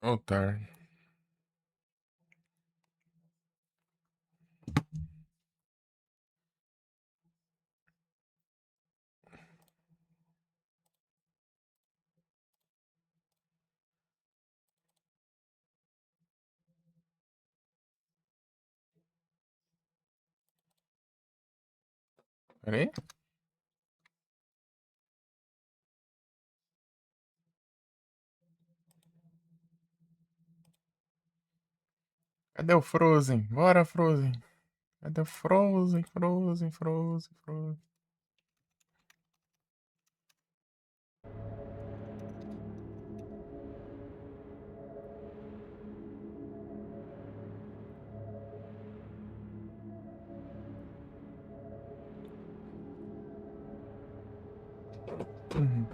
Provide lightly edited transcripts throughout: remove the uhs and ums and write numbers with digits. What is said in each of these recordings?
Otar. Pera aí. Cadê o Frozen? Bora, Frozen. Cadê o Frozen, Frozen, Frozen, Frozen? Uhum.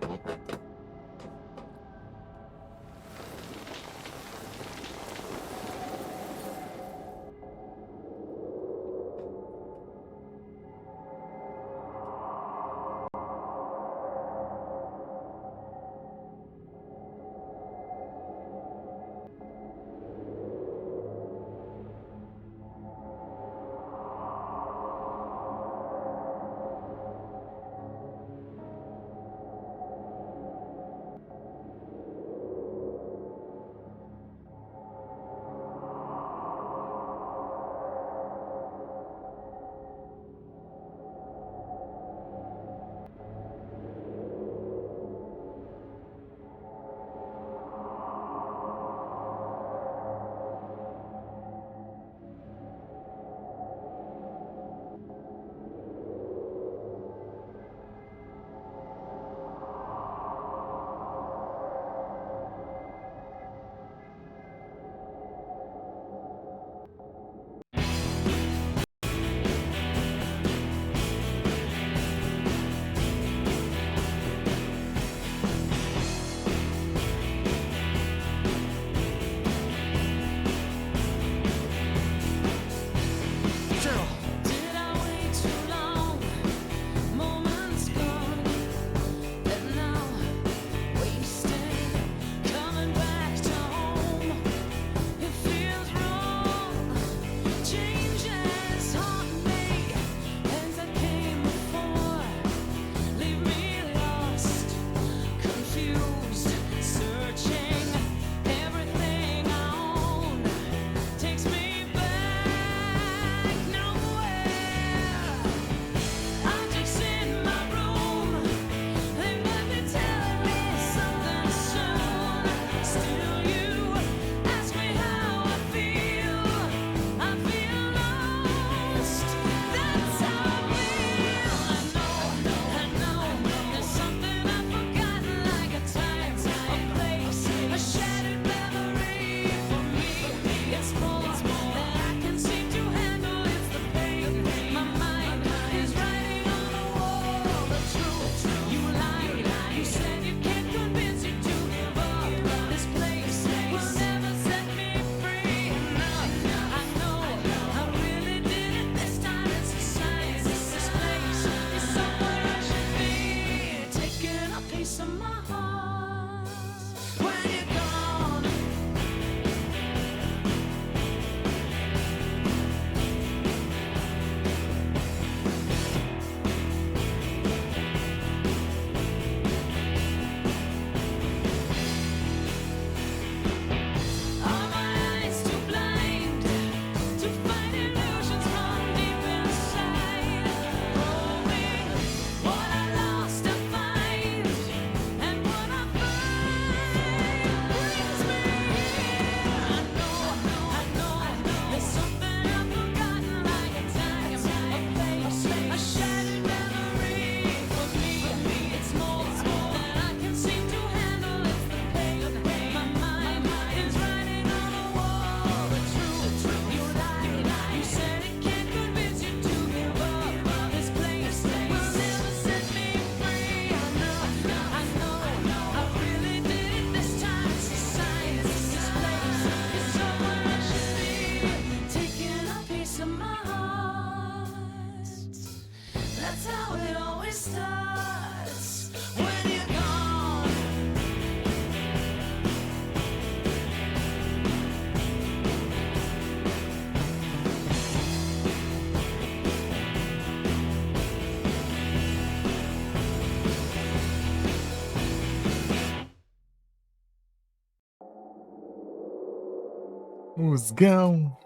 Musgão.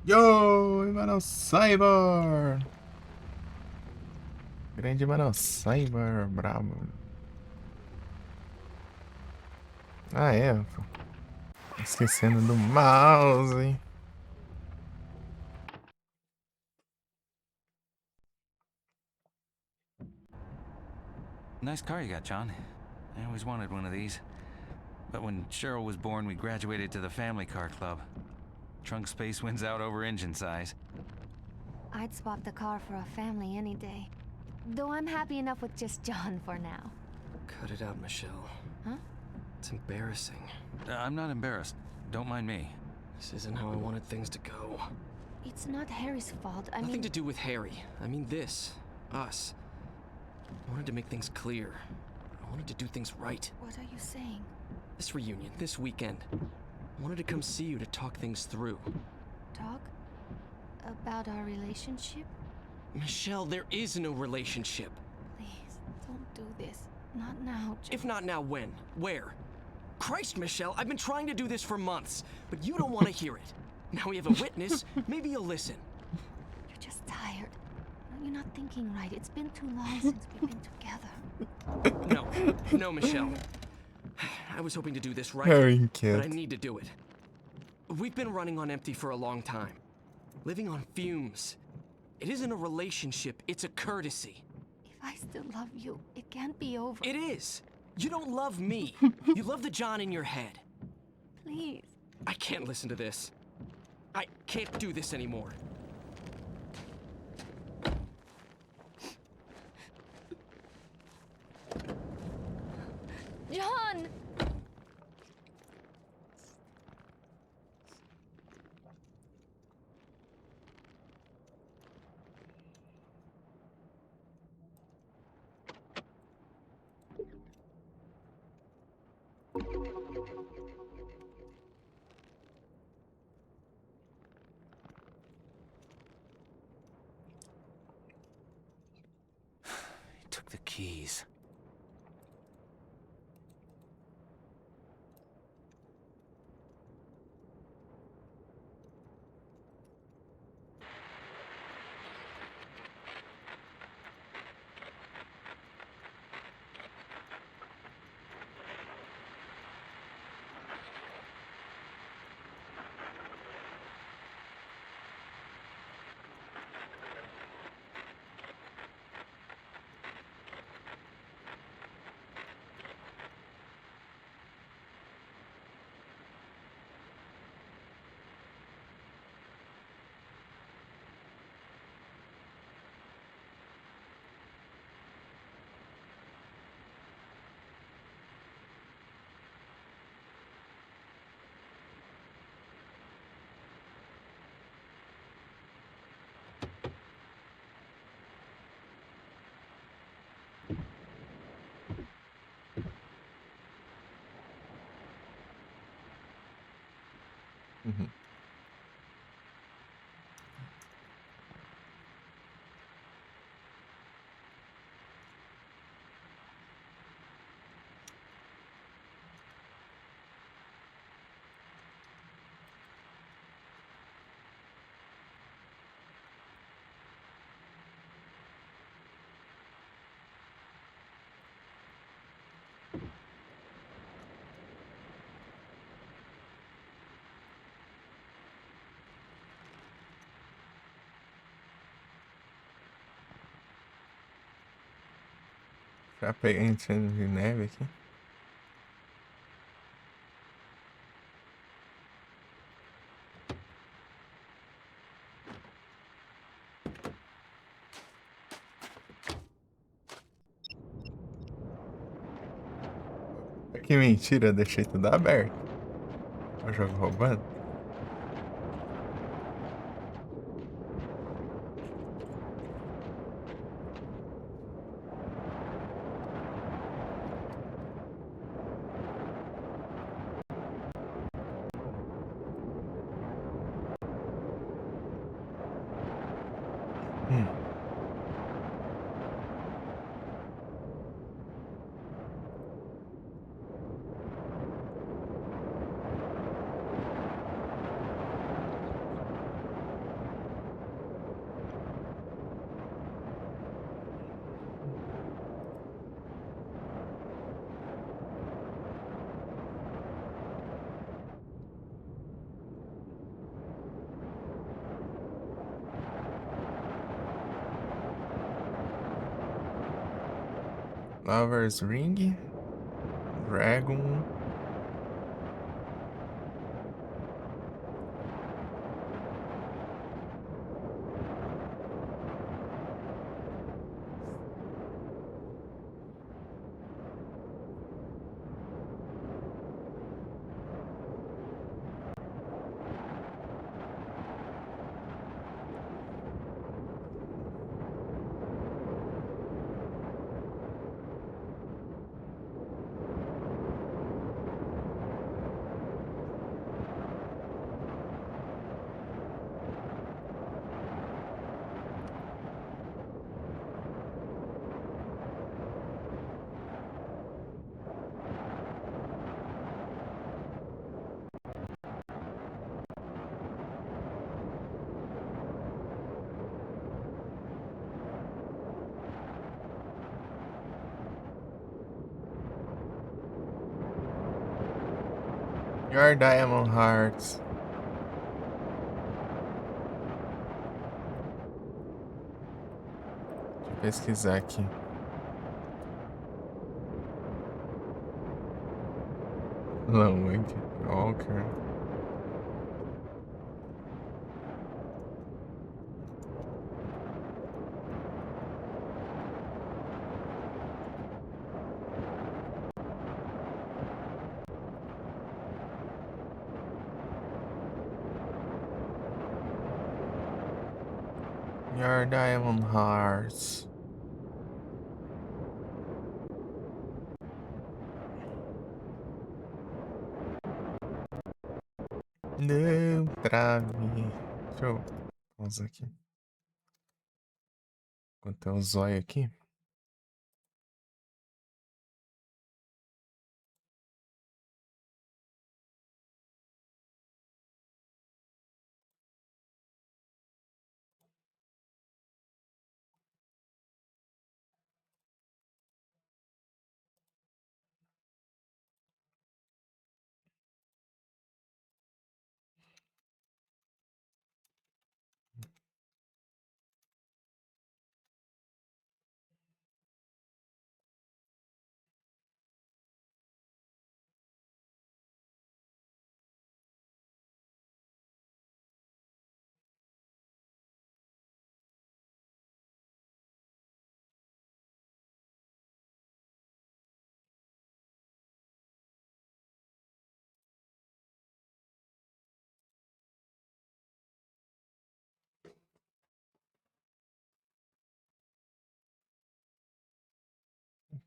Yo, Mano Cyber. Grande Mano Cyber, brabo. Ah, é. Esquecendo do mouse. Nice car you got, John. I always wanted one of these. But when Cheryl was born, we graduated to the family car club. Trunk space wins out over engine size. I'd swap the car for a family any day. Though I'm happy enough with just John for now. Cut it out, Michelle. Huh? It's embarrassing. I'm not embarrassed. Don't mind me. This isn't how I wanted things to go. It's not Harry's fault. Nothing to do with Harry. I mean this. Us. I wanted to make things clear. I wanted to do things right. What are you saying? This reunion, this weekend. I wanted to come see you to talk things through. Talk? About our relationship? Michelle, there is no relationship. Please, don't do this. Not now, John. If not now, when? Where? Christ, Michelle, I've been trying to do this for months, but you don't want to hear it. Now we have a witness, maybe you'll listen. You're just tired. You're not thinking right. It's been too long since we've been together. No, Michelle. I was hoping to do this right, Harry but I kid. need to do it. We've been running on empty for a long time. Living on fumes. It isn't a relationship, it's a courtesy. If I still love you, it can't be over. It is. You don't love me. You love the John in your head. Please. I can't listen to this. I can't do this anymore. John! He took the keys. Mhm. Já peguei enchendo de neve aqui. Que mentira, deixei tudo aberto. O jogo roubando. Lover's Ring. Dragon. Your Diamond Hearts. Deixa eu pesquisar aqui. Ludwig Walker. Your Diamond Hearts. Não, trave. Deixa eu pausar aqui. Enquanto tem o zóio aqui.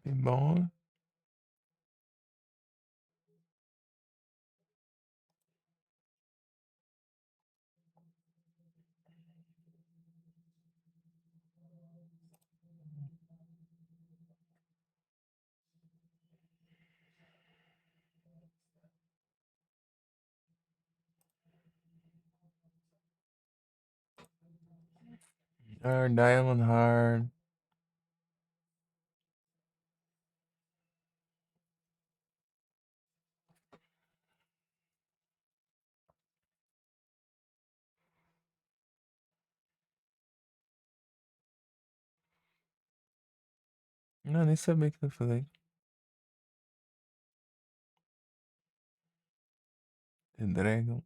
Que bom. Your Diamond Heart. Não, nem sabia que eu falei. The Dragon.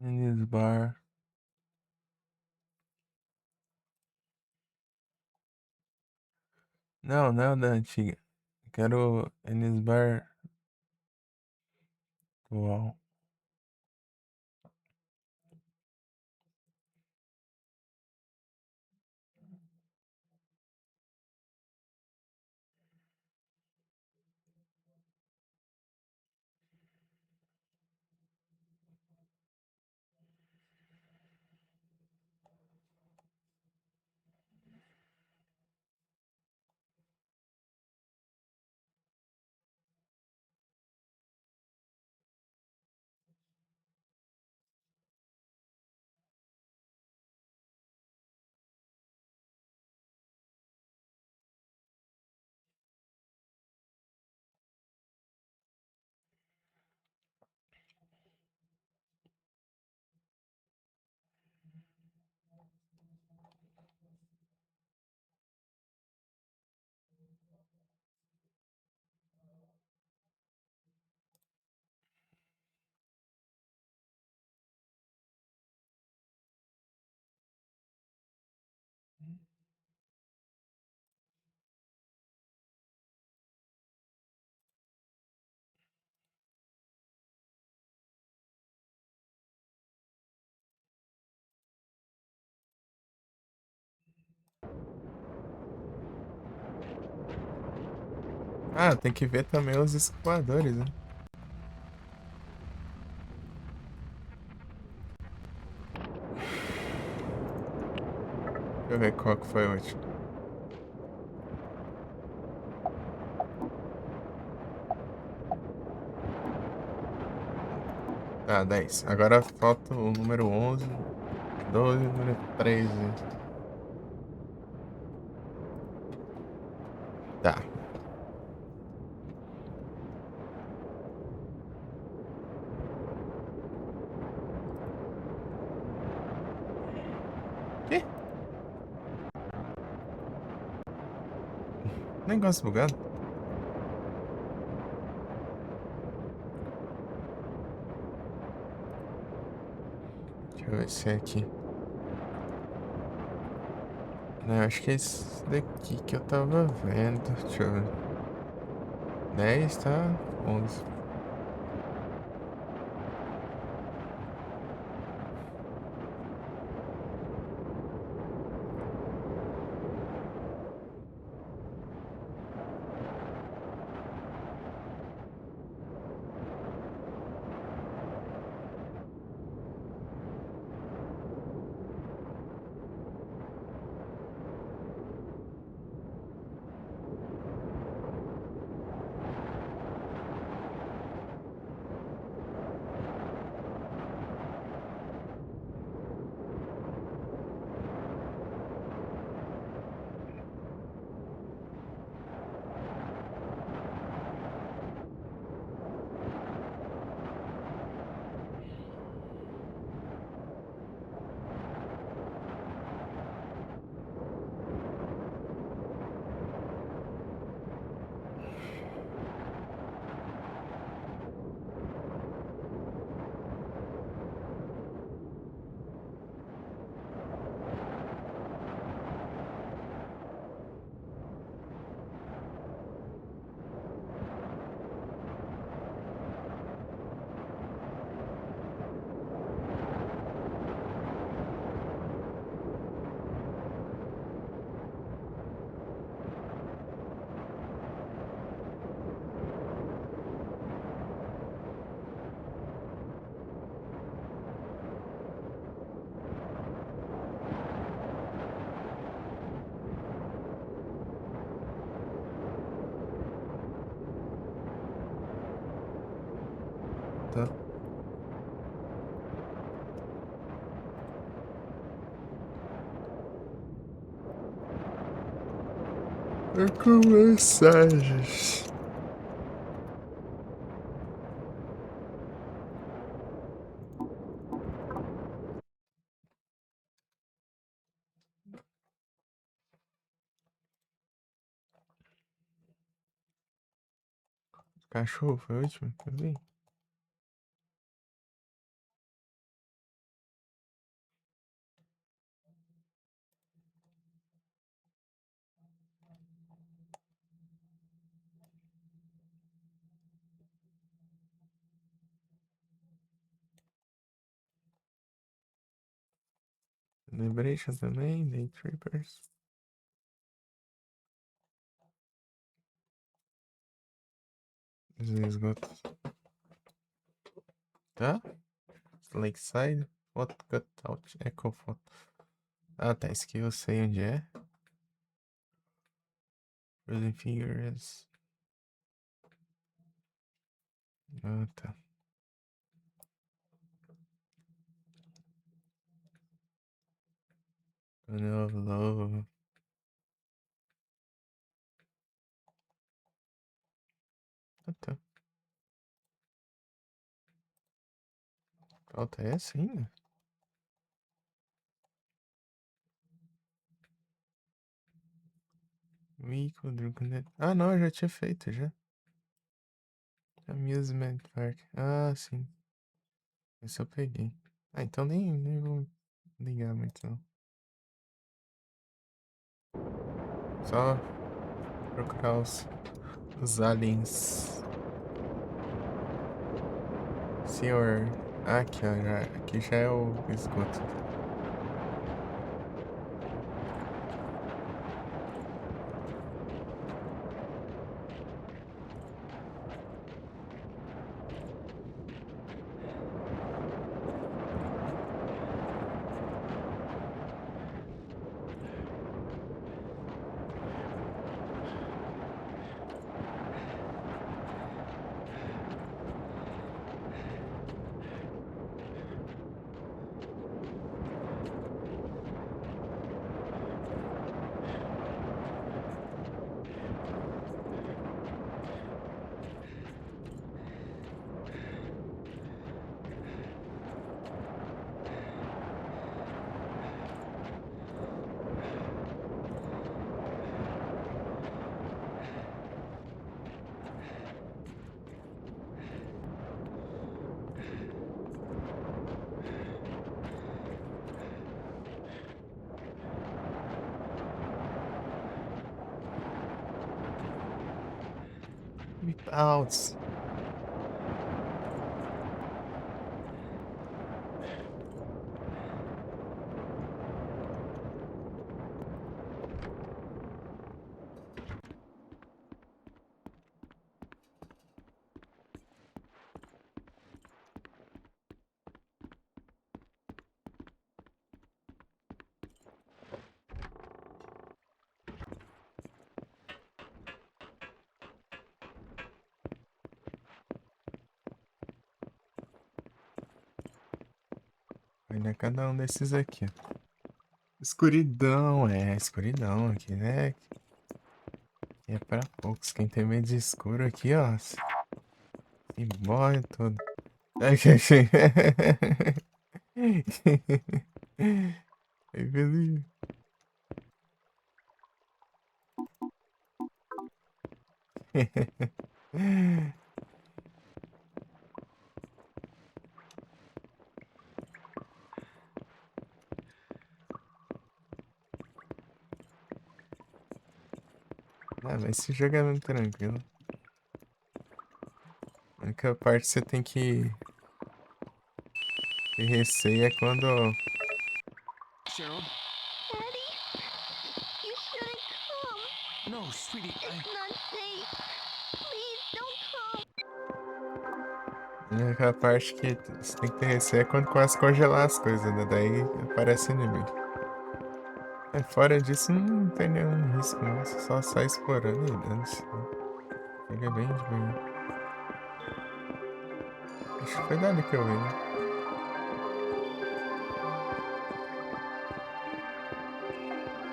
Ennis Bar. Não, não é o da antiga. Eu quero Ennis Bar atual. Ah, tem que ver também os escoadores, né? Deixa eu ver qual que foi o último. Tá, 10. Agora falta o número 11, 12 e o número 13. Tá. Quê? Negócio bugado. Deixa eu ver se é aqui. Não, acho que é esse daqui que eu tava vendo. Deixa eu ver. 10, tá? 11. Tá. É com mensagens. Cachorro foi o último que eu vi. Celebration também, Day Trippers. Esgoto. Tá? Lakeside. Photo Cutout. Echo Photo. Ah, tá. Esse aqui eu sei onde é. Frozen Figures. Ah, tá. Tunnel of Love. Ah, tá. Falta essa ainda? Mico, Drunken. Ah, não, eu já tinha feito já. Amusement Park. Ah, sim. Esse eu peguei. Ah, então nem vou ligar muito não. Só procurar os aliens. Senhor. Ah, aqui, ó. Aqui já é o esgoto. Altos. Olha cada um desses aqui. Escuridão, escuridão aqui, né? É pra poucos. Quem tem medo de escuro aqui, ó. Se morre todo. Ai, beleza. Ah, mas esse jogo é muito tranquilo. A única parte que você tem que ter receio é quando. Cheryl? Daddy, you shouldn't come. No, sweetie. It's not safe. Please don't come. A única parte que você tem que ter receio é quando começa a congelar as coisas, né? Daí aparece inimigo. Fora disso, não tem nenhum risco, não. Você só sai explorando e dando-se. Pega bem de bem. Acho que foi dali que eu vi, né?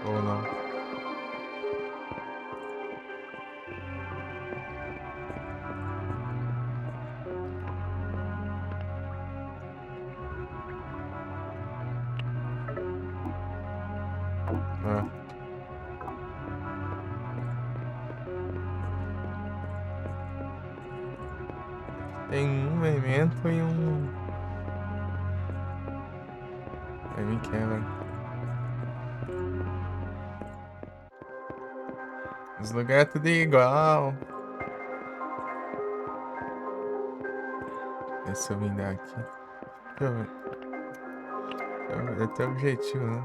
Ou não. Ah. Tem um memento e um. Aí me quebra. Os lugares tudo igual. Esse eu vim daqui. Deixa eu ver. É teu objetivo, né?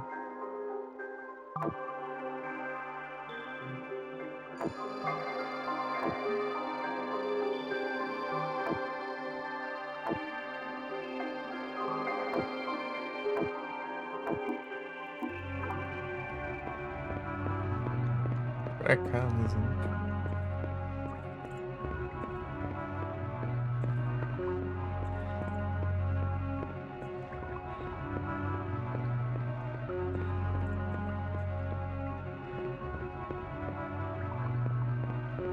Pra cá mesmo.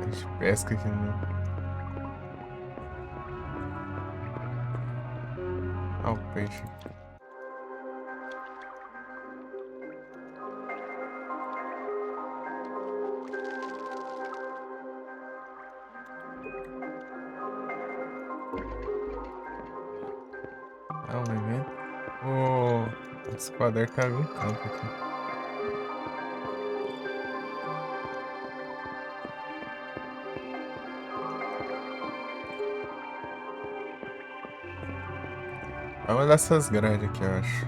A gente pesca aqui, né? Olha o peixe. É um evento. O esquadrão tá em algum campo aqui. É uma dessas grandes aqui, eu acho.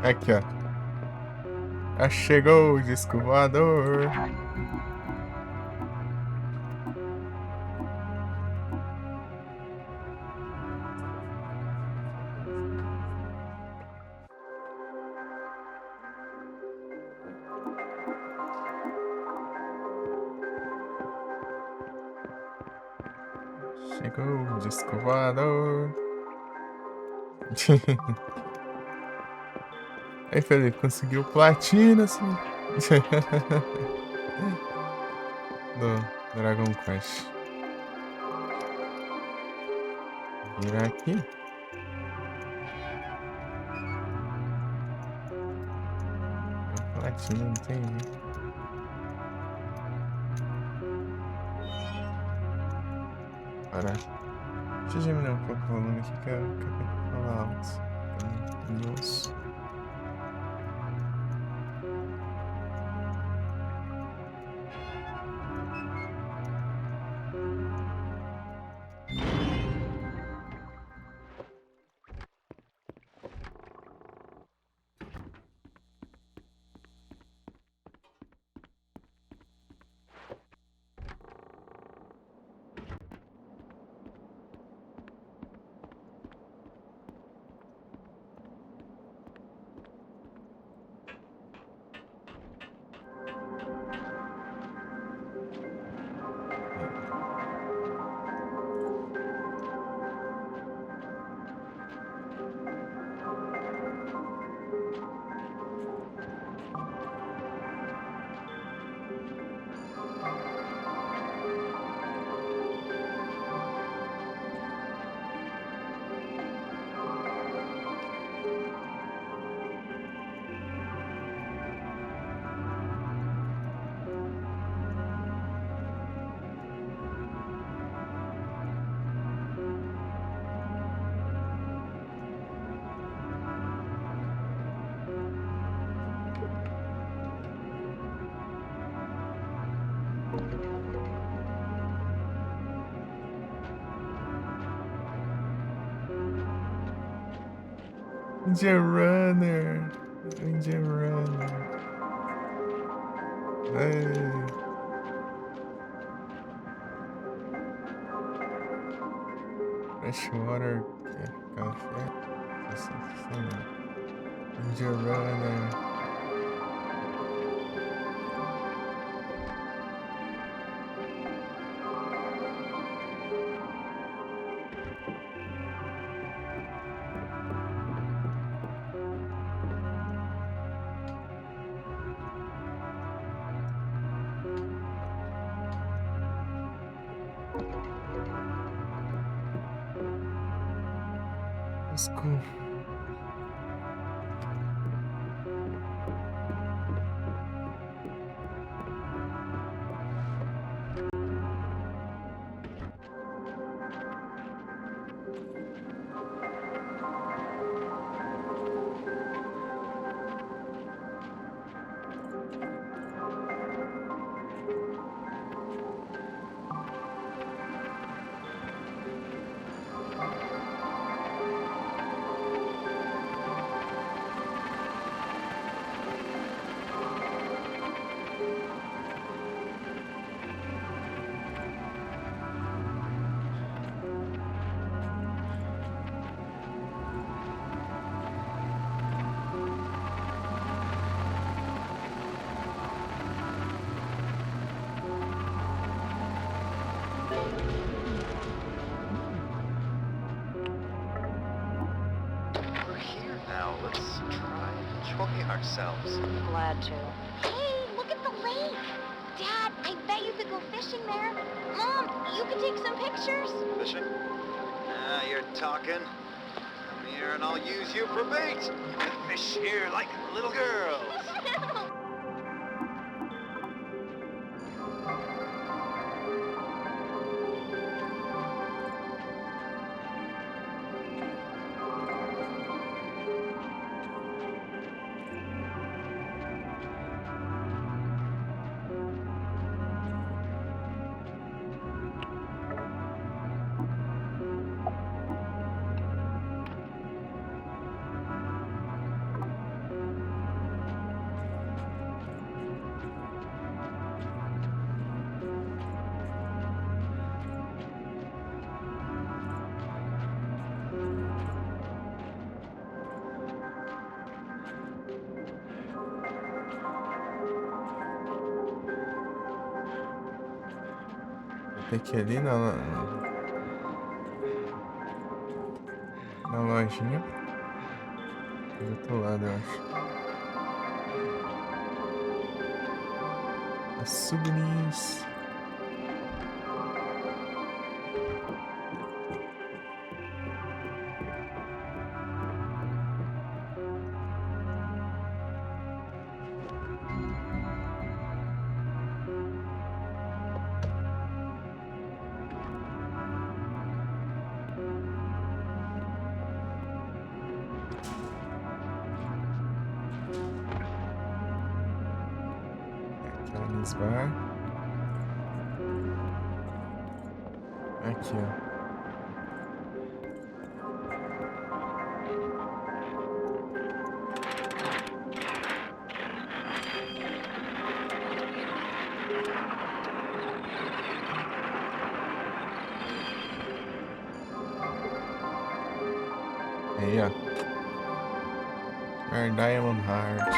Aqui, ó. Já chegou o disco voador. Chegou o disco voador. Aí, Felipe, conseguiu platina, assim. Do Dragon Quest. Virar aqui. Platina não tem, né? Para. Deixa eu diminuir um pouco o volume aqui que eu acabei de falar alto. Nossa. Ninja Runner. Ninja Runner. Hey. Freshwater café. Ninja Runner. Let's go. We're here now. Let's try enjoying ourselves. Glad to. Hey, look at the lake! Dad, I bet you could go fishing there. Mom, you could take some pictures. Fishing? Ah, you're talking. Come here and I'll use you for bait. You can fish here like little girls. Tem que ir ali na lojinha. Do outro lado, eu acho. As souvenirs. Esbar. Aqui, ó. Aí, ó. Our Diamond Heart.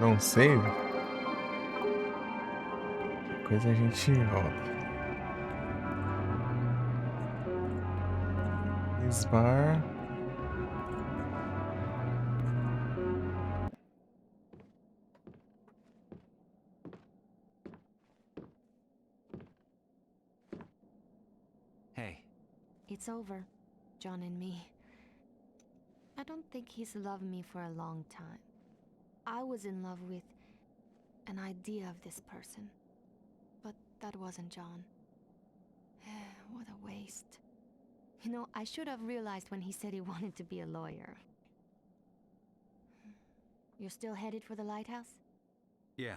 Não save? Que coisa a gente roda. Esbar. Hey, It's over, John and me. I don't think he's loved me for a long time. I was in love with an idea of this person. But that wasn't John. What a waste. You know, I should have realized when he said he wanted to be a lawyer. You're still headed for the lighthouse? yeah.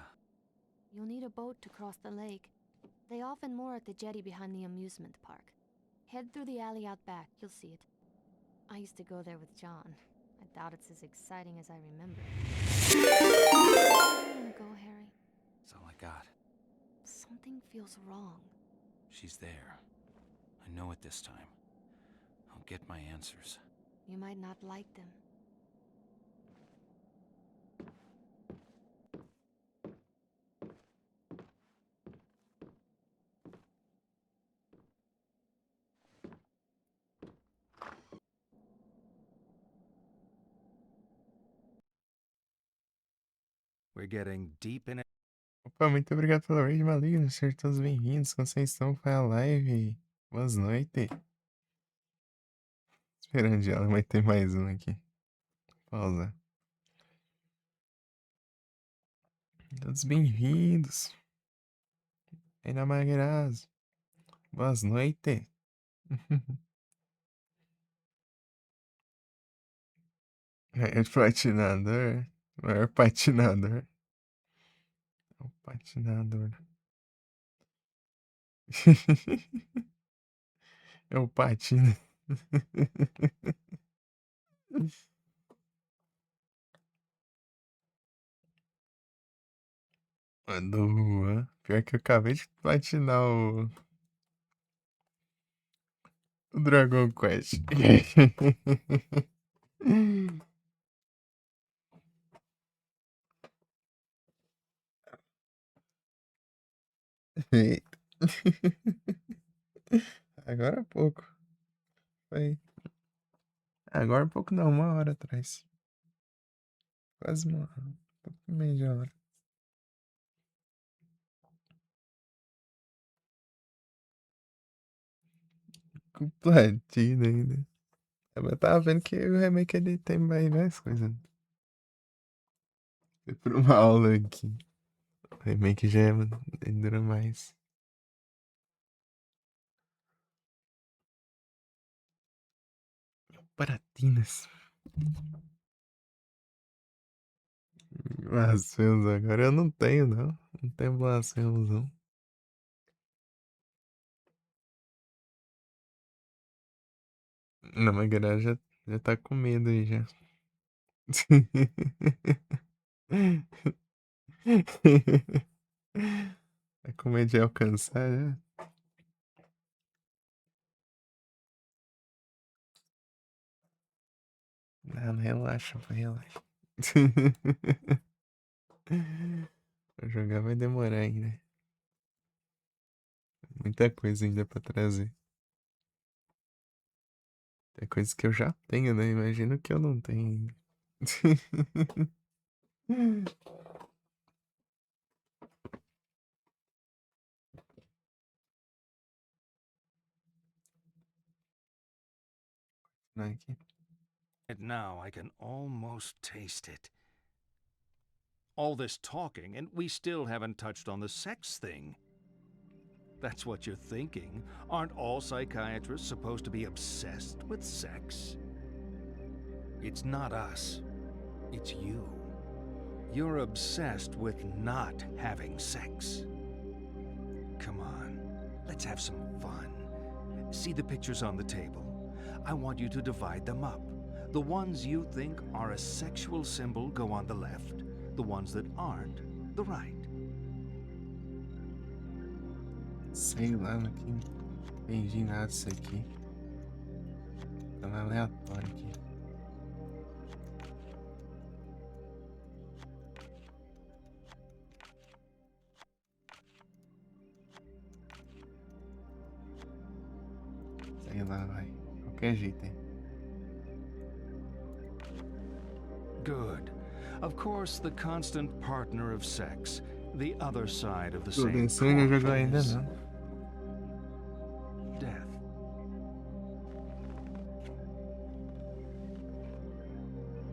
You'll need a boat to cross the lake. They often moor at the jetty behind the amusement park. Head through the alley out back, you'll see it. I used to go there with John. I doubt it's as exciting as I remember. Where do you wanna go, Harry? That's all I got. Something feels wrong. She's there. I know it this time. I'll get my answers. You might not like them. We're getting deep in it. Opa, muito obrigado pelo raid maligno. Sejam todos bem-vindos. Como vocês estão para a live? Boas noites. Esperando ela, vai ter mais um aqui. Pausa. Todos bem-vindos. Ainda Magras. Boas noites. Maior patinador. Maior patinador. O patinador. É o patina. Mandou Juan. Pior que eu acabei de platinar o Dragon Quest. Agora há pouco. Foi. Agora há pouco não, 1 hora atrás. Quase meia hora. Com platina ainda. Mas eu tava vendo que o remake ele tem mais coisa. Foi por uma aula aqui. O remake já ele dura mais. Baratinas. Blasfemos agora eu não tenho, não. Não tenho blasfemos, não. Não, mas a galera já tá com medo aí já. Tá com medo de alcançar já? Não, relaxa, pô, relaxa. Pra jogar vai demorar ainda. Muita coisa ainda pra trazer. Tem coisas que eu já tenho, né? Imagino que eu não tenho ainda. Aqui. And now I can almost taste it. All this talking, and we still haven't touched on the sex thing. That's what you're thinking. Aren't all psychiatrists supposed to be obsessed with sex? It's not us. It's you. You're obsessed with not having sex. Come on, let's have some fun. See the pictures on the table? I want you to divide them up. The ones you think are a sexual symbol go on the left. The ones that aren't, the right. Sei lá, não entendi nada disso aqui. Tá aleatório aqui. Sei lá, vai. Qualquer jeito, hein. Good. Of course, the constant partner of sex, the other side of the Tô same pensando em coin, jogar ainda is não. death.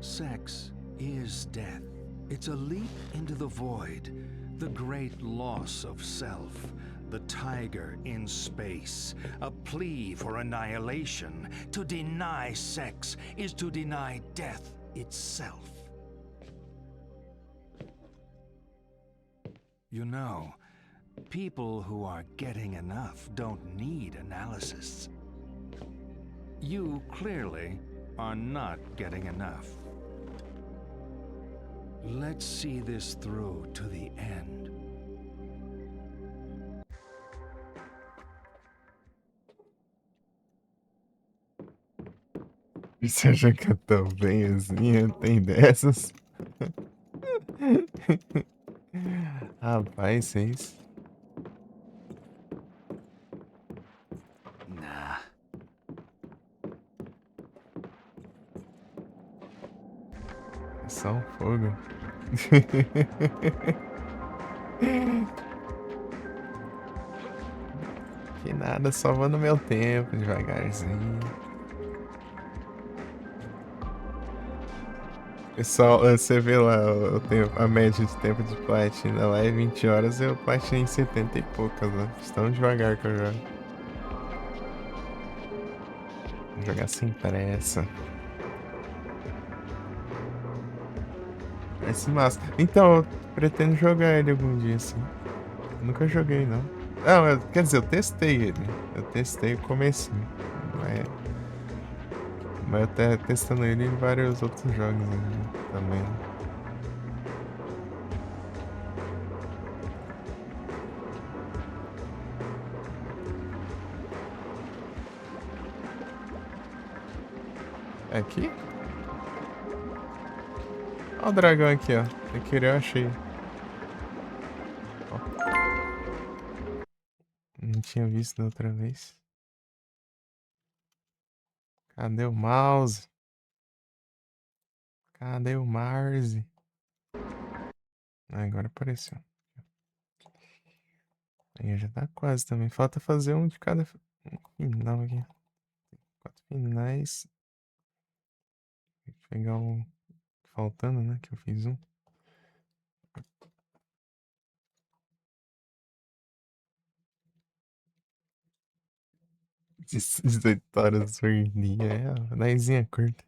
Sex is death. It's a leap into the void, the great loss of self, the tiger in space, a plea for annihilation. To deny sex is to deny death itself. You know, people who are getting enough don't need analysis. You clearly are not getting enough. Let's see this through to the end. Você acha que eu tô bem assim? Tem dessas? Rapaz, vocês. Nah. É só um fogo. Que nada, só vou no meu tempo, devagarzinho. Pessoal, você vê lá a média de tempo de platina lá é 20 horas, eu platinei em 70 e poucas, né? Tão devagar que eu jogo. Vou jogar sem pressa. Esse massa. Então, eu pretendo jogar ele algum dia, assim. Eu nunca joguei, não. Não, quer dizer, eu testei ele. Eu testei o comecinho. Mas eu até testando ele em vários outros jogos também. É aqui? Olha o dragão aqui, ó. Sem querer eu achei. Ó. Não tinha visto da outra vez. Cadê o mouse? Cadê o Marzi? Agora apareceu. Aí já tá quase também. Falta fazer um de cada final aqui. 4 finais. Vou pegar o faltando, né? Que eu fiz um. Esses 18 horas por dia. É, a Naizinha curta.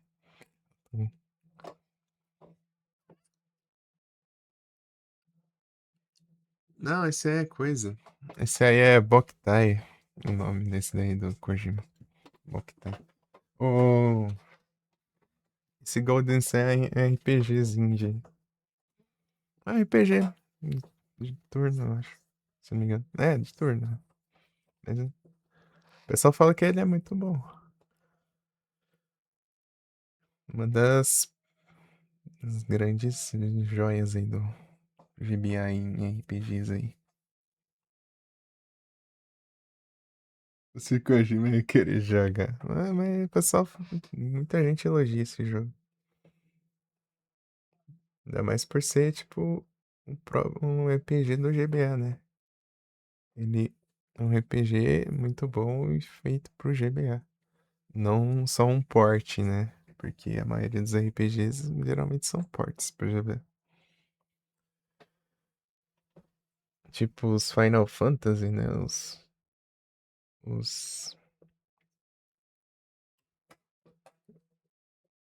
Não, esse aí é coisa. Esse aí é Boktai. O nome desse daí do Kojima. Boktai. O... Esse Golden Sun é RPGzinho, gente. Ah, RPG. De turno, eu acho. Se não me engano. É, de turno. Mas, o pessoal fala que ele é muito bom. Uma das grandes joias aí do GBA em RPGs aí. Se Kojima ia querer jogar. Mas o pessoal, muita gente elogia esse jogo. Ainda mais por ser, tipo, um RPG do GBA, né? Ele é um RPG muito bom e feito pro GBA. Não só um port, né? Porque a maioria dos RPGs geralmente são ports pro GBA. Tipo os Final Fantasy, né? Os...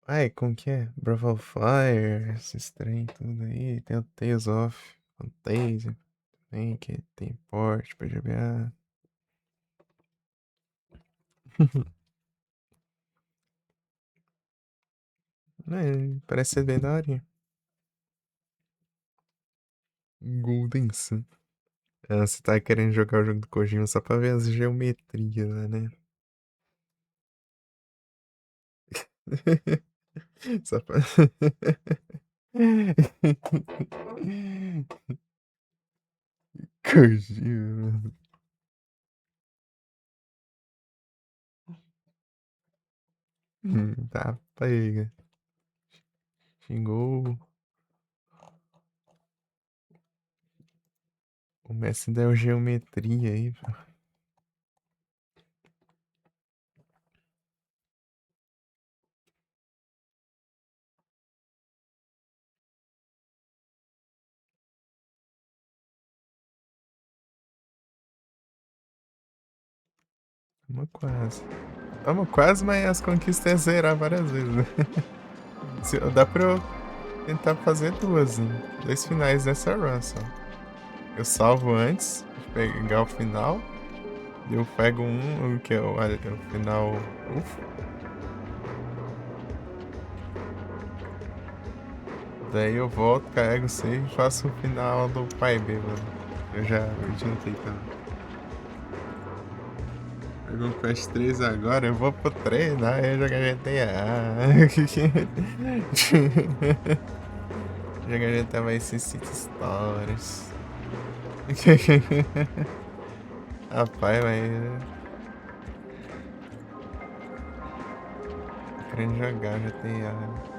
Ai, como que é? Breath of Fire, esses trem tudo aí. Tem o Tales of Fantasy também, que tem port pra GBA. É, parece ser bem da hora. Golden Sun. Ah, você tá querendo jogar o jogo do Kojima só pra ver as geometrias lá, né? Só pra... Kojima. Tá, pega. Xingou o mestre da geometria aí, pô. Tamo quase. Tamo quase, mas as conquistas é zerar várias vezes, né? Dá pra eu tentar fazer duas, né? 2 finais dessa run só. Eu salvo antes de pegar o final. Eu pego um, que é o final. Ufa. Daí eu volto, carrego o save e faço o final do Pai B, mano. Eu já adiantei também. Pegou o Quest 3 agora, eu vou pro 3, né? Eu jogar GTA. Jogar GTA vai ser City Stories. Rapaz, mas. Tô querendo jogar GTA.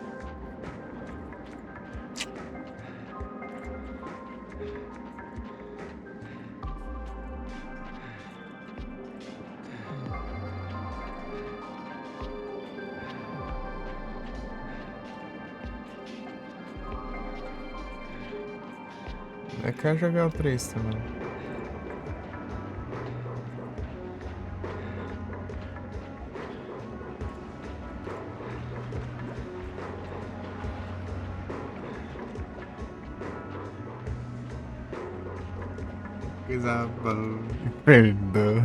Eu quero jogar o 3 também. Coisa boa. Perdoa.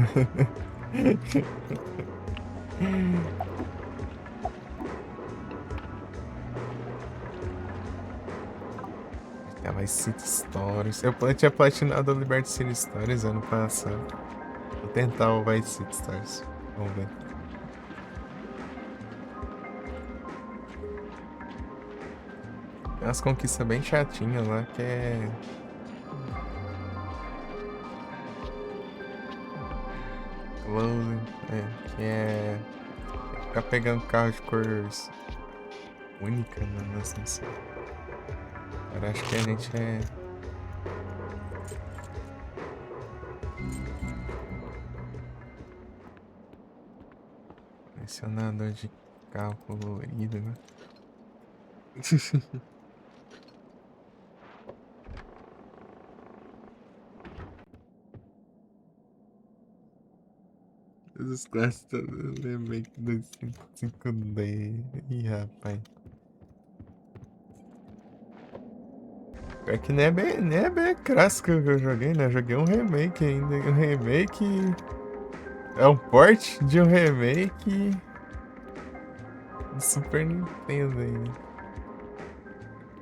Ah, vai City Stories. Eu tinha platinado o Liberty City Stories ano passado. Vou tentar o Vice City Stories. Vamos ver. Tem umas conquistas bem chatinhas lá que é. Closing. Que é. Ficar pegando carro de cores única na ascensão. Eu acho que a gente é Colecionador de carro colorido, né? Os clássicos do remake do 5D. Ih, rapaz. É que nem é bem clássico que eu joguei, né? Eu joguei um remake ainda. Um remake. É um port de um remake do Super Nintendo ainda.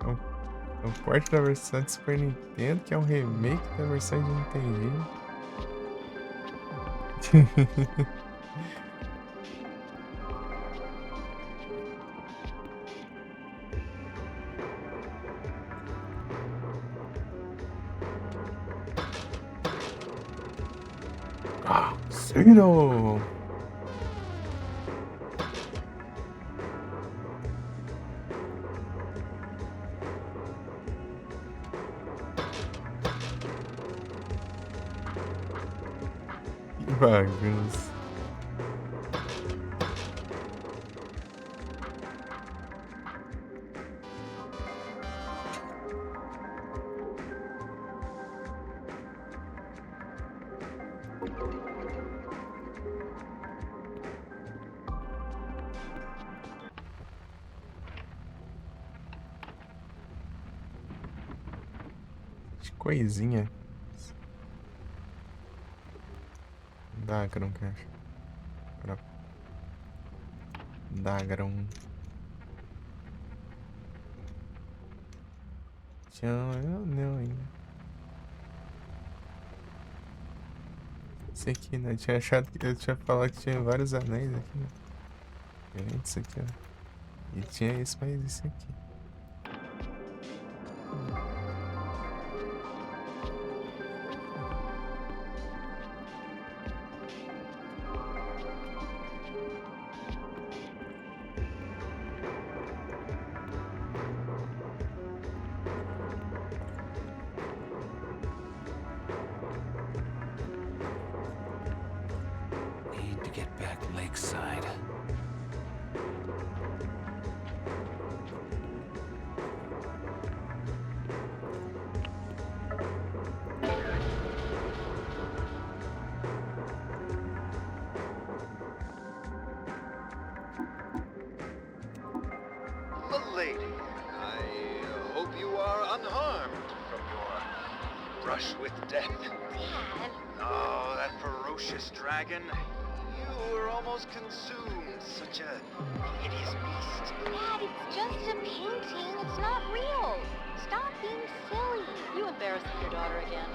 É um port da versão de Super Nintendo, que é um remake da versão de Nintendo. Ah, Sino! Que bagunça. Que coisinha. Dagron, cara. Dagron. Tinha um anel ainda. Esse aqui, né? Eu tinha achado que eu tinha falado que tinha vários anéis aqui, né? Diferente isso aqui, ó. E tinha esse, mas esse aqui. Need to get back lakeside. Milady, I hope you are unharmed from your brush with death. Dad, Oh, that ferocious dragon. You were almost consumed. Such a hideous beast. Dad, it's just a painting. It's not real. Stop being silly. You embarrassing your daughter again.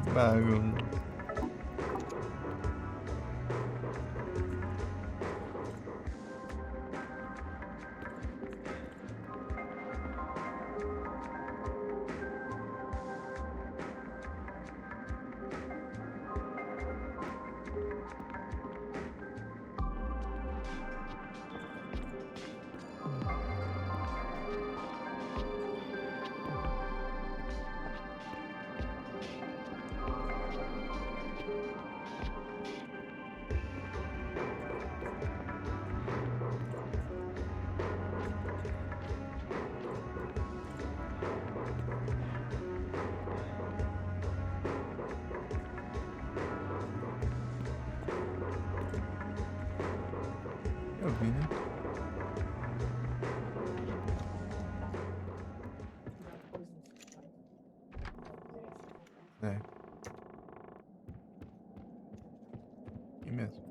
Que bagunça. Eu vi, né? É. E mesmo.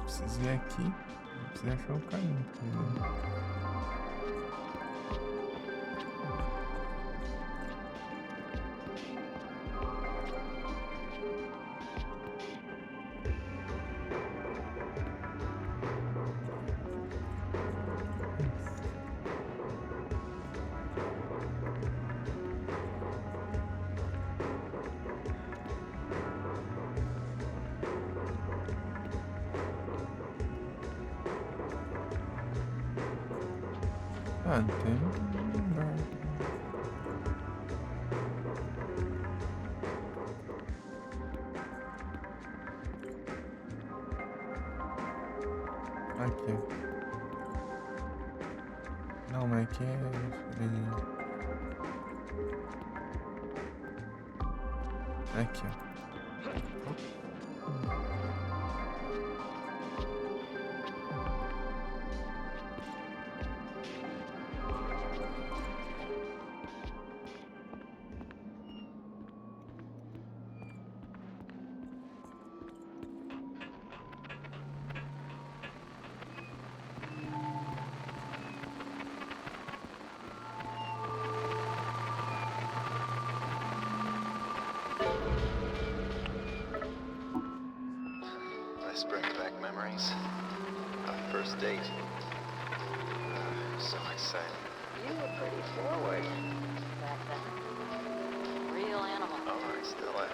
Preciso ir aqui. Preciso achar o caminho. Entendeu? Ah, não tem lugar. Aqui. Não, mas aqui é. Aqui, ó. This brings back memories. Our first date. So exciting. You were pretty forward back then. Real animal. Oh, I still am.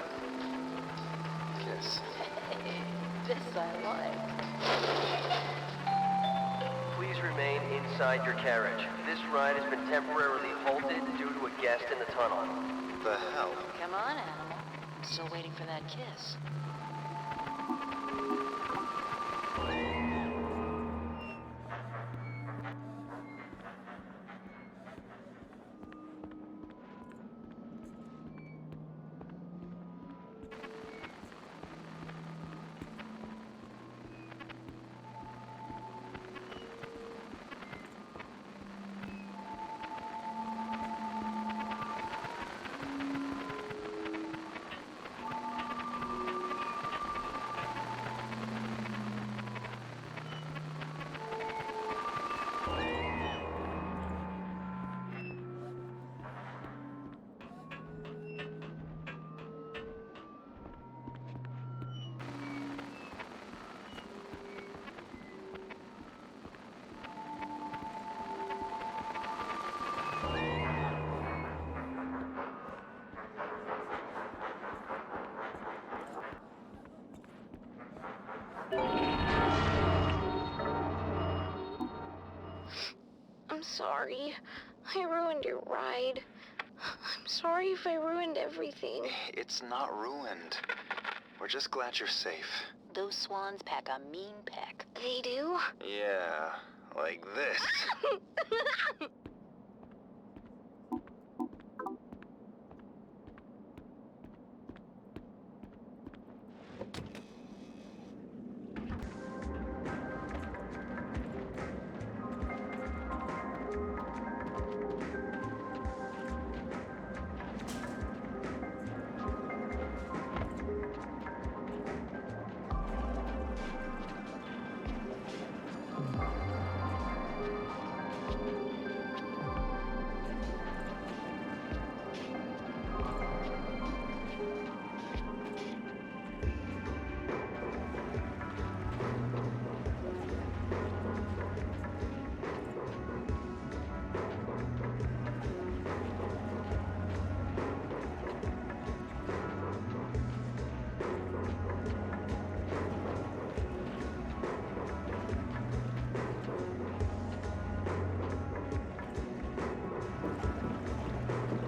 Kiss. Hey, this I like. Please remain inside your carriage. This ride has been temporarily halted due to a guest in the tunnel. The hell? Come on, animal. I'm still waiting for that kiss. I'm sorry. I ruined your ride. I'm sorry if I ruined everything. It's not ruined. We're just glad you're safe. Those swans pack a mean peck. They do? Yeah, like this.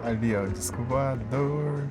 Ali, ó, disco voador.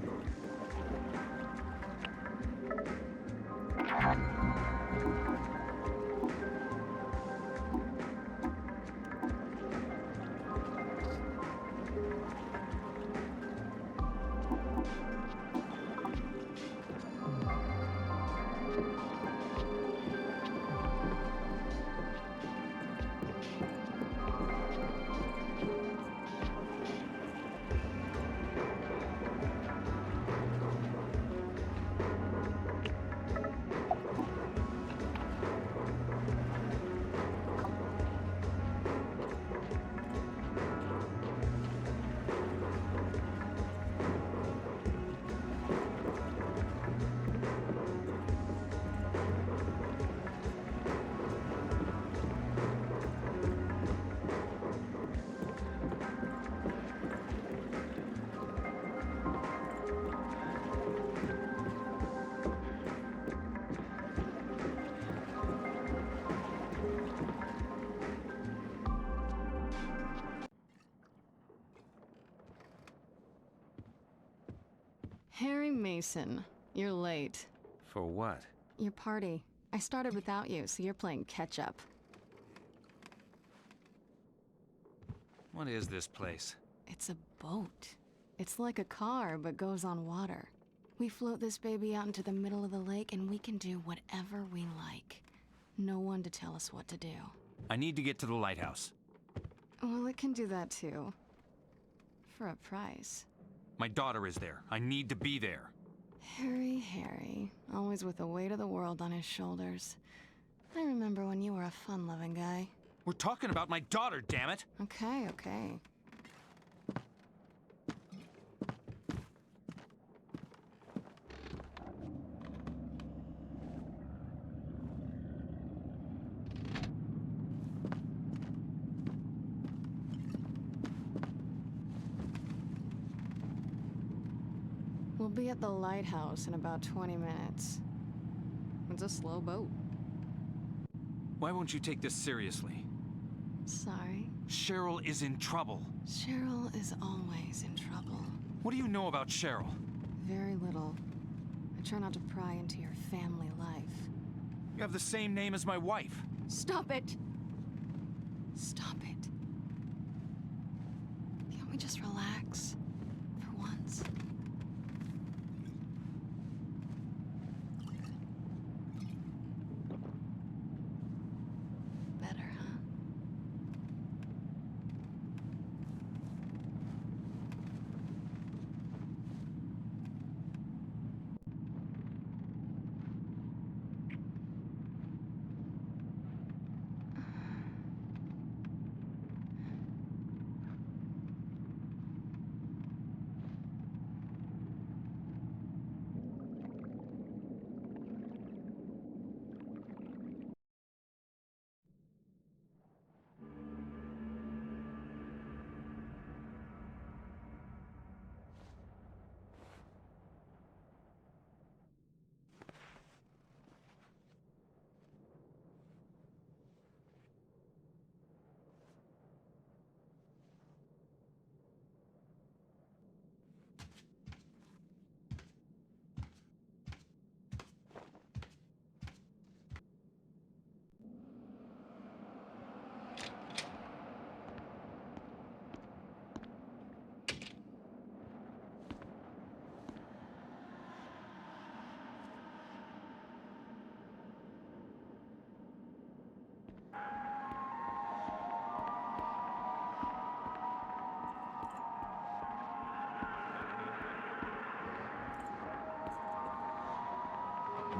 Harry Mason, you're late. For what? Your party. I started without you, so you're playing catch-up. What is this place? It's a boat. It's like a car, but goes on water. We float this baby out into the middle of the lake, and we can do whatever we like. No one to tell us what to do. I need to get to the lighthouse. Well, it can do that too. For a price. My daughter is there. I need to be there. Harry, always with the weight of the world on his shoulders. I remember when you were a fun-loving guy. We're talking about my daughter, damn it! Okay. We'll be at the lighthouse in about 20 minutes. It's a slow boat. Why won't you take this seriously? Sorry. Cheryl is in trouble. Cheryl is always in trouble. What do you know about Cheryl? Very little. I try not to pry into your family life. You have the same name as my wife. Stop it! Stop it. Can't we just relax? For once? Better, huh?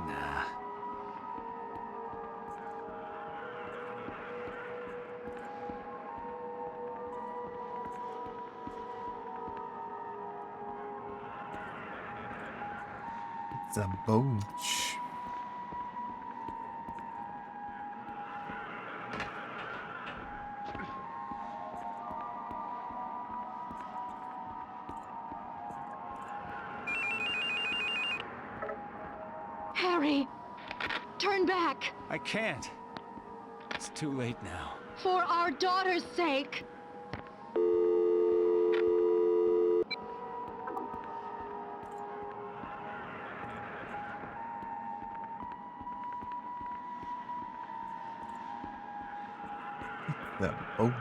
Nah. It's a boat. Harry! Turn back! I can't. It's too late now. For our daughter's sake! The boat.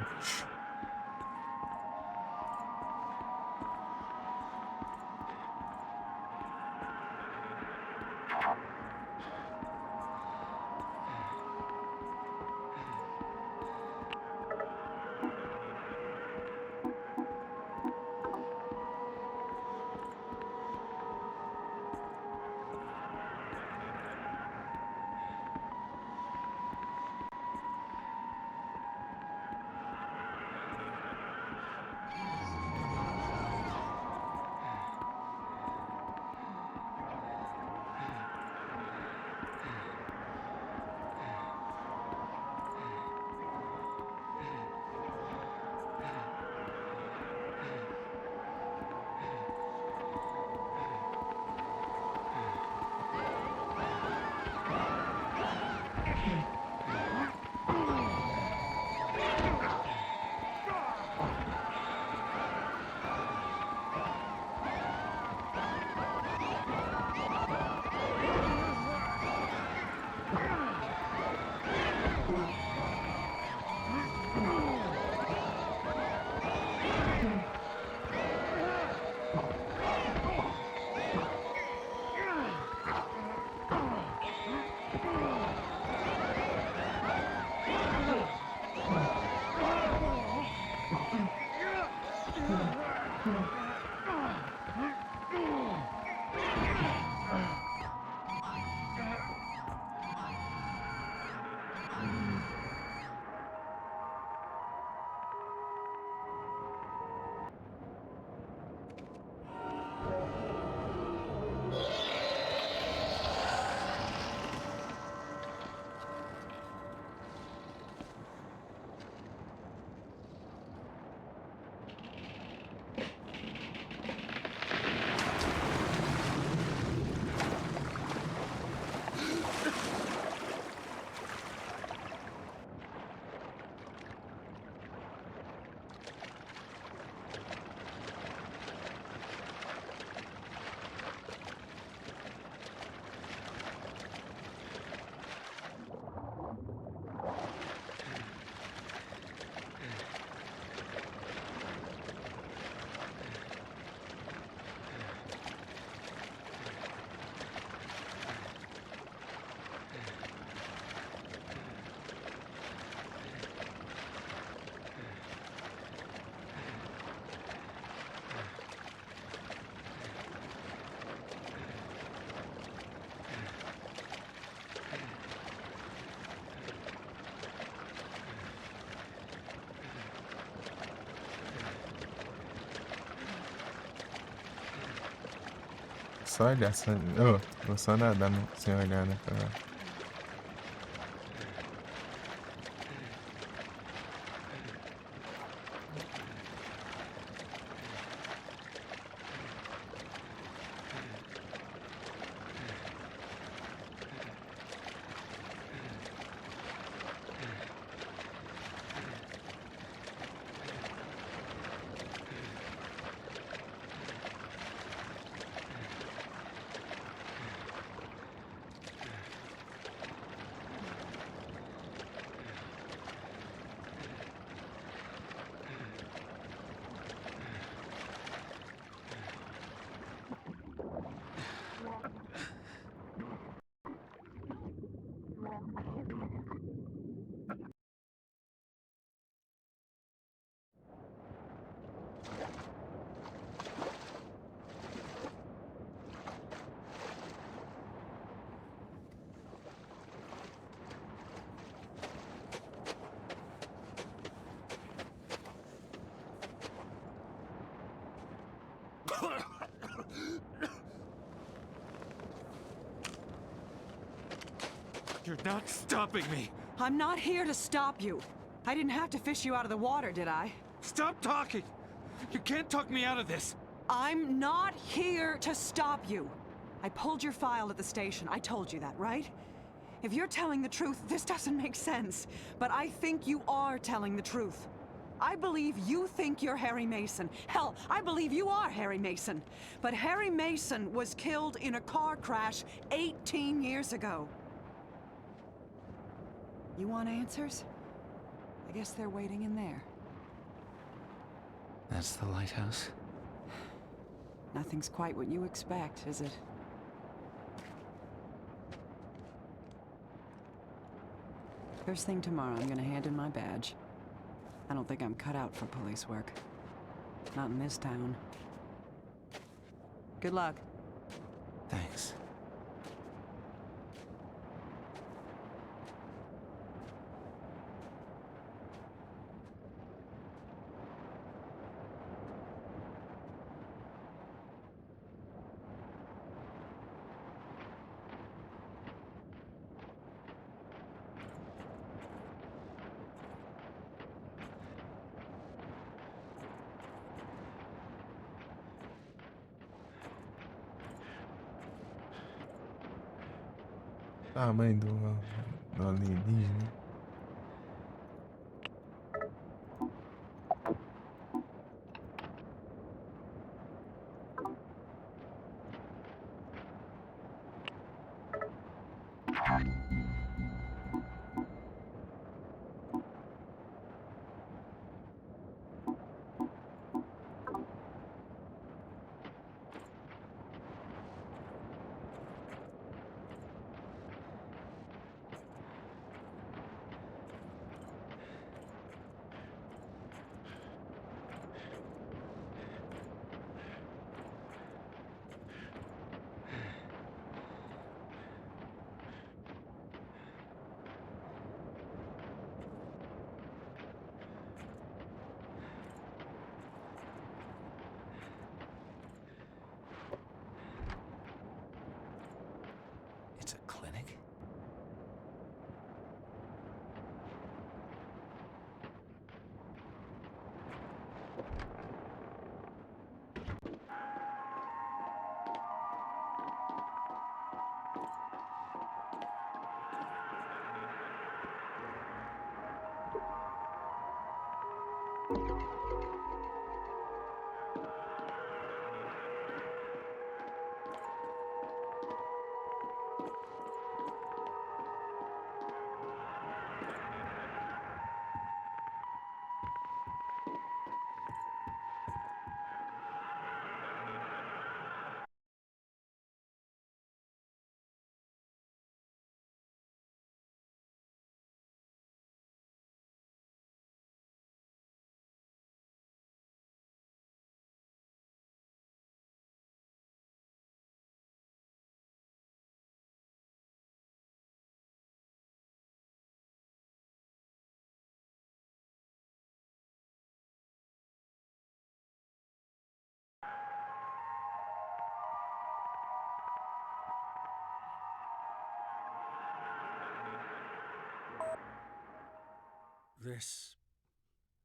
Só olhar, só... Oh, vou só nadar sem olhar, né? You're not stopping me! I'm not here to stop you. I didn't have to fish you out of the water, did I? Stop talking! You can't talk me out of this! I'm not here to stop you. I pulled your file at the station. I told you that, right? If you're telling the truth, this doesn't make sense. But I think you are telling the truth. I believe you think you're Harry Mason. Hell, I believe you are Harry Mason. But Harry Mason was killed in a car crash 18 years ago. You want answers? I guess they're waiting in there. That's the lighthouse? Nothing's quite what you expect, is it? First thing tomorrow, I'm gonna hand in my badge. I don't think I'm cut out for police work. Not in this town. Good luck. Thanks. Tamanho do alienígena.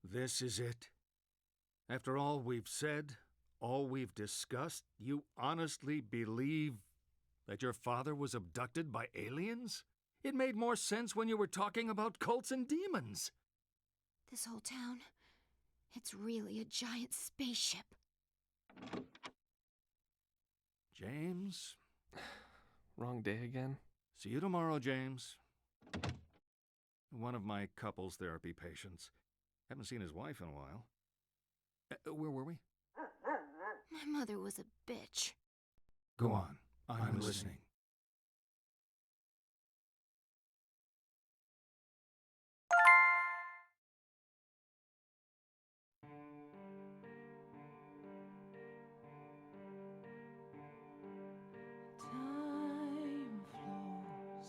This is it? After all we've said, all we've discussed, you honestly believe that your father was abducted by aliens? It made more sense when you were talking about cults and demons. This whole town, it's really a giant spaceship. James? Wrong day again? See you tomorrow, James. One of my couples therapy patients. Haven't seen his wife in a while. Where were we? My mother was a bitch. Go on. I'm listening. Time flows,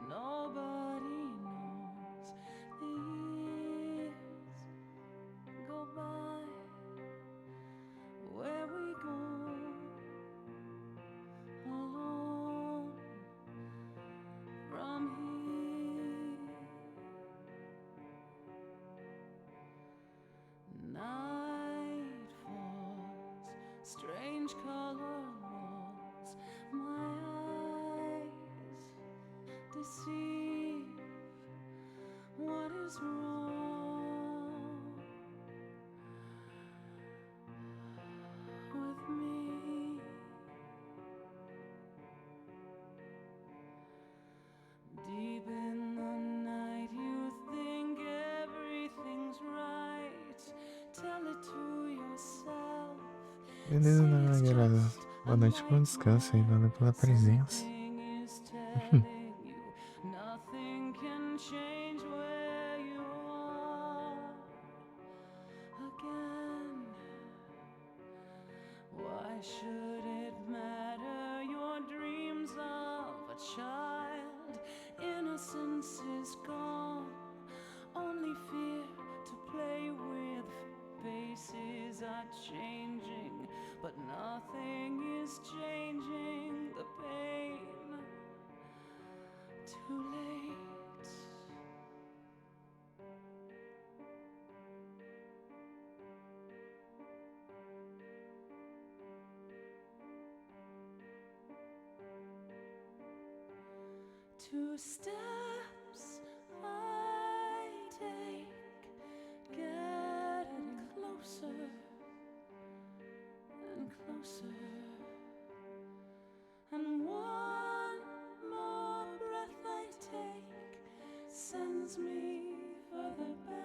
nobody knows. The years go by. Where we go alone from here. Night falls, strange color walls. My eyes deceive. What is wrong with me? Deep in the night, you think everything's right. Tell it to yourself. Beleza, galera. Boa noite, bom descanso aí. Valeu pela presença. Nothing can change where you are again. Why should it matter? Your dreams of a child, innocence is gone. Only fear to play with. Faces are changing, but nothing is changing the pain. Too late. Two steps I take, getting closer and closer. And one more breath I take sends me further back.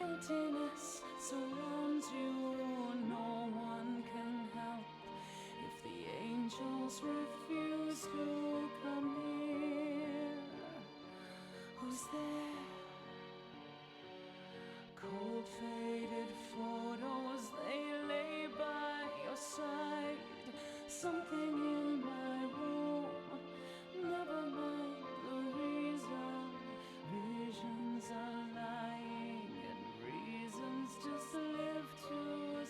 Emptiness surrounds you, no one can help if the angels refuse to come near. Who's there? Cold faded photos, they lay by your side. Something in my room, never mind the reason. Visions are lying and reasons just live to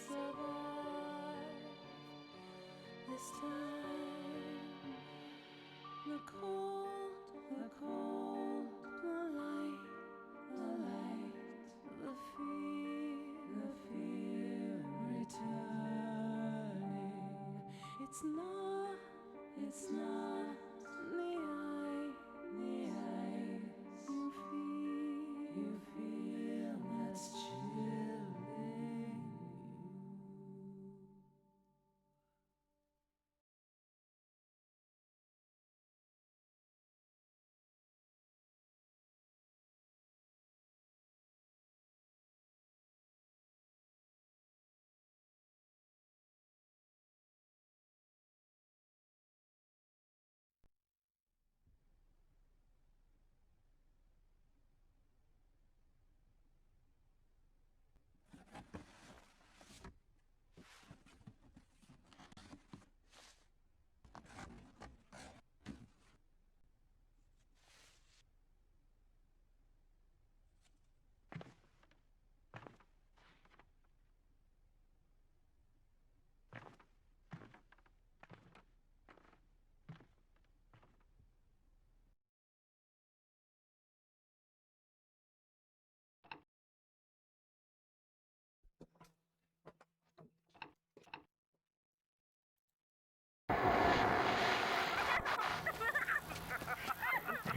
survive. This time, the cold, the light, the fear returning. It's not the eyes you feel that's chilling.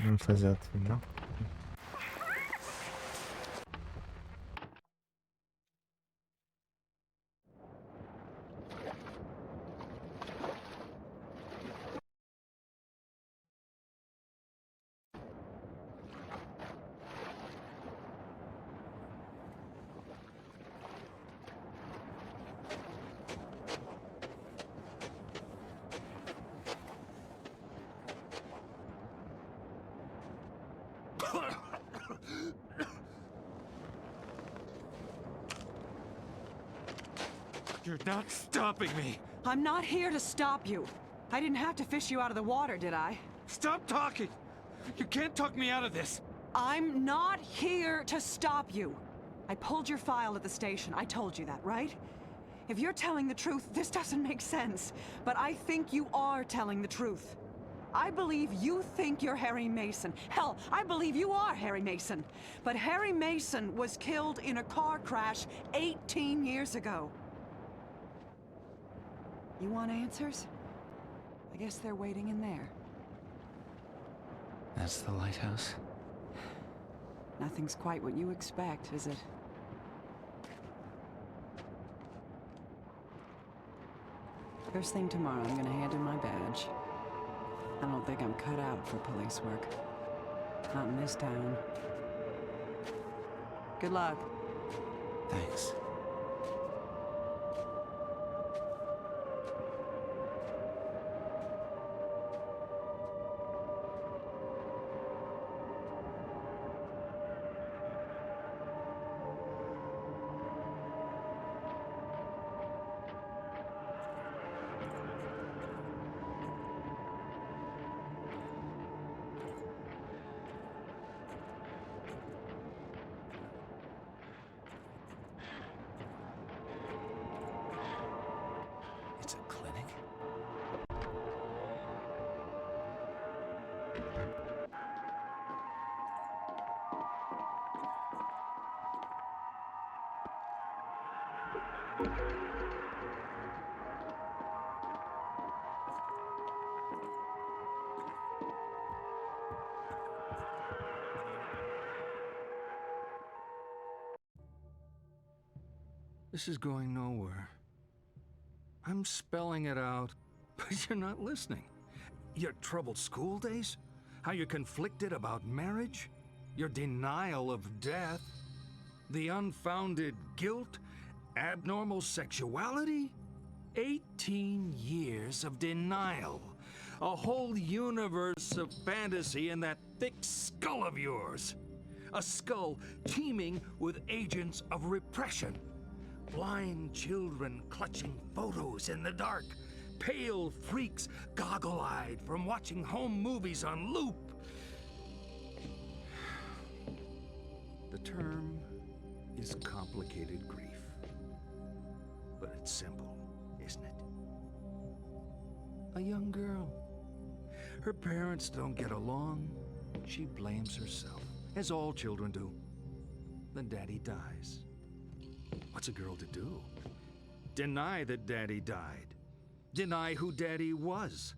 Vamos fazer outro final? You're not stopping me! I'm not here to stop you. I didn't have to fish you out of the water, did I? Stop talking! You can't talk me out of this! I'm not here to stop you. I pulled your file at the station. I told you that, right? If you're telling the truth, this doesn't make sense. But I think you are telling the truth. I believe you think you're Harry Mason. Hell, I believe you are Harry Mason. But Harry Mason was killed in a car crash 18 years ago. You want answers? I guess they're waiting in there. That's the lighthouse? Nothing's quite what you expect, is it? First thing tomorrow, I'm gonna hand in my badge. I don't think I'm cut out for police work. Not in this town. Good luck. Thanks. It's a clinic? This is going nowhere. I'm spelling it out, but you're not listening. Your troubled school days? How you're conflicted about marriage? Your denial of death? The unfounded guilt? Abnormal sexuality? 18 years of denial. A whole universe of fantasy in that thick skull of yours. A skull teeming with agents of repression. Blind children clutching photos in the dark. Pale freaks goggle-eyed from watching home movies on loop. The term is complicated grief. But it's simple, isn't it? A young girl. Her parents don't get along. She blames herself, as all children do. Then Daddy dies. What's a girl to do? Deny that Daddy died. Deny who Daddy was.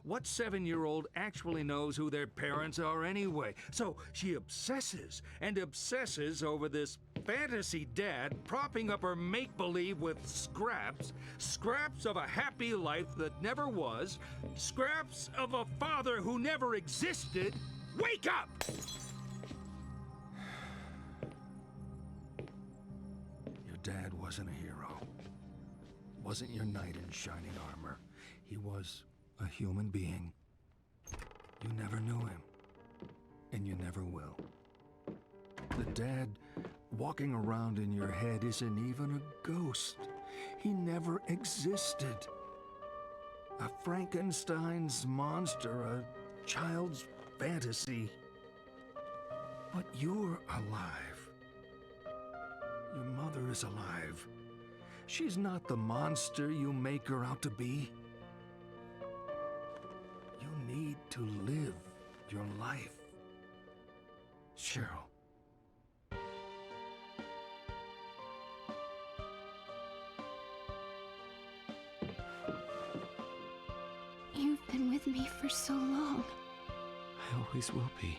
What 7-year-old actually knows who their parents are anyway? So she obsesses and obsesses over this fantasy dad propping up her make-believe with scraps. Scraps of a happy life that never was. Scraps of a father who never existed. Wake up! Dad wasn't a hero. Wasn't your knight in shining armor. He was a human being. You never knew him. And you never will. The dad walking around in your head isn't even a ghost. He never existed. A Frankenstein's monster, a child's fantasy. But you're alive. Your mother is alive. She's not the monster you make her out to be. You need to live your life. Cheryl. You've been with me for so long. I always will be.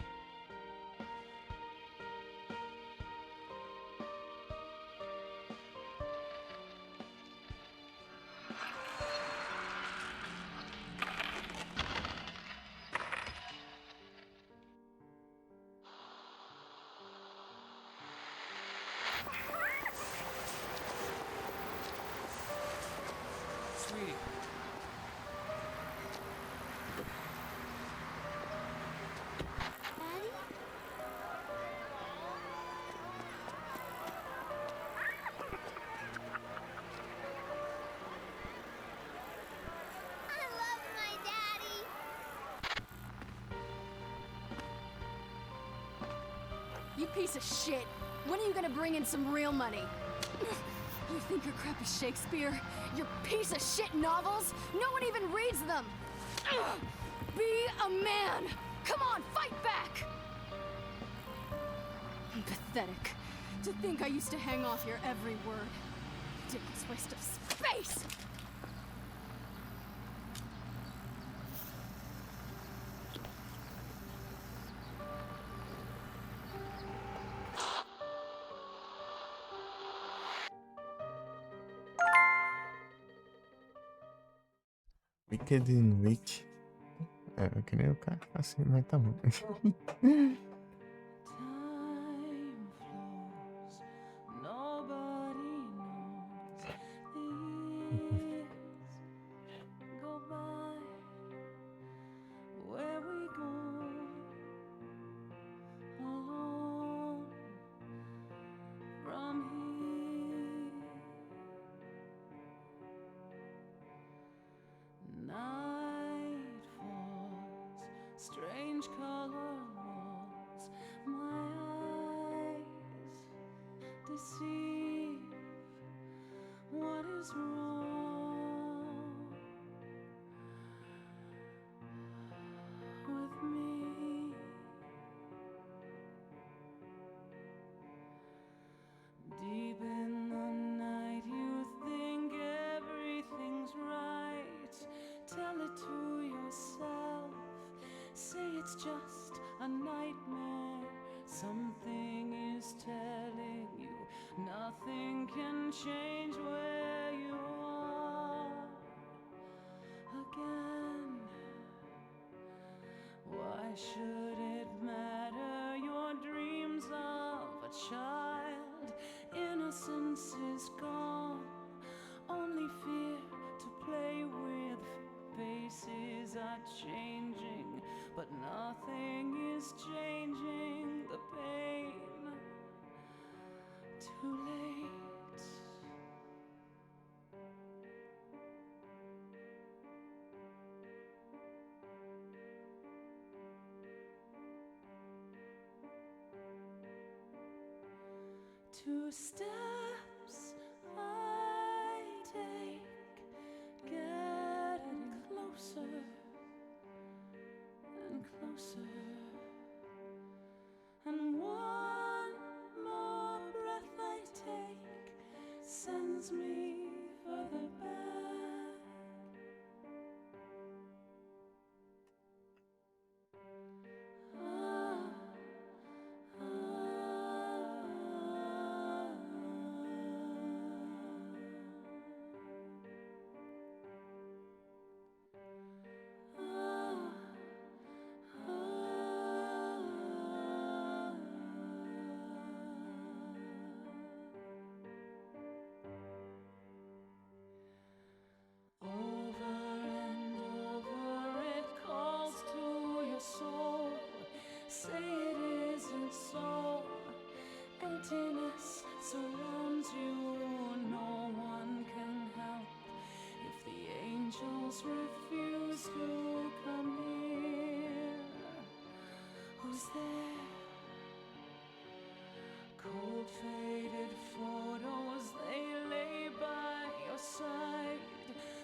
Sweetie. I love my daddy. You piece of shit! When are you gonna bring in some real money? You think your crap is Shakespeare? Your piece of shit novels? No one even reads them! Be a man! Come on, fight back! Pathetic. To think I used to hang off your every word. Ridiculous waste of space! Wicked in Week. É, eu queria o cara assim, mas tá bom. Nobody knows this. Go by where we go alone from here. Night falls, strange color walls. My eyes deceive. What is wrong with me? Deep in the night, you think everything's right. Tell it to yourself. Say it's just a nightmare. Something is telling you nothing can change where you are again. Why should it matter? Your dreams of a child, innocence is gone. Only fear to play with. Faces are changing, but nothing is changing the pain. Too late. Two steps I take, getting closer and closer, and one more breath I take sends me further back. Emptiness surrounds you, no one can help if the angels refuse to come here. Who's there? Cold faded photos, they lay by your side.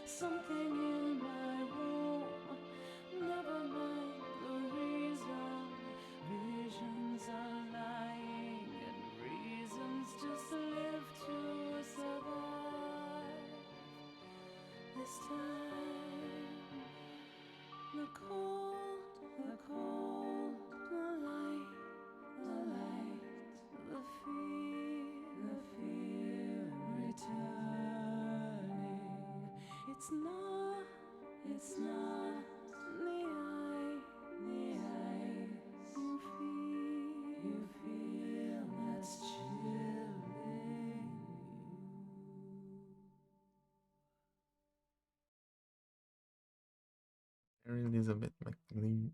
Something in my room, never mind the reason. Visions are lying and reasons just live to survive. This time, the cold It's not in the eyes. You feel that's chilling you. Mary Elizabeth McLean.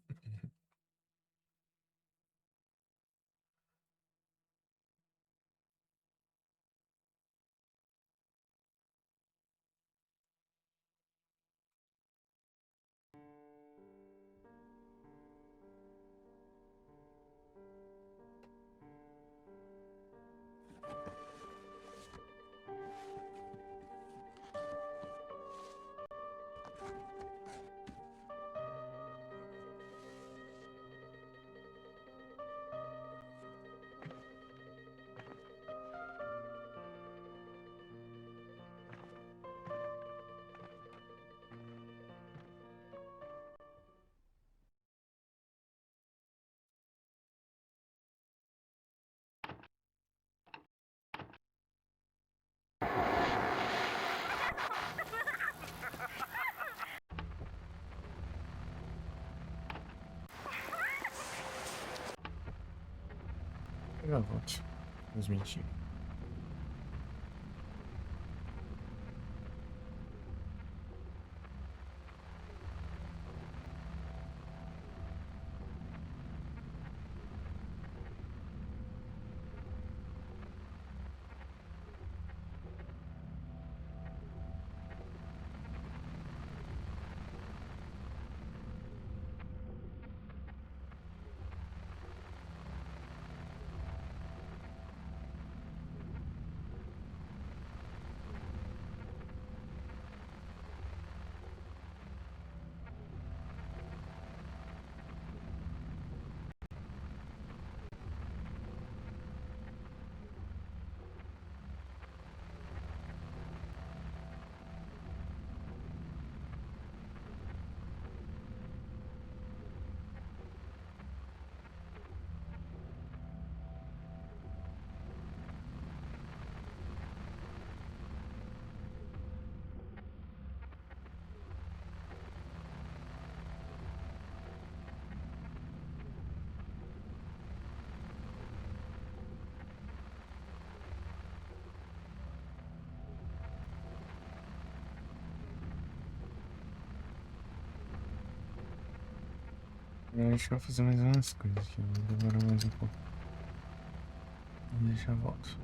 Eu já volto. Vamos mentir. Acho que eu vou fazer mais umas coisas aqui. Vai demorar mais um pouco. E já volto.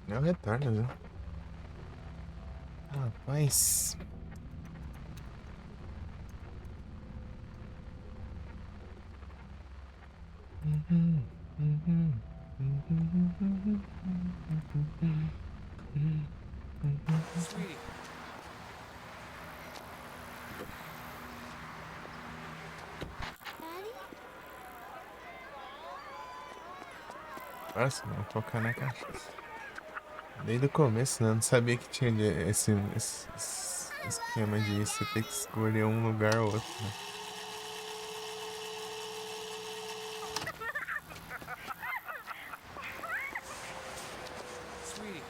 É o retorno, viu? Rapaz. Sweetie. Nossa, vou focar na cachaça. Desde o começo, né? Eu não sabia que tinha esse esquema de você ter que escolher um lugar ou outro, né? Sweetie.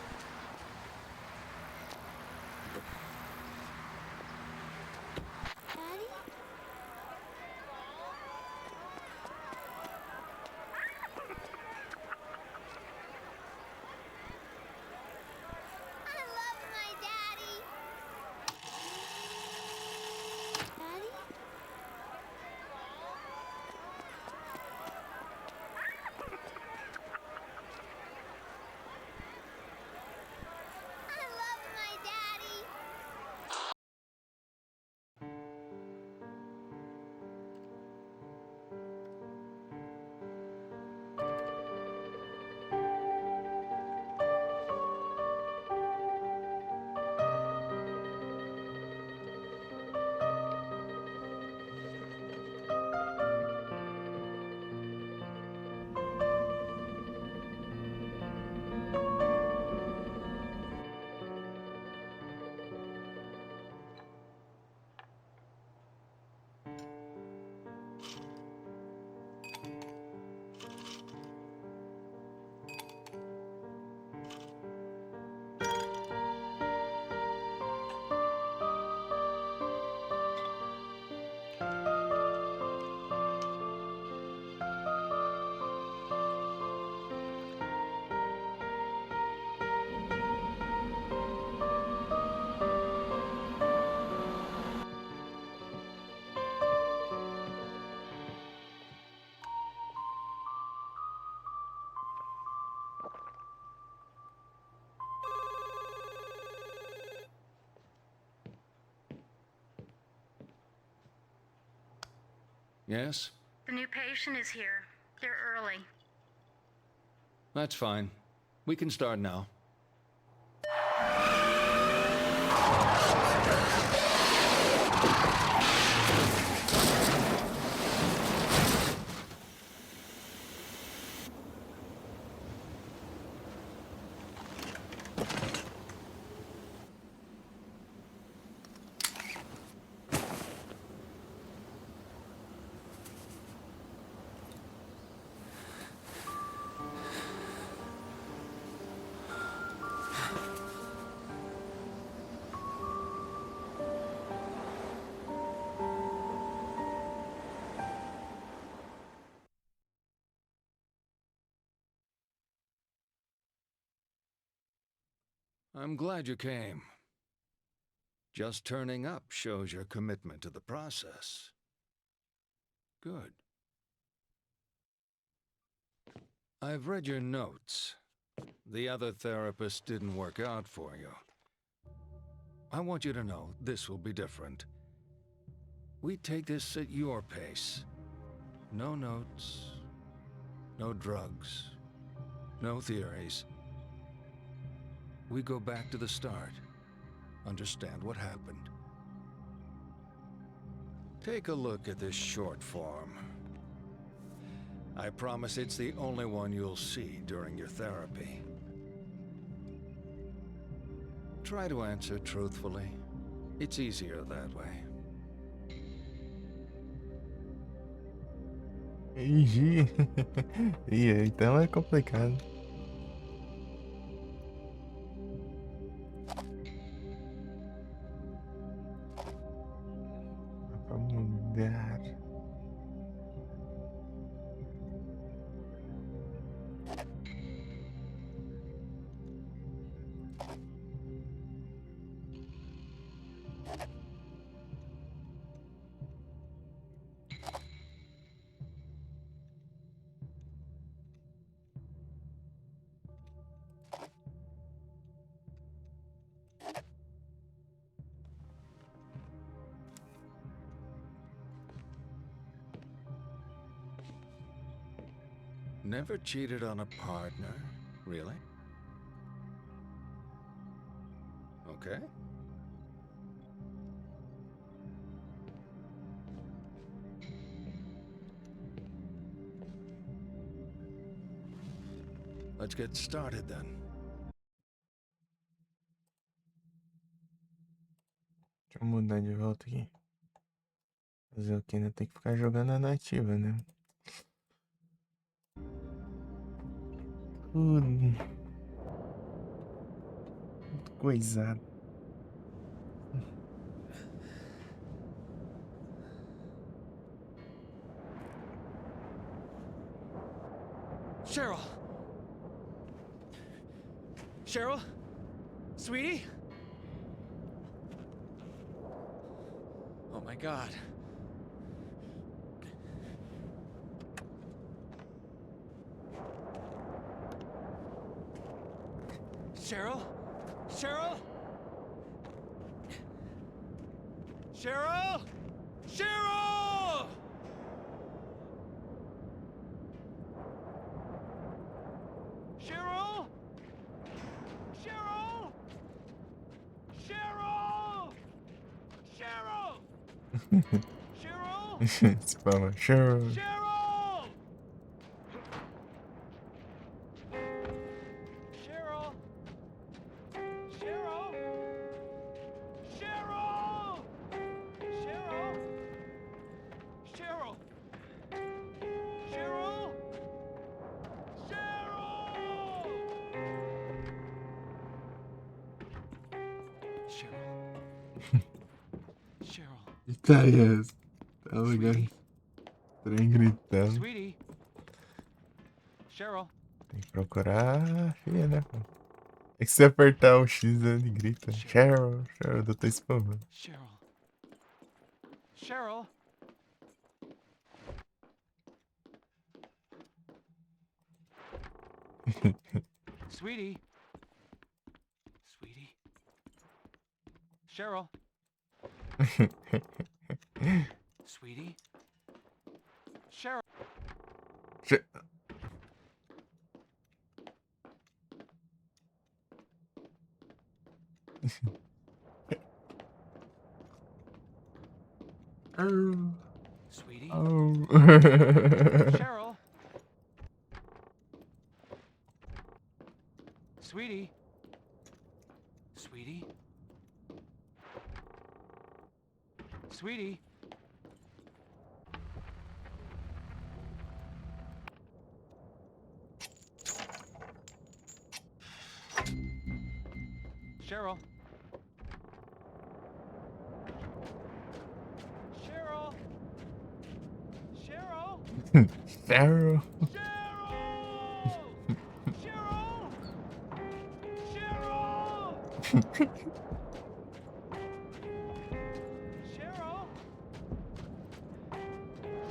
Yes? The new patient is here. They're early. That's fine. We can start now. I'm glad you came. Just turning up shows your commitment to the process. Good. I've read your notes. The other therapist didn't work out for you. I want you to know this will be different. We take this at your pace. No notes, no drugs, no theories. We go back to the start. Understand what happened. Take a look at this short form. I promise it's the only one you'll see during your therapy. Try to answer truthfully. It's easier that way. Ih, então é complicado. Vamos mudar. Never cheated on a partner, really? Okay. Let's get started then. Deixa eu mudar de volta aqui. Fazer o que? Ainda tem que ficar jogando a nativa, né? Tudo coisado. Cheryl! Cheryl? Sweetie? Oh my god. Cheryl? Cheryl? Cheryl? Cheryl! Cheryl? Cheryl? Cheryl? Cheryl? Cheryl? Spama. Cheryl. Cheryl! Cheryl? Cheryl? Cheryl? Cheryl? Cheryl? Cheryl? Cheryl? Que tá aí essa? Tá ligado? Trem gritando. Sweetie? Cheryl? Tem que procurar a filha, né, pô? É que se apertar o X, ele grita. Cheryl, Cheryl, eu tô spamando. Cheryl? Cheryl? Sweetie? Sweetie? Cheryl? Sweetie? Cheryl? Oh. Sweetie? Oh. Cheryl? Sweetie? Sweetie? Sweetie? Cheryl? Cheryl? Cheryl? Cheryl.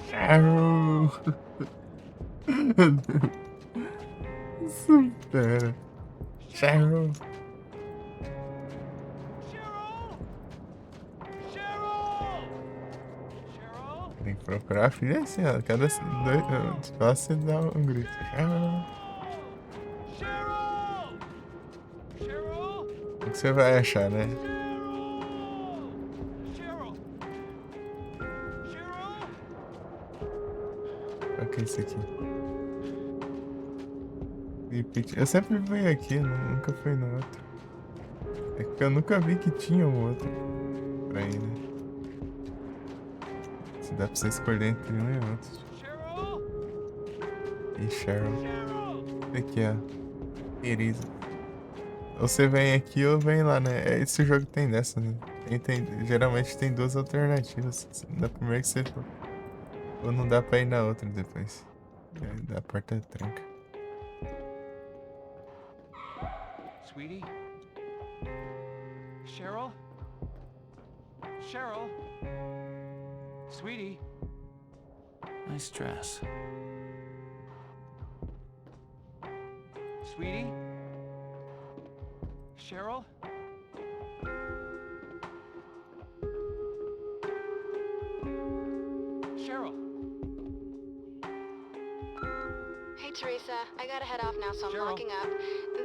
Cheryl. Supera. Cheryl. Tem que procurar a filha assim, ó. Cada dois espaços você dá um grito. O que você vai achar, né? Qual que é esse aqui? Repeat. Eu sempre venho aqui, nunca fui no outro. É que eu nunca vi que tinha um outro pra ir, né? Se dá pra você escolher entre um e outro. E Cheryl. Aqui, ó. Querida. Ou você vem aqui ou vem lá, né? Esse jogo tem dessa, né? Geralmente tem duas alternativas. Na primeira que você for. Ou não dá pra ir na outra depois. Da porta tranca. Sweetie? Cheryl? Cheryl? Sweetie? Nice dress. Sweetie? Cheryl? Cheryl? Hey, Teresa, I gotta head off now, so I'm Cheryl. locking up.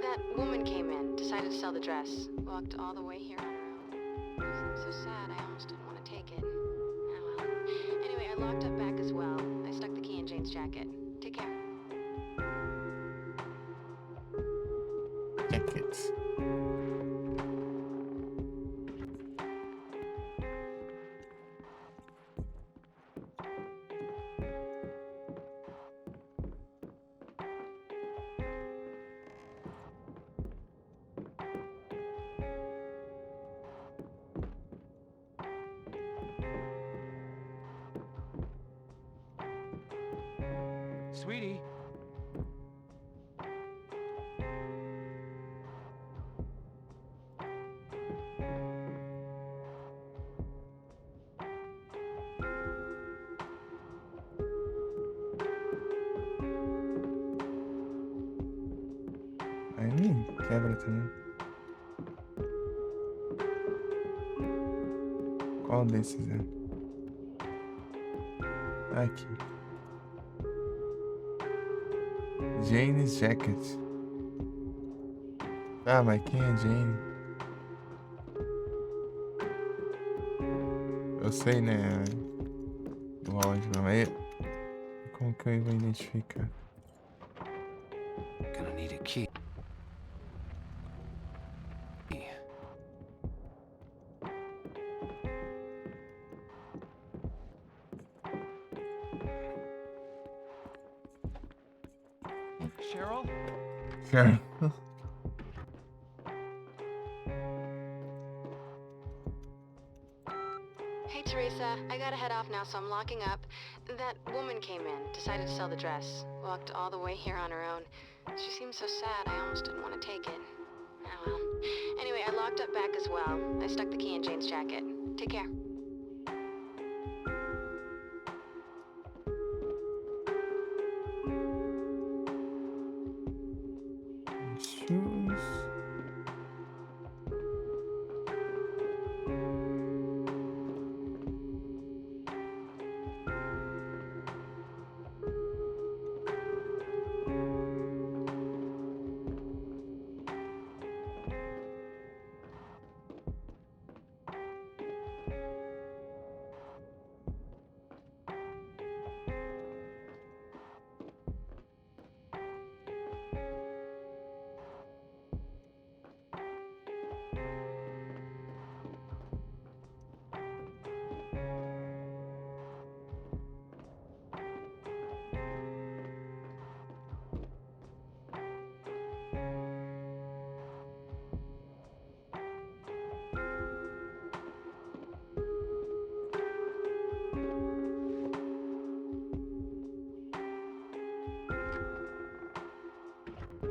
That woman came in, decided to sell the dress. Walked all the way here on her own. She seemed so sad, I almost didn't want to take it. Oh well. Anyway, I locked up back as well. I stuck the key in Jane's jacket. Take care. Jackets. Sweetie. Aí me quebra também. Qual desses é? Aqui. Jane's Jacket. Ah, mas quem é Jane? Eu sei, né? Lógico, mas como que eu vou identificar? Gonna need a key. Cheryl? Sure. Hey, Teresa, I gotta head off now, so I'm locking up. That woman came in, decided to sell the dress. Walked all the way here on her own. She seemed so sad, I almost didn't want to take it. Oh well. Anyway, I locked up back as well. I stuck the key in Jane's jacket. Take care. Shoes.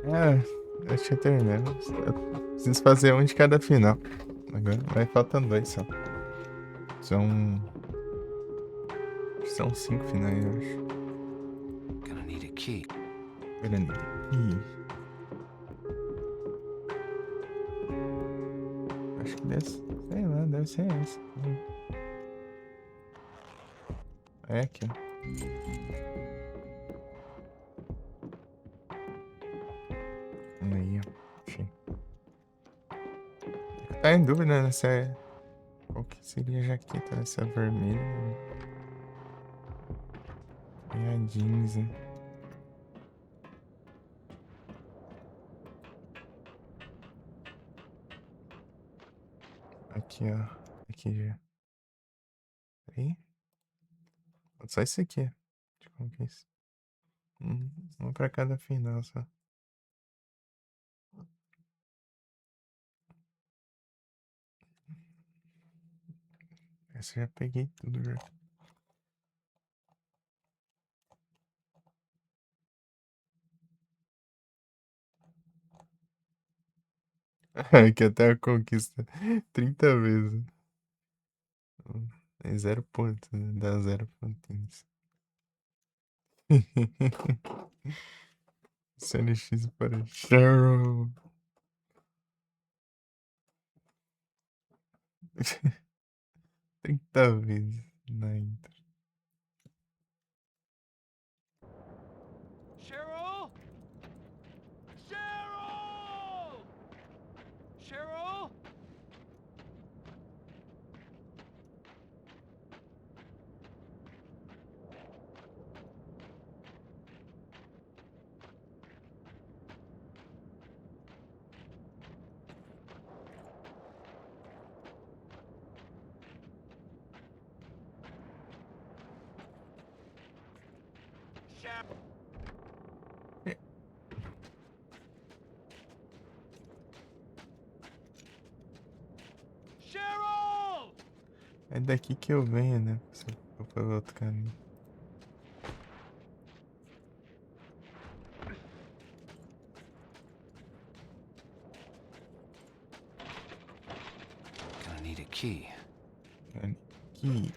Ah, acho que eu terminei. Eu preciso fazer um de cada final. Agora vai faltando dois só. São 5 finais, eu acho. Gonna need a key. Grande. Ih. Acho que sei lá, deve ser essa. É aqui, ó. Aí, ó. Achei. Tá em dúvida, né? Se é... Qual que seria a jaqueta? Essa vermelha? E a jeans, né? Aqui, ó. Aqui já. Aí. Só esse aqui. Deixa eu ver como que é isso. Um pra cada final, só. Essa eu já peguei tudo já. Aqui até a conquista 30 vezes. É 0 pontos, né? Dá 0 pontinhos. CLX para Cheryl. 30 vezes na intro. Cheryl? Cheryl? Cheryl! É daqui que eu venho, né? Se eu for pelo outro caminho. Gonna need a key. Aqui.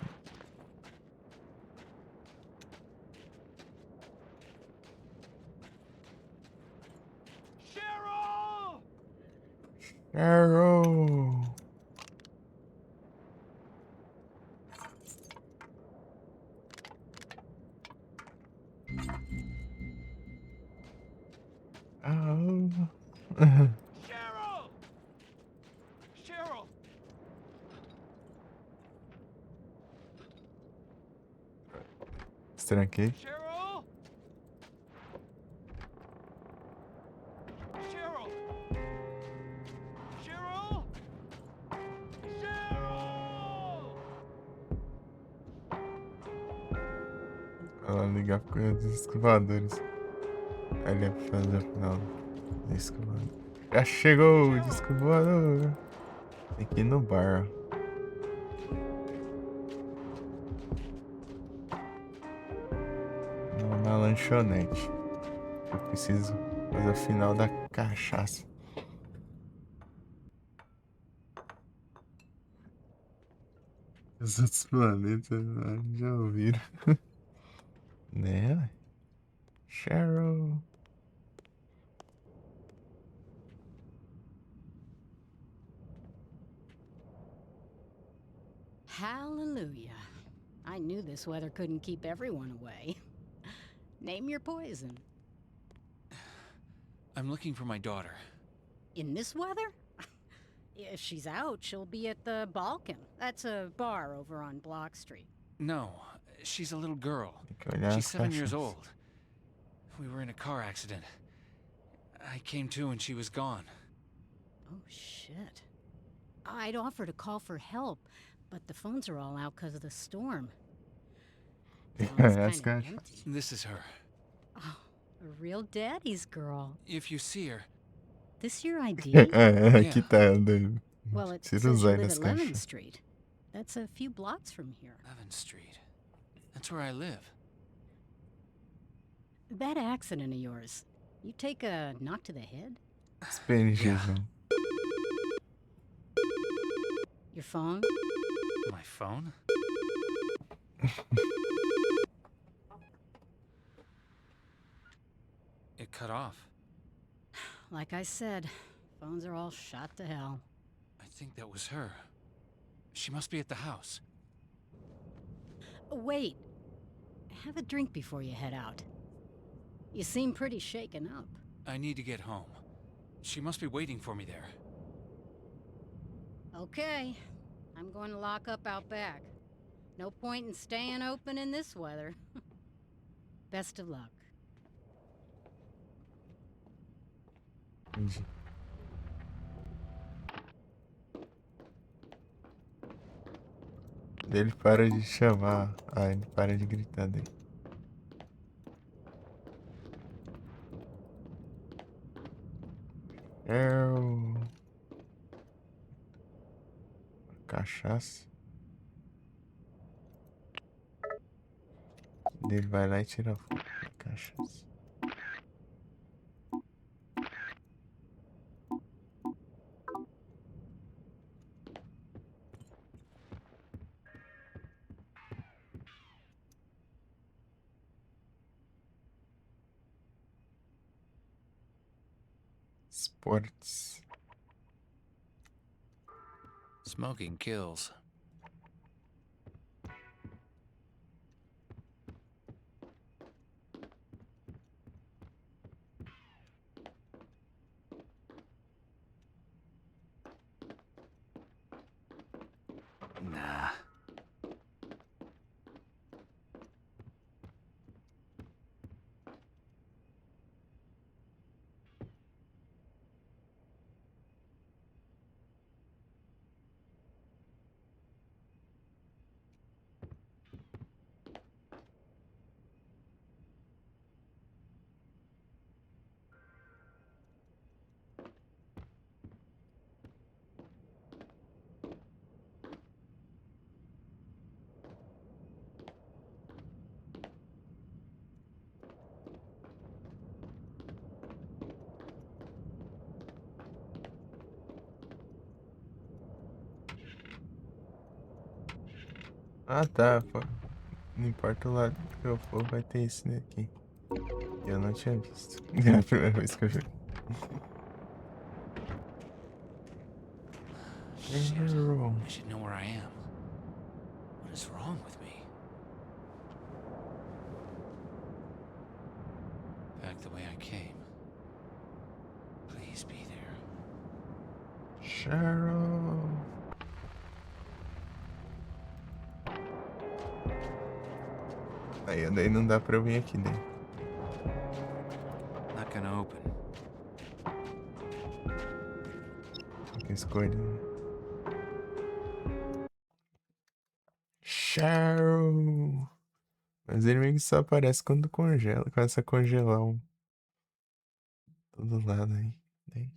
Cheryl! Arrow! Oh. Cheryl! Cheryl! Tranquei. Cheryl! Cheryl! Cheryl! Cheryl! Ela ligar com os escovadores. Ali é pra fazer o final do escovador. Já chegou o disco voador. Tem que ir no bar. Na lanchonete. Eu preciso fazer o final da cachaça. Os outros planetas já ouviram. Né? Cheryl. Hallelujah. I knew this weather couldn't keep everyone away. Name your poison. I'm looking for my daughter. In this weather? If she's out, she'll be at the Balkan. That's a bar over on Block Street. No, she's a little girl. olhar She's as 7 years caixas. old. We were in a car accident. I came to and she was gone. Oh, shit. I'd offer to call for help, but the phones are all out because of the storm. As caixas. This is her. Oh, a real daddy's girl. If you see her, This your ID? Aqui tá andando. Well, it Tira says os you aí live das at 11th caixas. Street. That's a few blocks from here. 11th Street. That's where I live. That accident of yours, you take a knock to the head? PNGzão. Your phone? My phone? It cut off. Like I said, phones are all shot to hell. I think that was her. She must be at the house. Wait. Have a drink before you head out. You seem pretty shaken up. I need to get home. She must be waiting for me there. Okay. I'm going to lock up out back. No point in staying open in this weather. Best of luck. Entendi. Ele para de chamar. Ah, ele para de gritar dele. Cachaça. Ele vai lá e tira a foto da cachaça. Sports. Smoking kills. Ah, tá. Pô. Não importa o lado que eu for, vai ter esse daqui. Eu não tinha visto. É a primeira vez que eu vi. Cheryl. I should know where I am. What is wrong with me? Back the way I came. Please be there. Cheryl. Aí, daí não dá pra eu vir aqui dentro. Not gonna open. Tem que escolher. Cheryl. Mas ele meio que só aparece quando congela. Começa a congelar todo lado aí. Daí,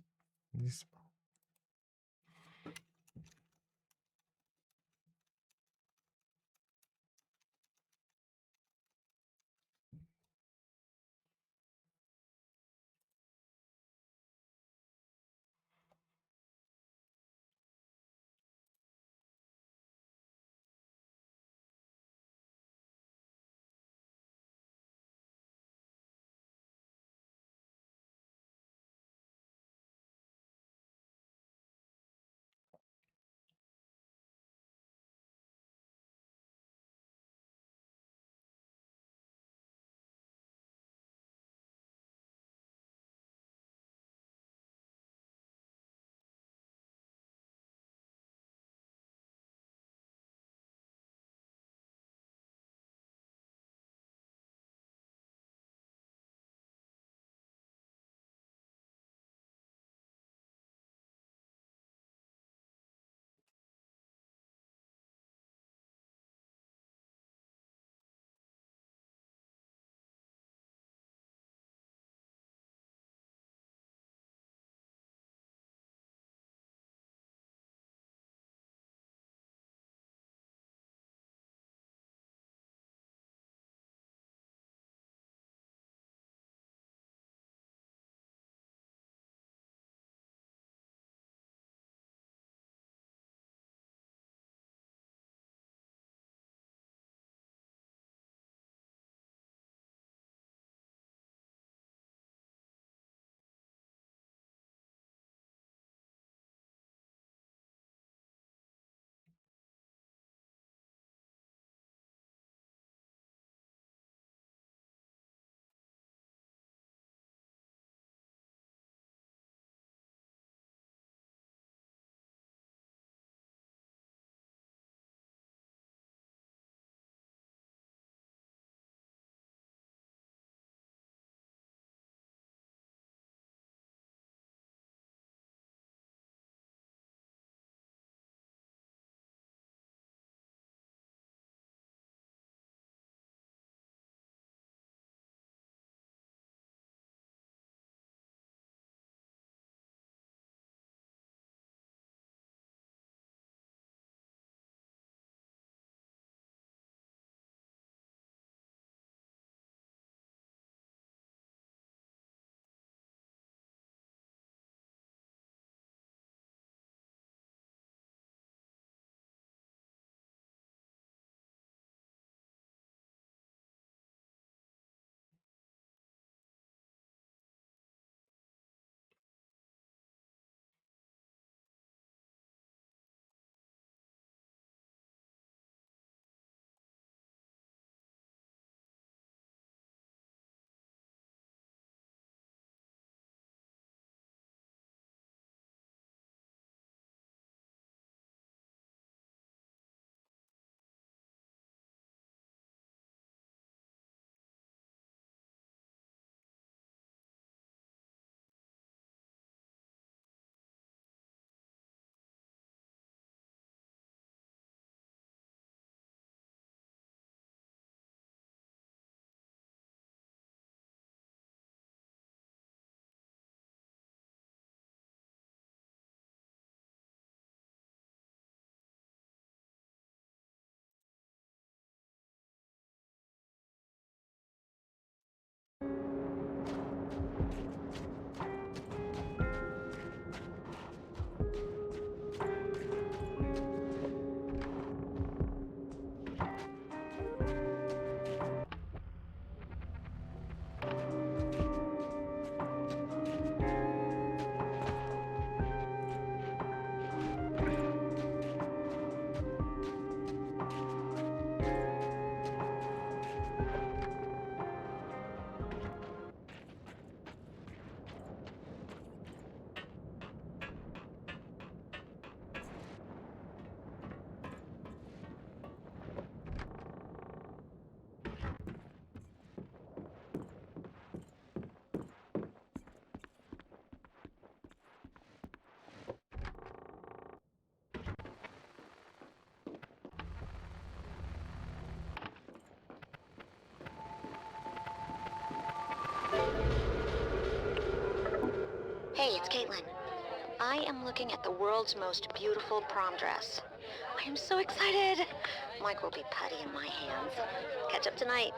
Hey, it's Caitlin. I am looking at the world's most beautiful prom dress. I am so excited. Mike will be putty in my hands. Catch up tonight.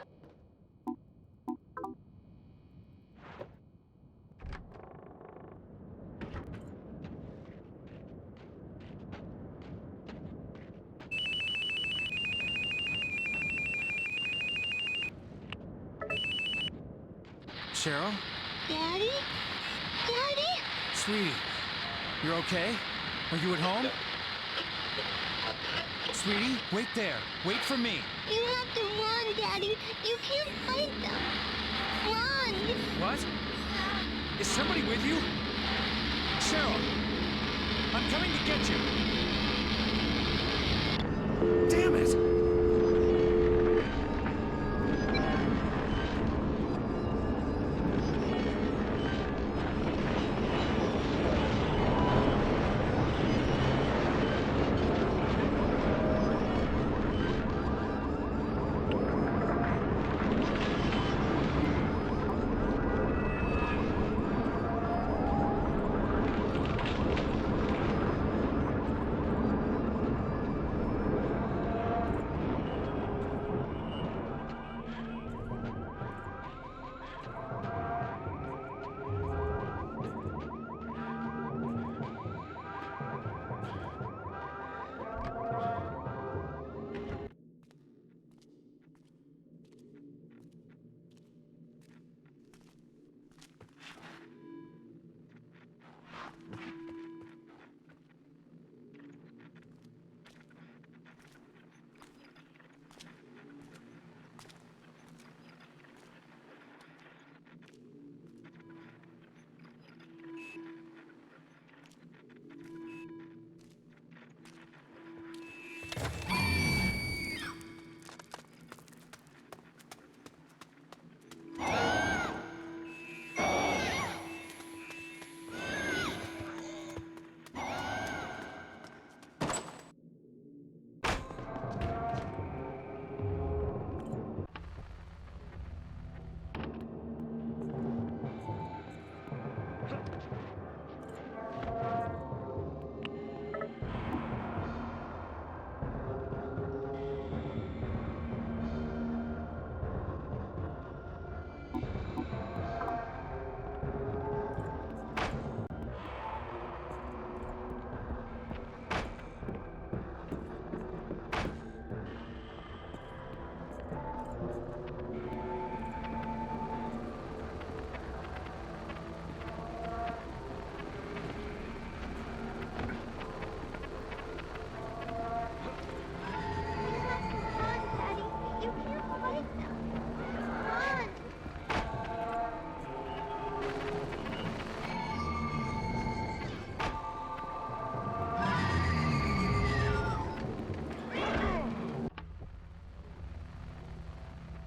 Cheryl? Daddy? Daddy? Sweetie, you're okay? Are you at home? Sweetie, wait there. Wait for me. You have to run, Daddy. You can't fight them. Run! What? Is somebody with you? Cheryl! I'm coming to get you! Damn it!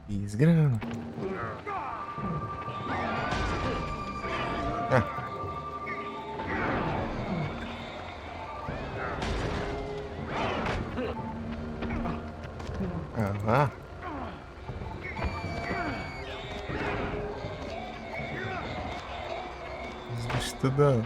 He's gonna. Ah. Ага. Значит, туда.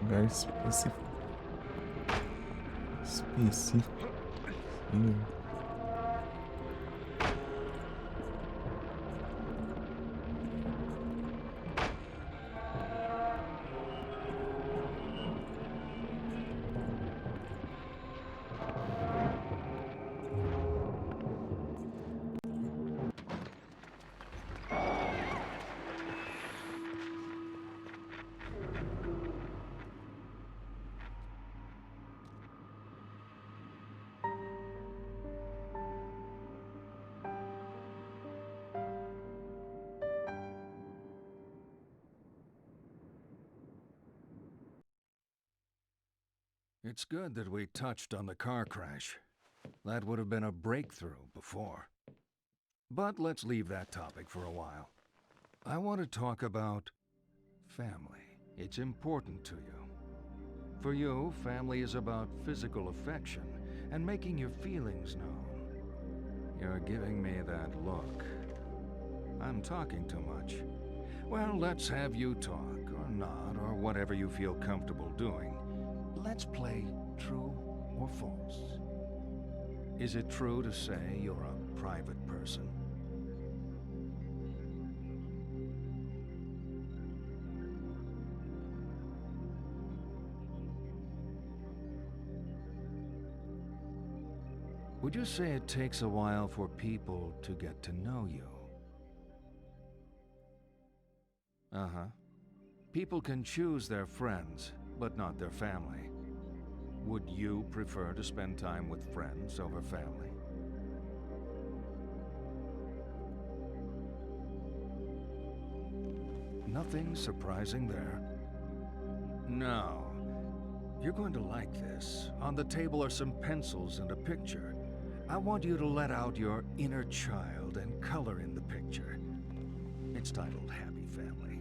Lugar específico. Específico. Sim. It's good that we touched on the car crash. That would have been a breakthrough before. But let's leave that topic for a while. I want to talk about family. It's important to you. For you, family is about physical affection and making your feelings known. You're giving me that look. I'm talking too much. Well, let's have you talk, or not, or whatever you feel comfortable doing. Let's play true or false. Is it true to say you're a private person? Would you say it takes a while for people to get to know you? Uh-huh. People can choose their friends, but not their family. Would you prefer to spend time with friends over family? Nothing surprising there. No. You're going to like this. On the table are some pencils and a picture. I want you to let out your inner child and color in the picture. It's titled Happy Family.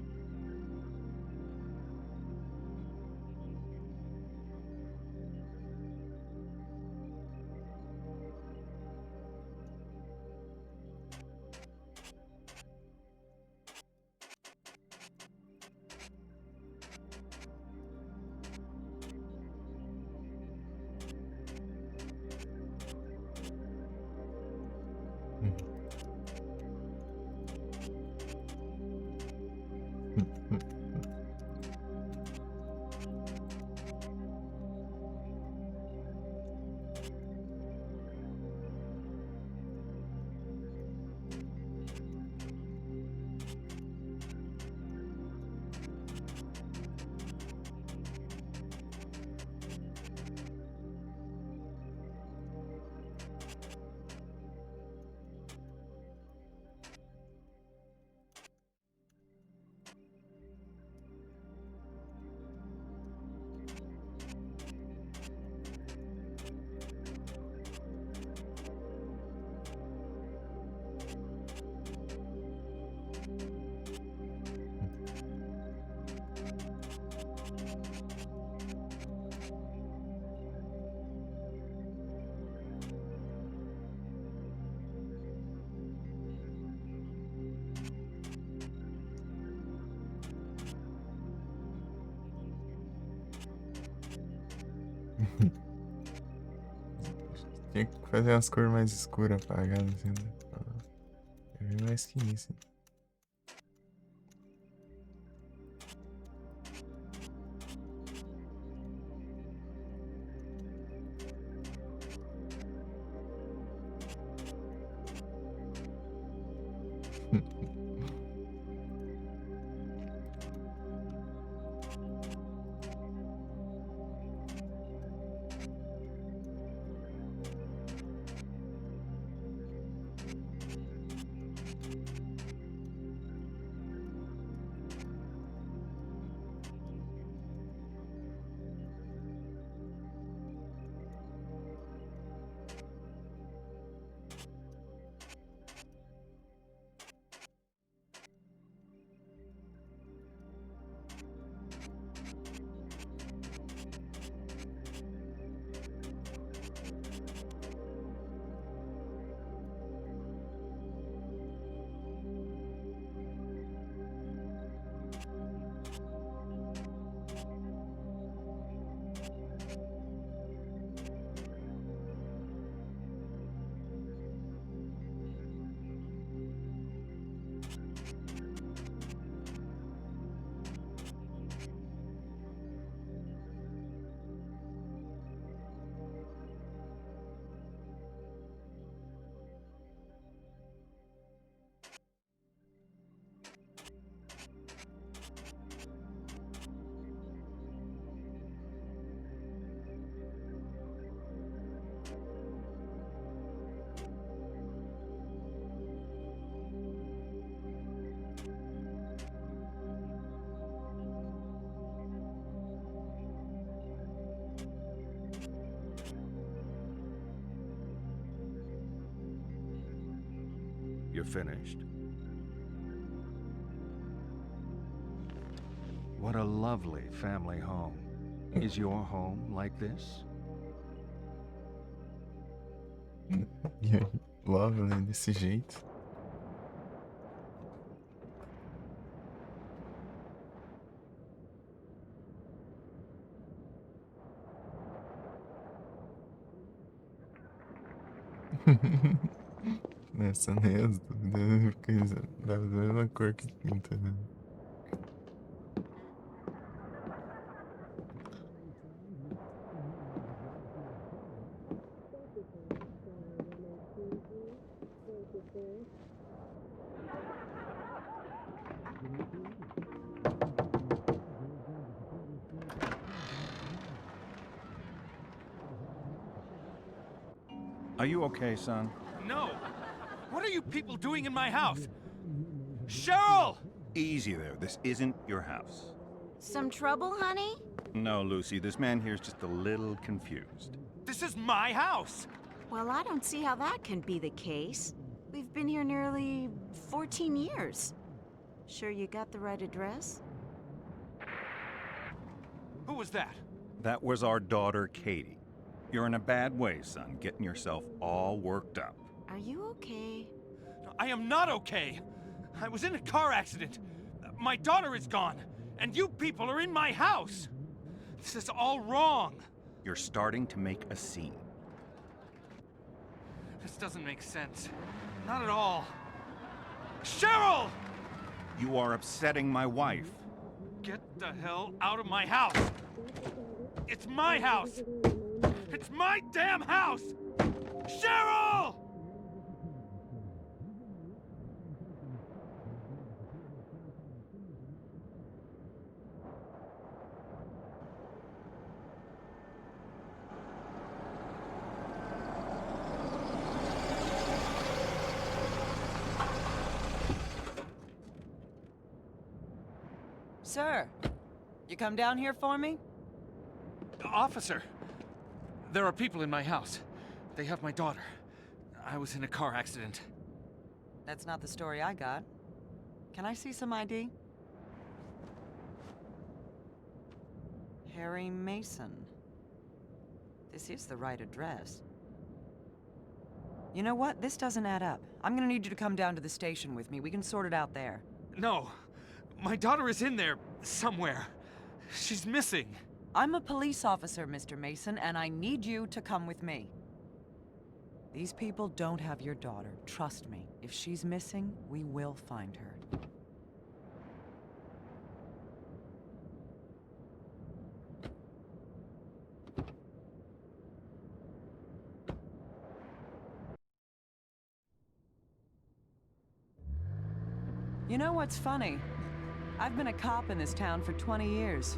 Tinha que fazer umas cores mais escuras, apagadas, assim, né? Eu vi mais que isso. You're finished. What a lovely family home. Is your home like this? E aí, Love, né? Desse jeito. Nessa nem as dúvidas, porque da mesma cor que pinta, né? Are you okay, son? No! What are you people doing in my house? Cheryl! Easy there. This isn't your house. Some trouble, honey? No, Lucy. This man here's just a little confused. This is my house! Well, I don't see how that can be the case. We've been here nearly 14 years. Sure you got the right address? Who was that? That was our daughter, Katie. You're in a bad way, son, getting yourself all worked up. Are you okay? I am not okay! I was in a car accident. My daughter is gone, and you people are in my house! This is all wrong! You're starting to make a scene. This doesn't make sense. Not at all. Cheryl! You are upsetting my wife. Get the hell out of my house! It's my house! It's my damn house! Cheryl! Sir, you come down here for me? Officer, there are people in my house. They have my daughter. I was in a car accident. That's not the story I got. Can I see some ID? Harry Mason. This is the right address. You know what? This doesn't add up. I'm gonna need you to come down to the station with me. We can sort it out there. No. My daughter is in there somewhere. She's missing. I'm a police officer, Mr. Mason, and I need you to come with me. These people don't have your daughter. Trust me. If she's missing, we will find her. You know what's funny? I've been a cop in this town for 20 years.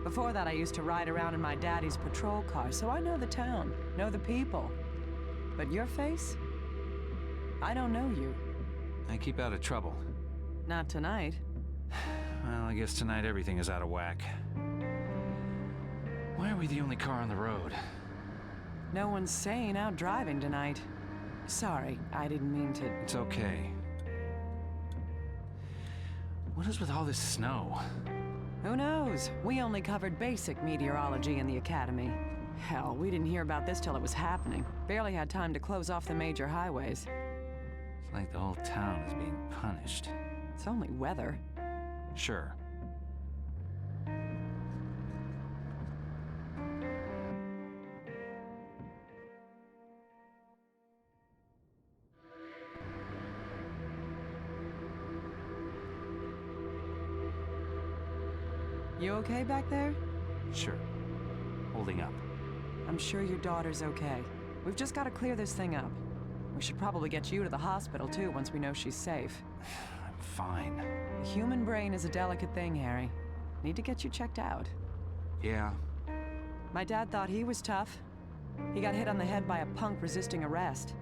Before that, I used to ride around in my daddy's patrol car, so I know the town, know the people. But your face? I don't know you. I keep out of trouble. Not tonight. Well, I guess tonight everything is out of whack. Why are we the only car on the road? No one's sane out driving tonight. Sorry, I didn't mean to... It's okay. What is with all this snow? Who knows? We only covered basic meteorology in the academy. Hell, we didn't hear about this till it was happening. Barely had time to close off the major highways. It's like the whole town is being punished. It's only weather. Sure. You okay back there? Sure. Holding up. I'm sure your daughter's okay. We've just got to clear this thing up. We should probably get you to the hospital, too, once we know she's safe. I'm fine. The human brain is a delicate thing, Harry. Need to get you checked out. Yeah. My dad thought he was tough. He got hit on the head by a punk resisting arrest.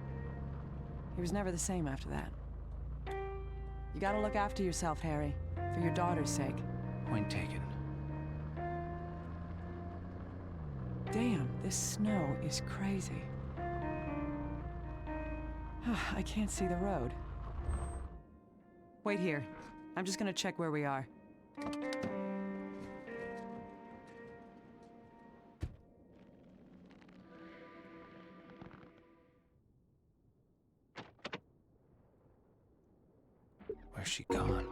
He was never the same after that. You gotta look after yourself, Harry. For your daughter's sake. Point taken. Damn, this snow is crazy. I can't see the road. Wait here. I'm just gonna check where we are. Where's she gone?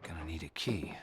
Gonna need a key.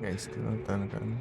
É isso que não tá no caminho.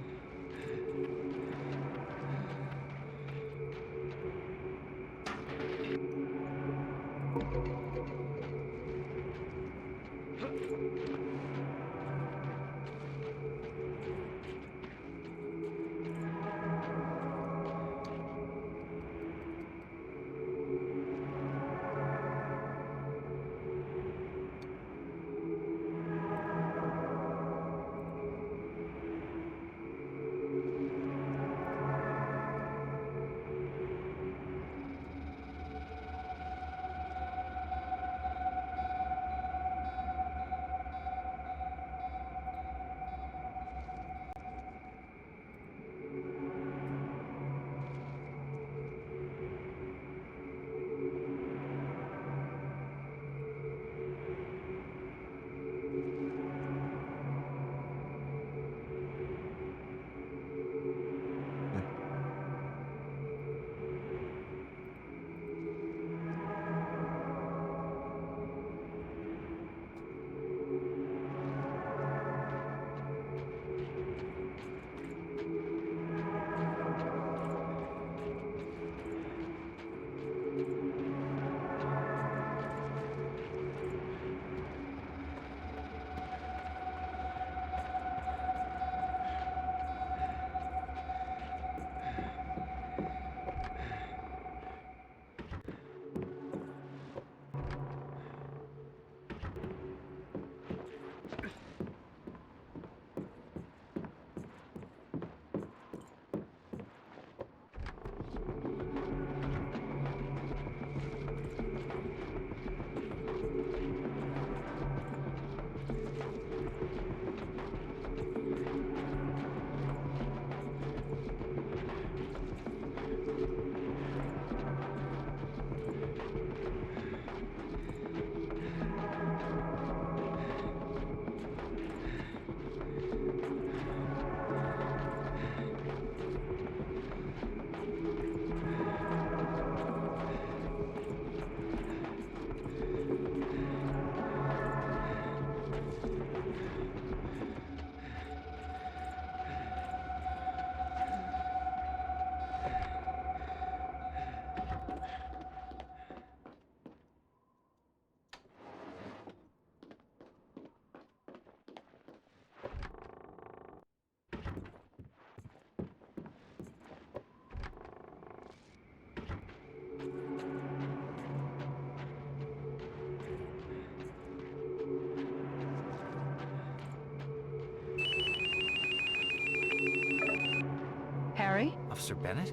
Harry? Officer Bennett?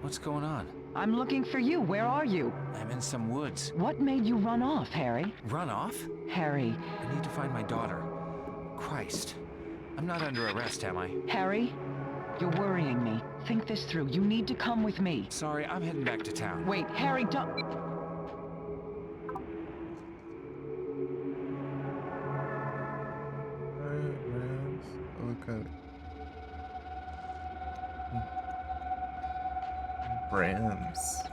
What's going on? I'm looking for you. Where are you? I'm in some woods. What made you run off, Harry? Run off? Harry. I need to find my daughter. Christ. I'm not under arrest, am I? Harry? You're worrying me. Think this through. You need to come with me. Sorry, I'm heading back to town. Wait, Harry, don't... Look at it. Rams.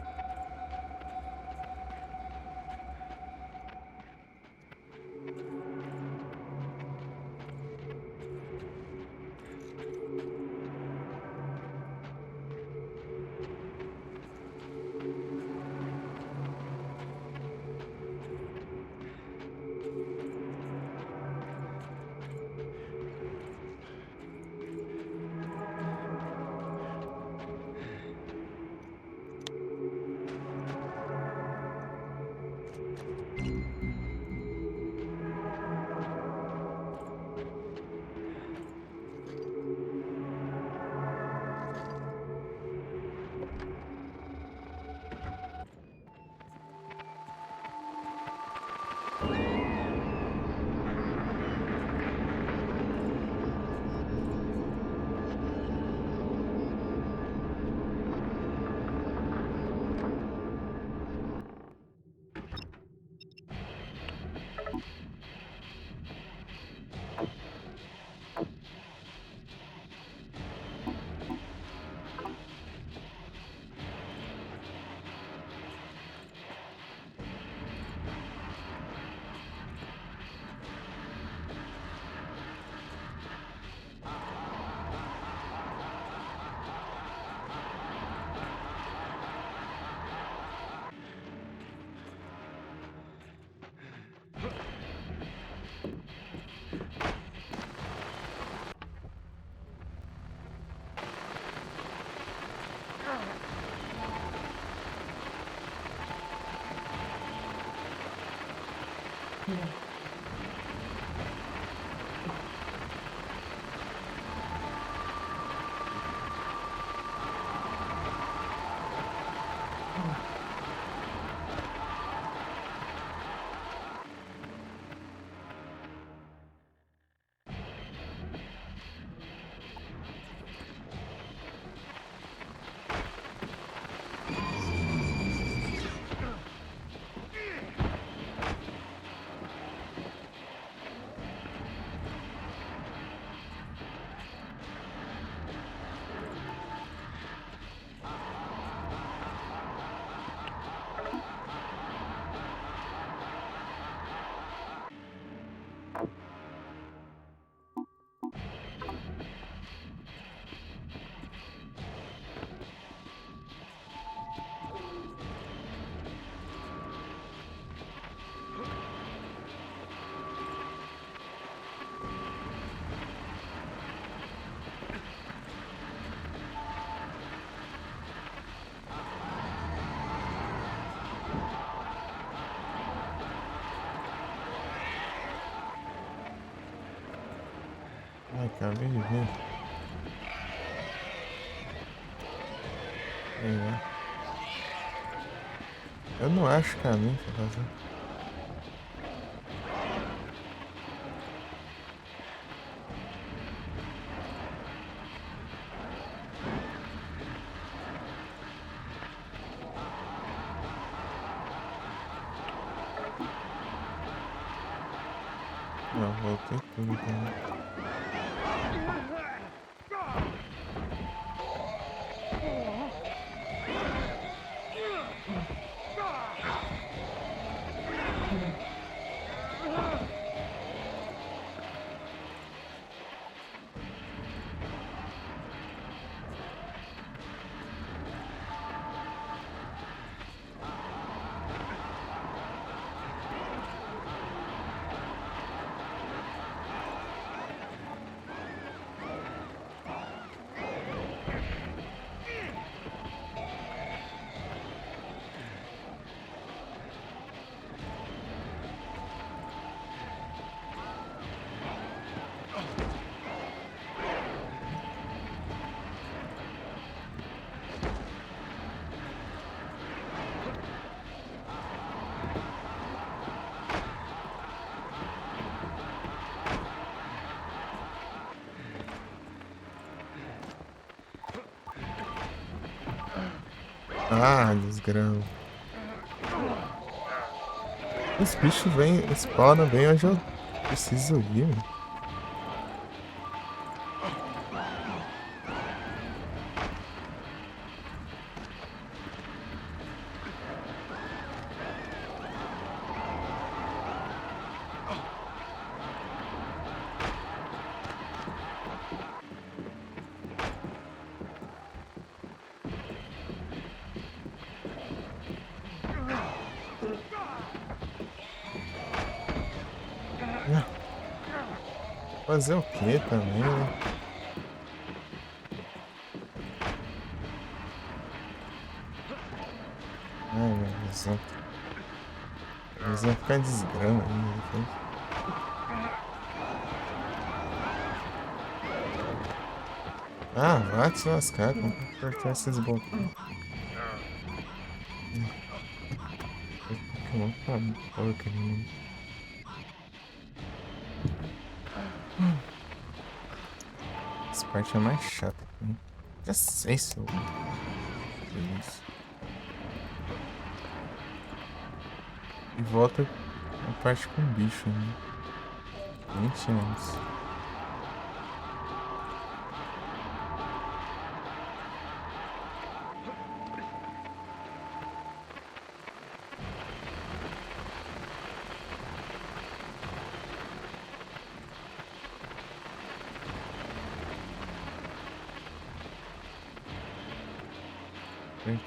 Acabei de ver. Aí, ó. Eu não acho caminho pra fazer. Não, voltei tudo também. Ah, desgrama. Os bichos vêm, spawnam bem onde eu preciso ir, mano. Fazer o que também, né? Ai, meu Deus. Eles vão ficar desgrama ainda depois. Ah, vai te lascar, como apertar esses botões. Pokémon tá porca, né? Essa parte é mais chata, né? Já sei se eu... Isso. E volta a parte com o bicho, né? 20 anos. Né?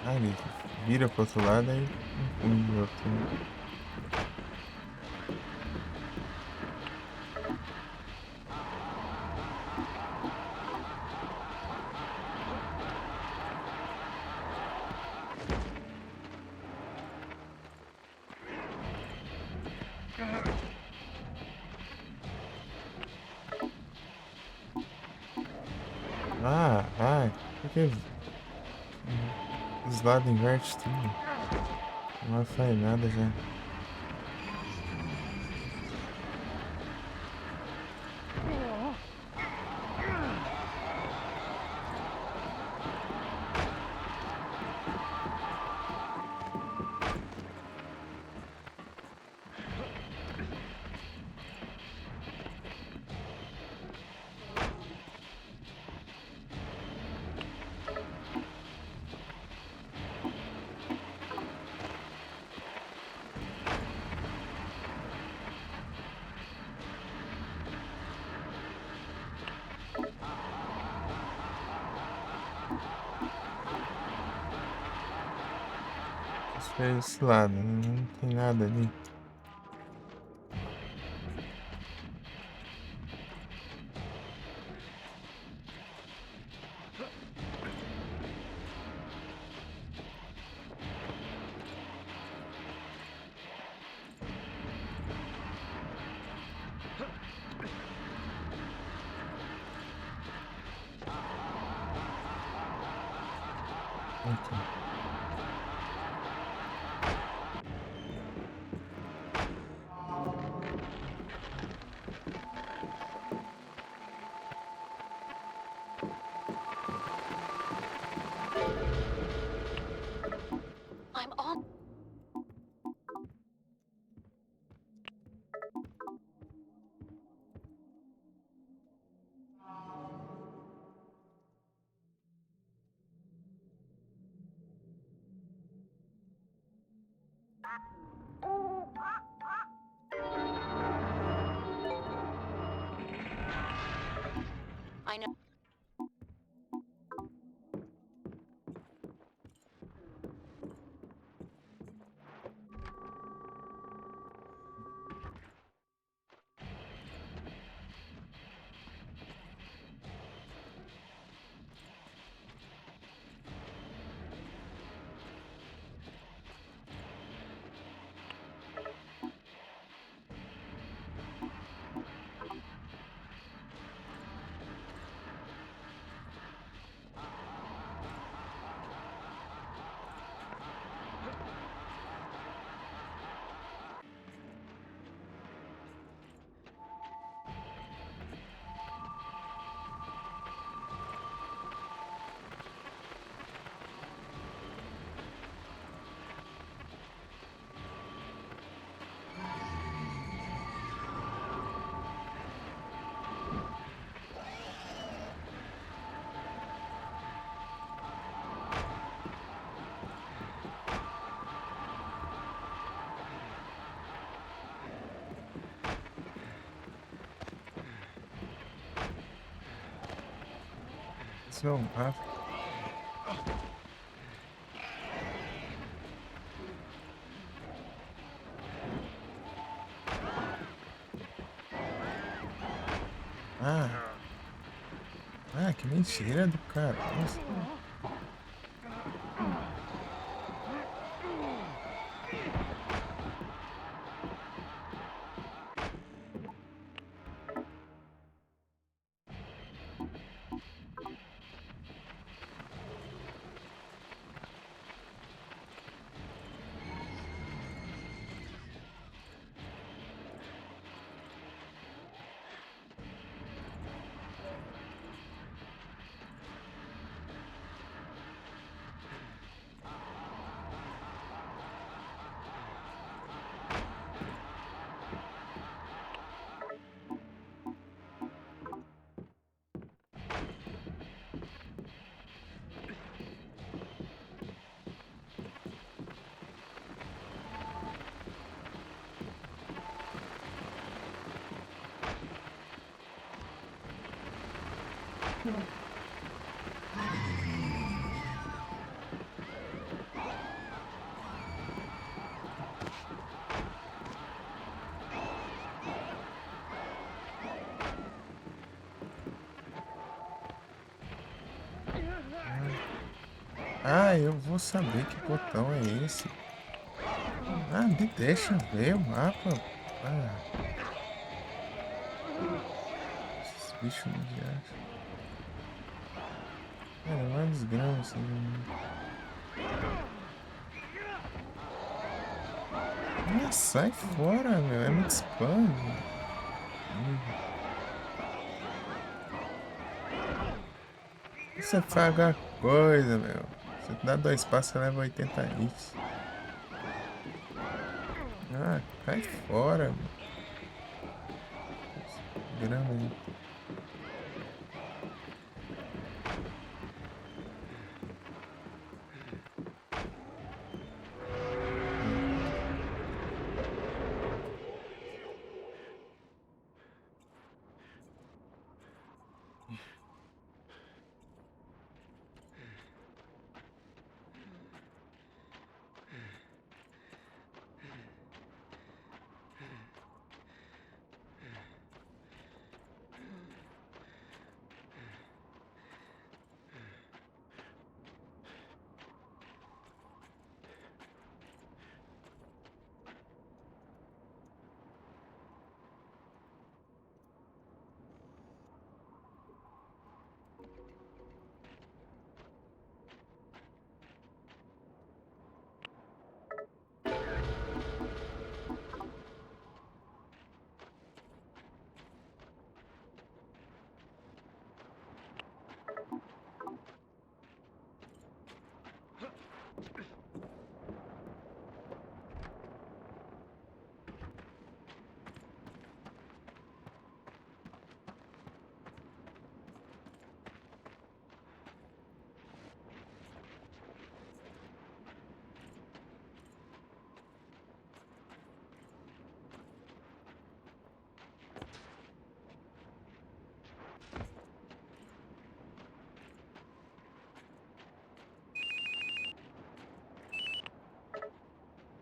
Ah, ele vira pro outro lado aí um outro. Ah, vai. Por que os lados invertem tudo? Não faz nada já. Esse lado, não tem nada ali. Aqui. I'm on. I know. So, que mentira do cara. Nossa. Ah, eu vou saber que botão é esse. Ah, me deixa ver o mapa. Ah, esses bichos não viajam. Cara, é uma desgrama assim. Ah, sai fora, meu. É muito spam. Você faz alguma coisa, meu. Você dá 2 passos, você leva 80 hits. Ah, cai fora, meu. Grama aí.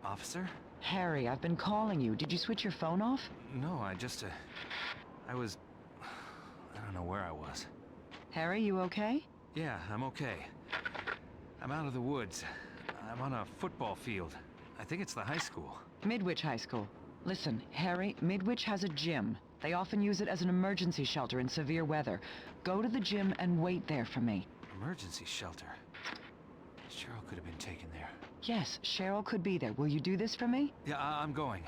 Officer? Harry, I've been calling you. Did you switch your phone off? No, I just, I was... I don't know where I was. Harry, you okay? Yeah, I'm okay. I'm out of the woods. I'm on a football field. I think it's the high school. Midwich High School. Listen, Harry, Midwich has a gym. They often use it as an emergency shelter in severe weather. Go to the gym and wait there for me. Emergency shelter? Cheryl could have been taken there. Yes, Cheryl could be there. Will you do this for me? Yeah, I'm going.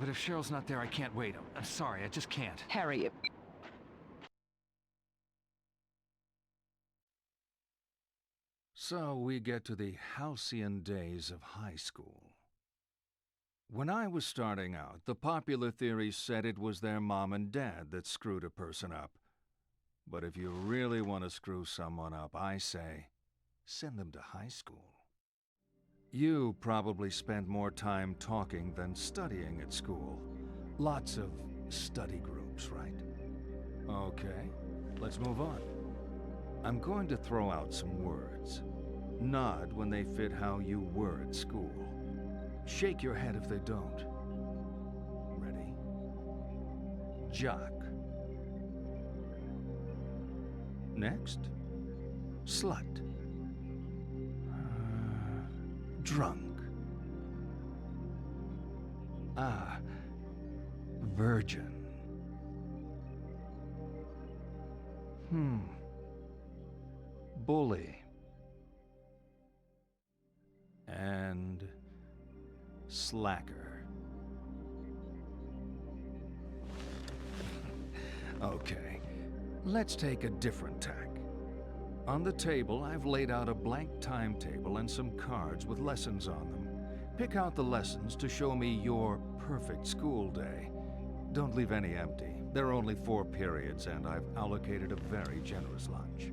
But if Cheryl's not there, I can't wait. I'm sorry, I just can't. Harry... So we get to the halcyon days of high school. When I was starting out, the popular theory said it was their mom and dad that screwed a person up. But if you really want to screw someone up, I say, send them to high school. You probably spent more time talking than studying at school. Lots of study groups, right? Okay, let's move on. I'm going to throw out some words. Nod when they fit how you were at school. Shake your head if they don't. Ready? Jock. Next, slut. Drunk. Ah, virgin. Bully. And slacker. Okay, let's take a different tack. On the table, I've laid out a blank timetable and some cards with lessons on them. Pick out the lessons to show me your perfect school day. Don't leave any empty. There are only 4 periods, and I've allocated a very generous lunch.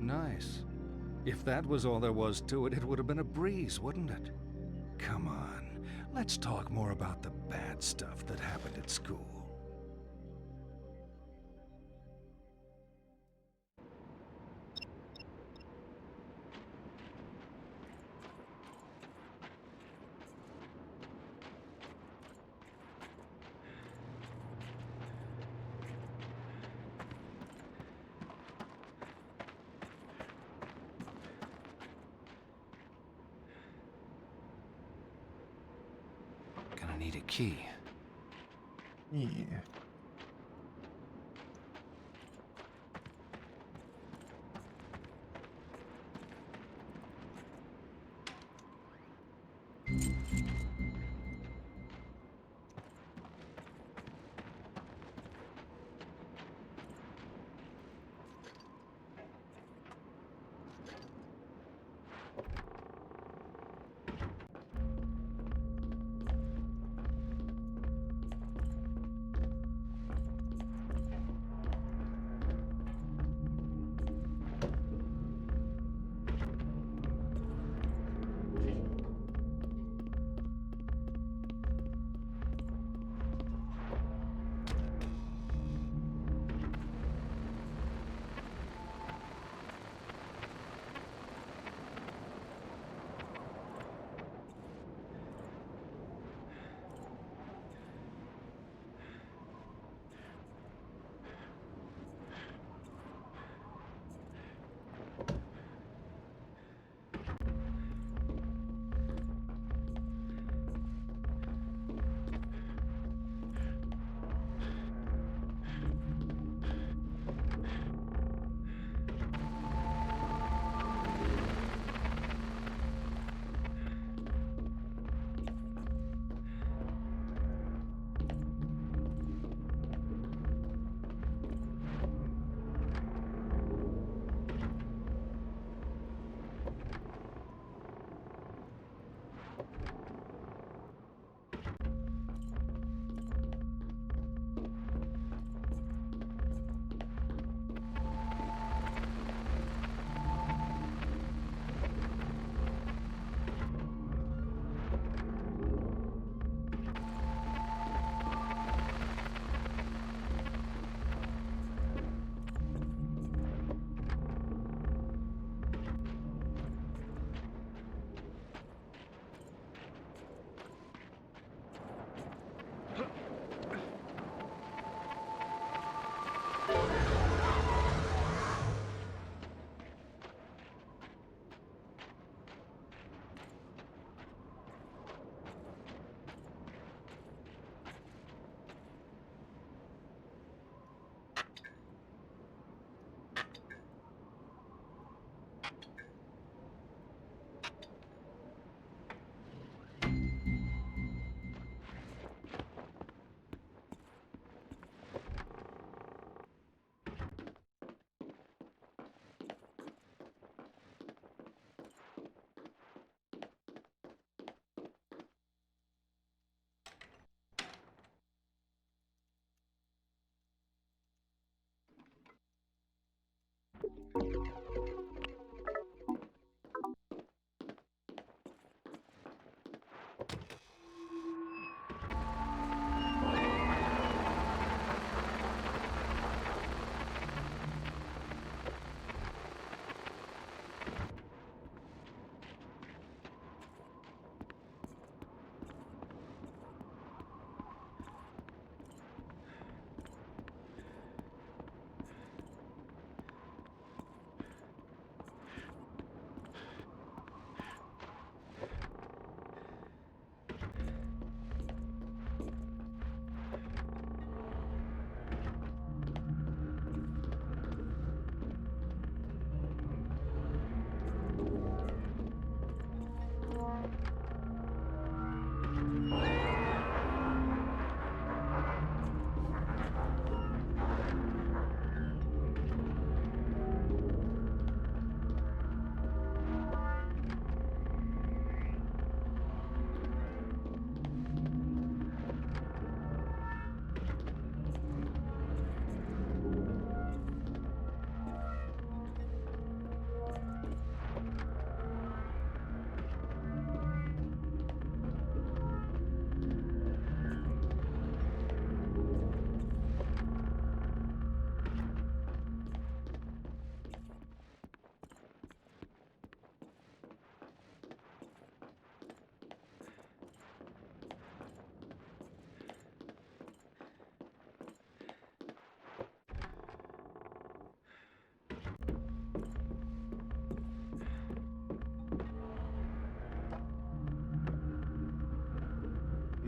Nice. If that was all there was to it, it would have been a breeze, wouldn't it? Come on, let's talk more about the bad stuff that happened at school. Gonna need a key. Yeah.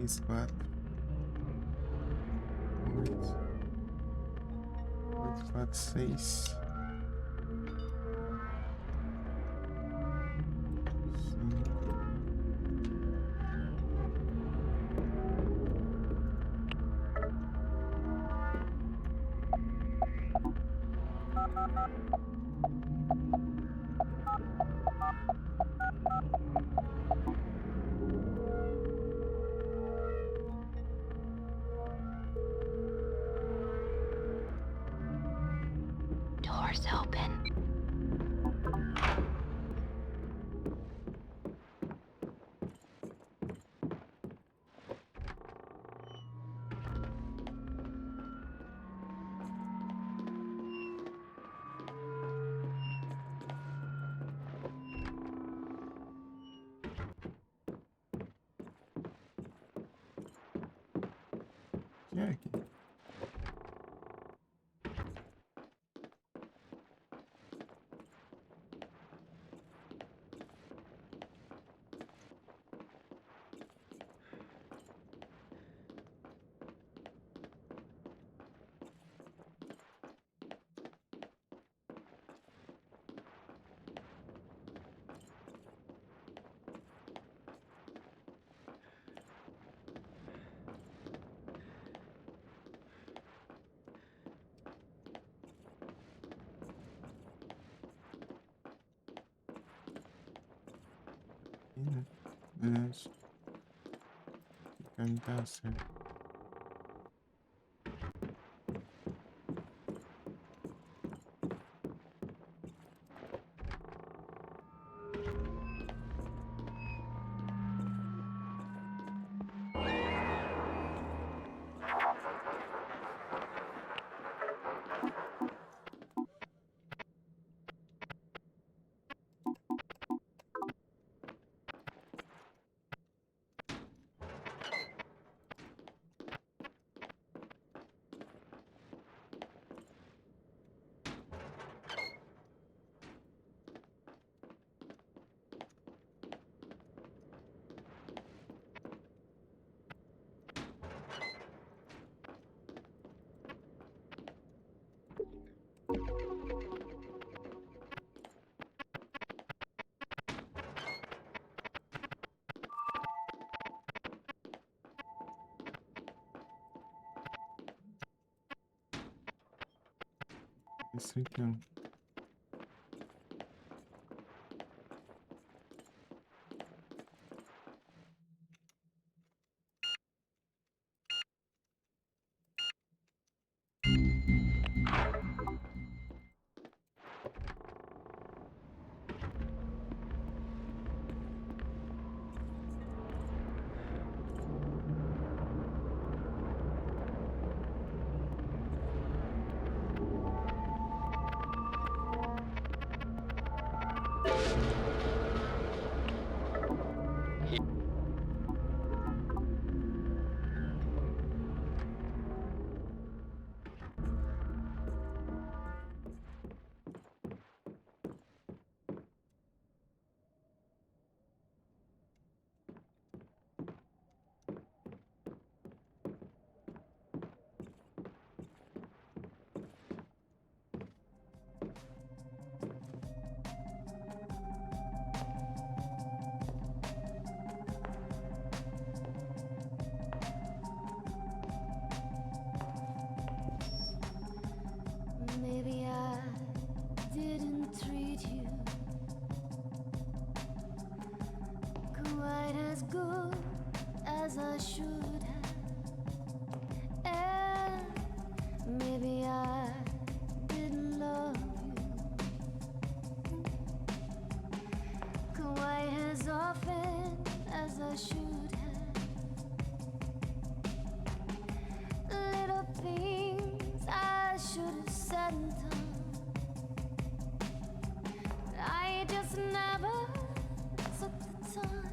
6, 4, 8, 4, 6. Doors open. Que é aqui? Beleza. Fica em tá certo. Esse aqui, ó. Maybe I didn't treat you quite as good as I should have. And maybe I didn't love you quite as often as I should have. Little things I should have said and done, but I just never took the time.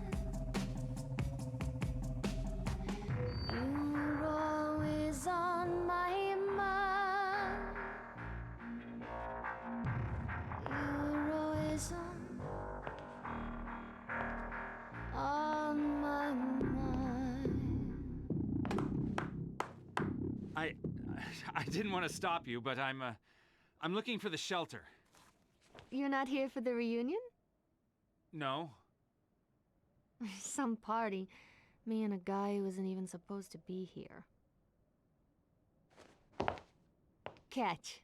I didn't want to stop you, but I'm looking for the shelter. You're not here for the reunion? No. Some party. Me and a guy who isn't even supposed to be here. Catch.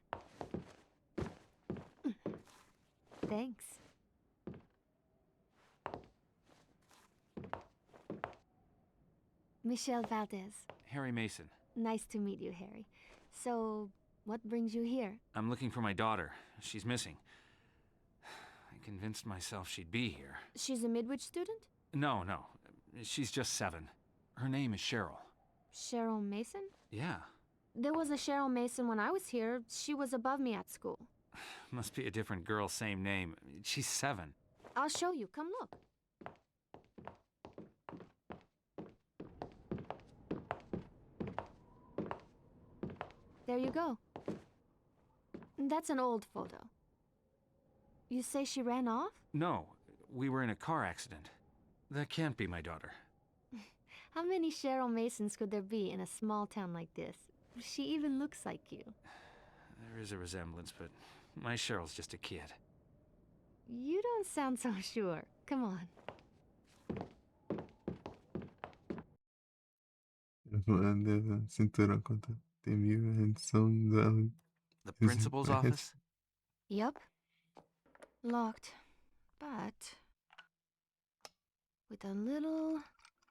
Thanks. Michelle Valdez. Harry Mason. Nice to meet you, Harry. So, what brings you here? I'm looking for my daughter. She's missing. I convinced myself she'd be here. She's a Midwich student? No. She's just 7. Her name is Cheryl. Cheryl Mason? Yeah. There was a Cheryl Mason when I was here. She was above me at school. Must be a different girl, same name. She's 7. I'll show you. Come look. There you go. That's an old photo. You say she ran off? No, we were in a car accident. That can't be my daughter. How many Cheryl Masons could there be in a small town like this? She even looks like you. There is a resemblance, but my Cheryl's just a kid. You don't sound so sure. Come on. Cinturão contra temível rendição da... The principal's office? Yep. Locked. But... with a little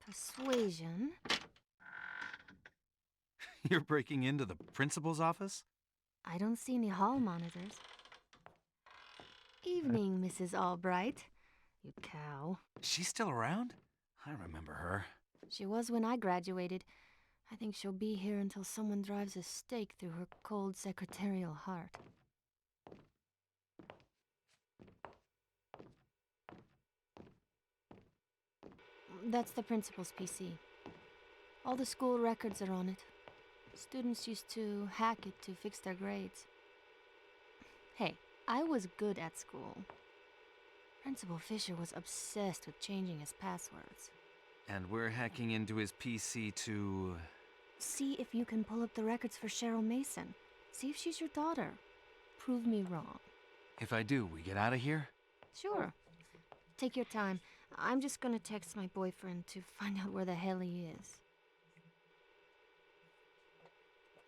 persuasion... You're breaking into the principal's office? I don't see any hall monitors. Evening, Mrs. Albright. You cow. She's still around? I remember her. She was when I graduated. I think she'll be here until someone drives a stake through her cold secretarial heart. That's the principal's PC. All the school records are on it. Students used to hack it to fix their grades. Hey, I was good at school. Principal Fisher was obsessed with changing his passwords. And we're hacking into his PC to... See if you can pull up the records for Cheryl Mason. See if she's your daughter. Prove me wrong. If I do, we get out of here? Sure. Take your time. I'm just gonna text my boyfriend to find out where the hell he is.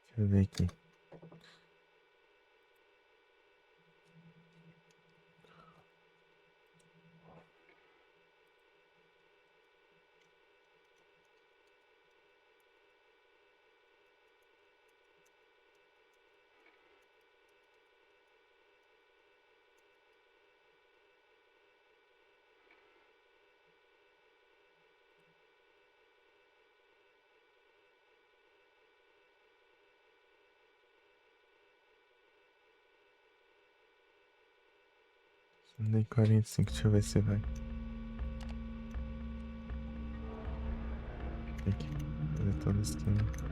Deixa eu ver aqui. Nem 45, deixa eu ver se vai. Tem que fazer todo o esquema.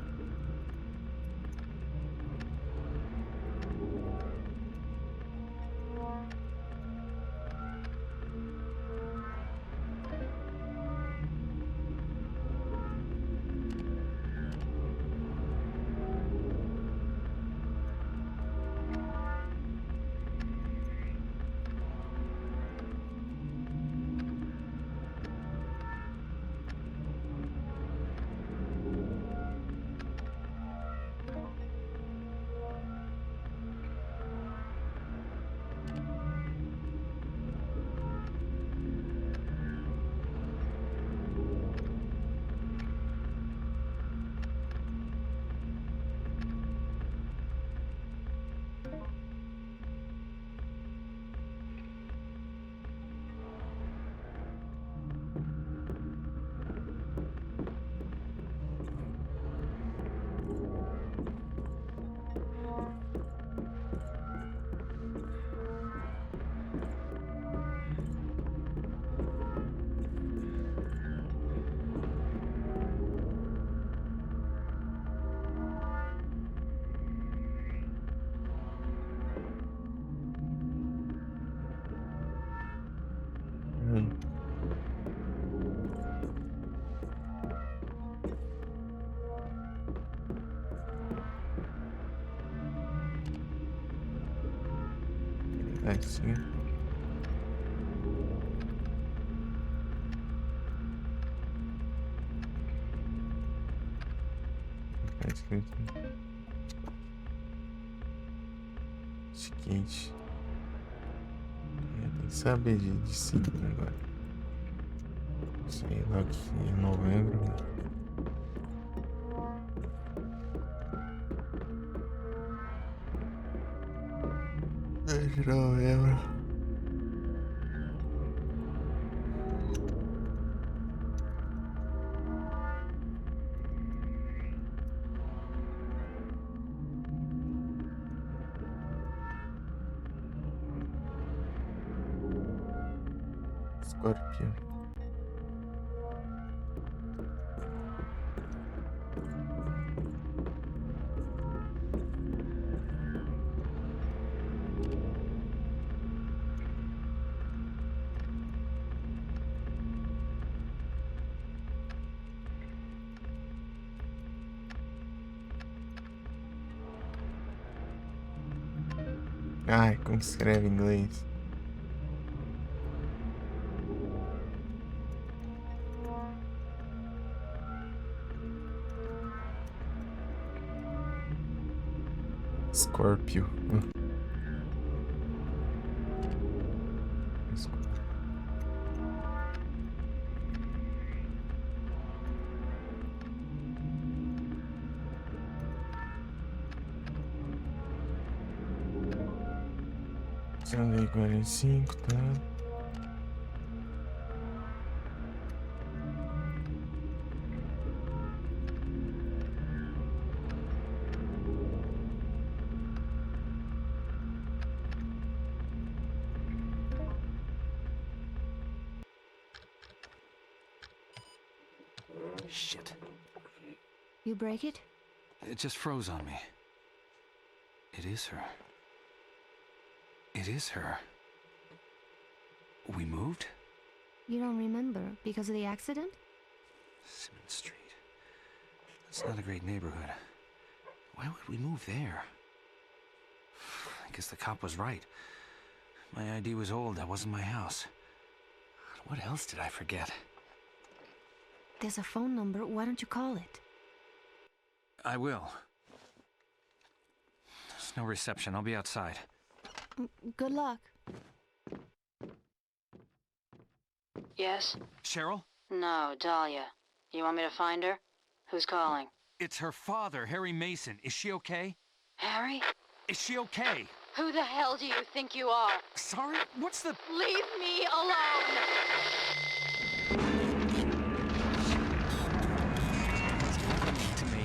Assim. Tá escrito. Skate. Tem que saber de signo agora. Sei lá que é novembro. É de novembro. Escorpião. Ai, como se escreve em inglês? Scorpio. Andei 45, tá? Shit. You break it? It just froze on me. It is her. It is her. We moved? You don't remember because of the accident? Simmons Street. That's not a great neighborhood. Why would we move there? I guess the cop was right. My ID was old. That wasn't my house. What else did I forget? There's a phone number. Why don't you call it? I will. There's no reception. I'll be outside. Good luck. Yes? Cheryl? No, Dahlia. You want me to find her? Who's calling? It's her father, Harry Mason. Is she okay? Harry? Is she okay? Who the hell do you think you are? Sorry? What's the... Leave me alone! To me.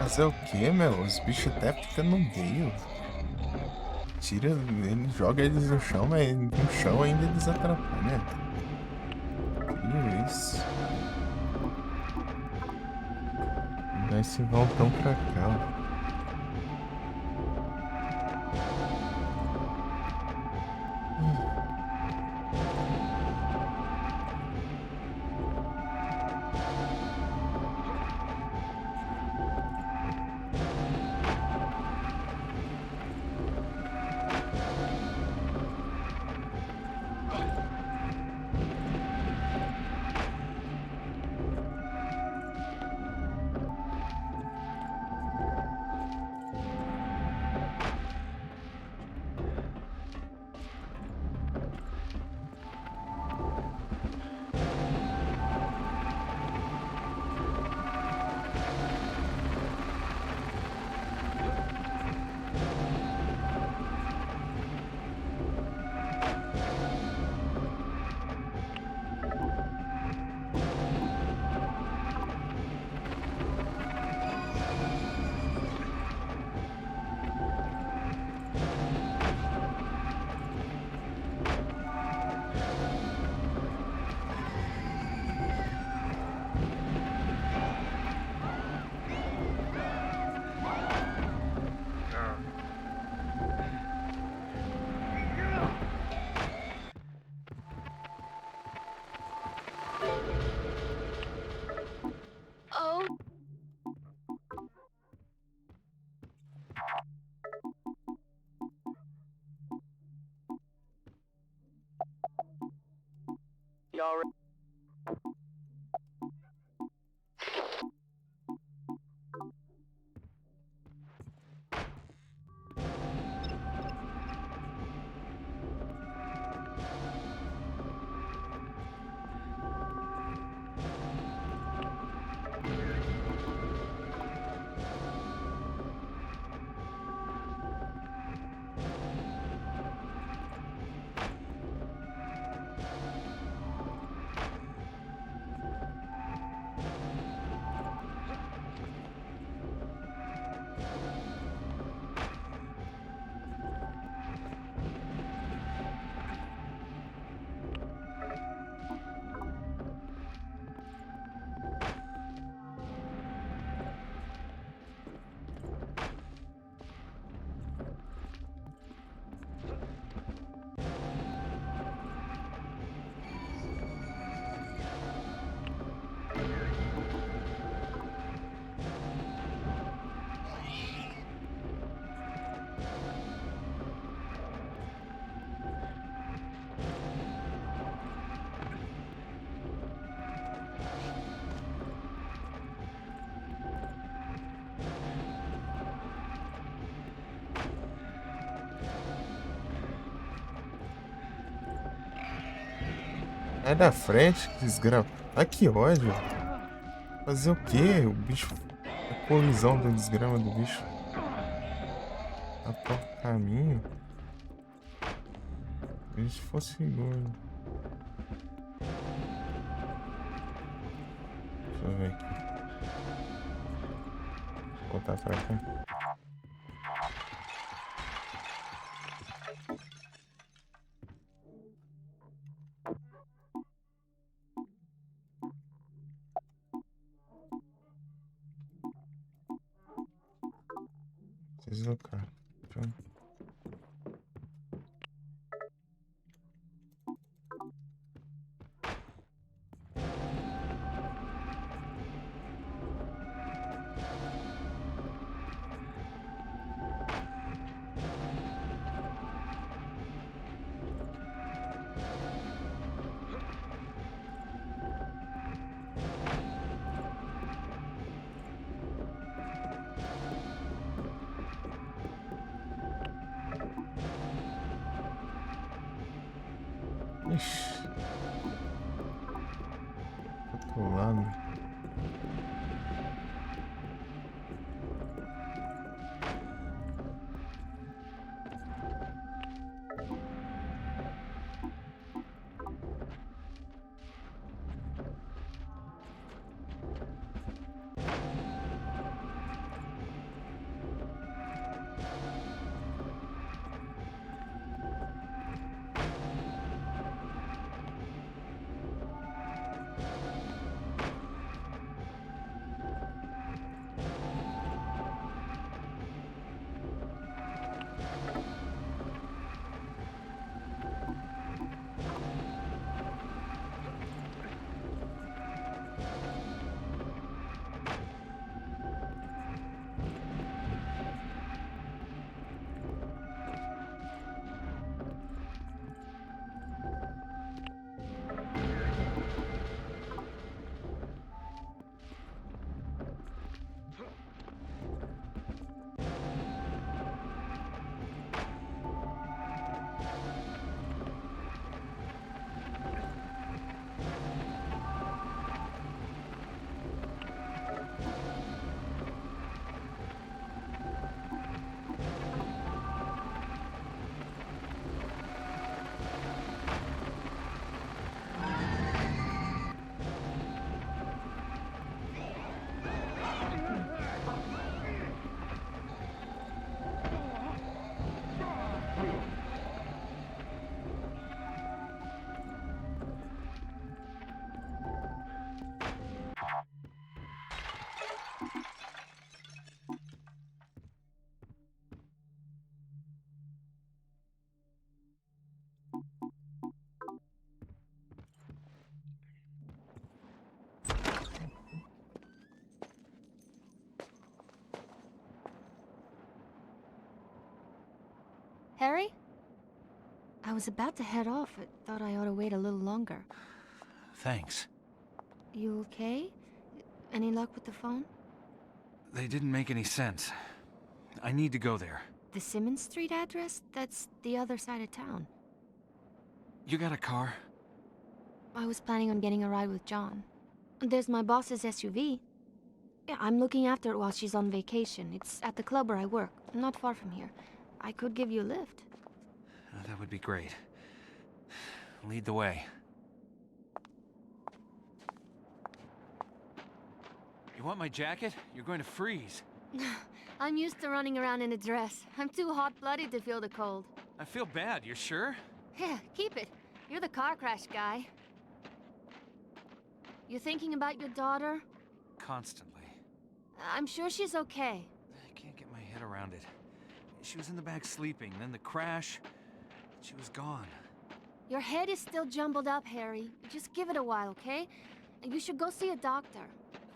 Fazer o quê, meu? Os bichos até ficam no meio. Tira, ele joga eles no chão, mas no chão ainda eles atrapalham. Que isso? Daí se voltam pra cá, ó. Oh. Y'all ready? Sai da frente, que desgrama. Ah, que ódio. Fazer o quê? O bicho. A colisão do desgrama do bicho. A próprio caminho. Se fosse gordo. Deixa eu ver aqui. Vou voltar pra cá. Deslocar. Pronto. Ixi. Outro lado. Harry? I was about to head off. I thought I ought to wait a little longer. Thanks. You okay? Any luck with the phone? They didn't make any sense. I need to go there. The Simmons Street address? That's the other side of town. You got a car? I was planning on getting a ride with John. There's my boss's SUV. Yeah, I'm looking after it while she's on vacation. It's at the club where I work, not far from here. I could give you a lift. That would be great. Lead the way. You want my jacket? You're going to freeze. I'm used to running around in a dress. I'm too hot-blooded to feel the cold. I feel bad, you sure? Yeah, keep it. You're the car crash guy. You thinking about your daughter? Constantly. I'm sure she's okay. I can't get my head around it. She was in the back sleeping, then the crash. She was gone. Your head is still jumbled up, Harry. Just give it a while, okay? And you should go see a doctor.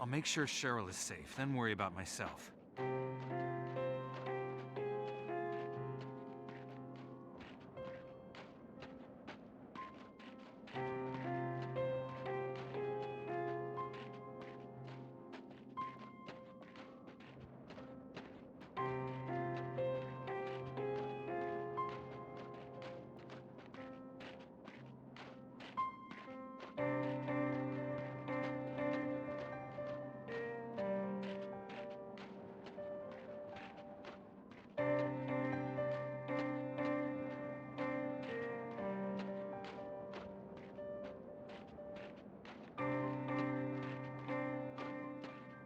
I'll make sure Cheryl is safe, then worry about myself.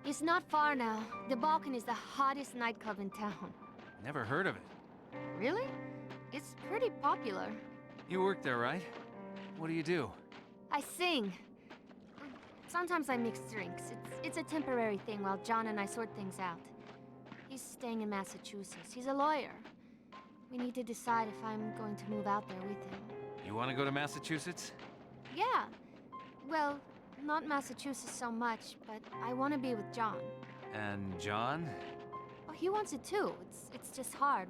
It's not far now. The Balkan is the hottest nightclub in town. Never heard of it. Really? It's pretty popular. You work there, right? What do you do? I sing. Sometimes I mix drinks. It's a temporary thing while John and I sort things out. He's staying in Massachusetts. He's a lawyer. We need to decide if I'm going to move out there with him. You want to go to Massachusetts? Yeah. Well, not Massachusetts so much, but I want to be with John. And John? Oh, he wants it too. It's just hard.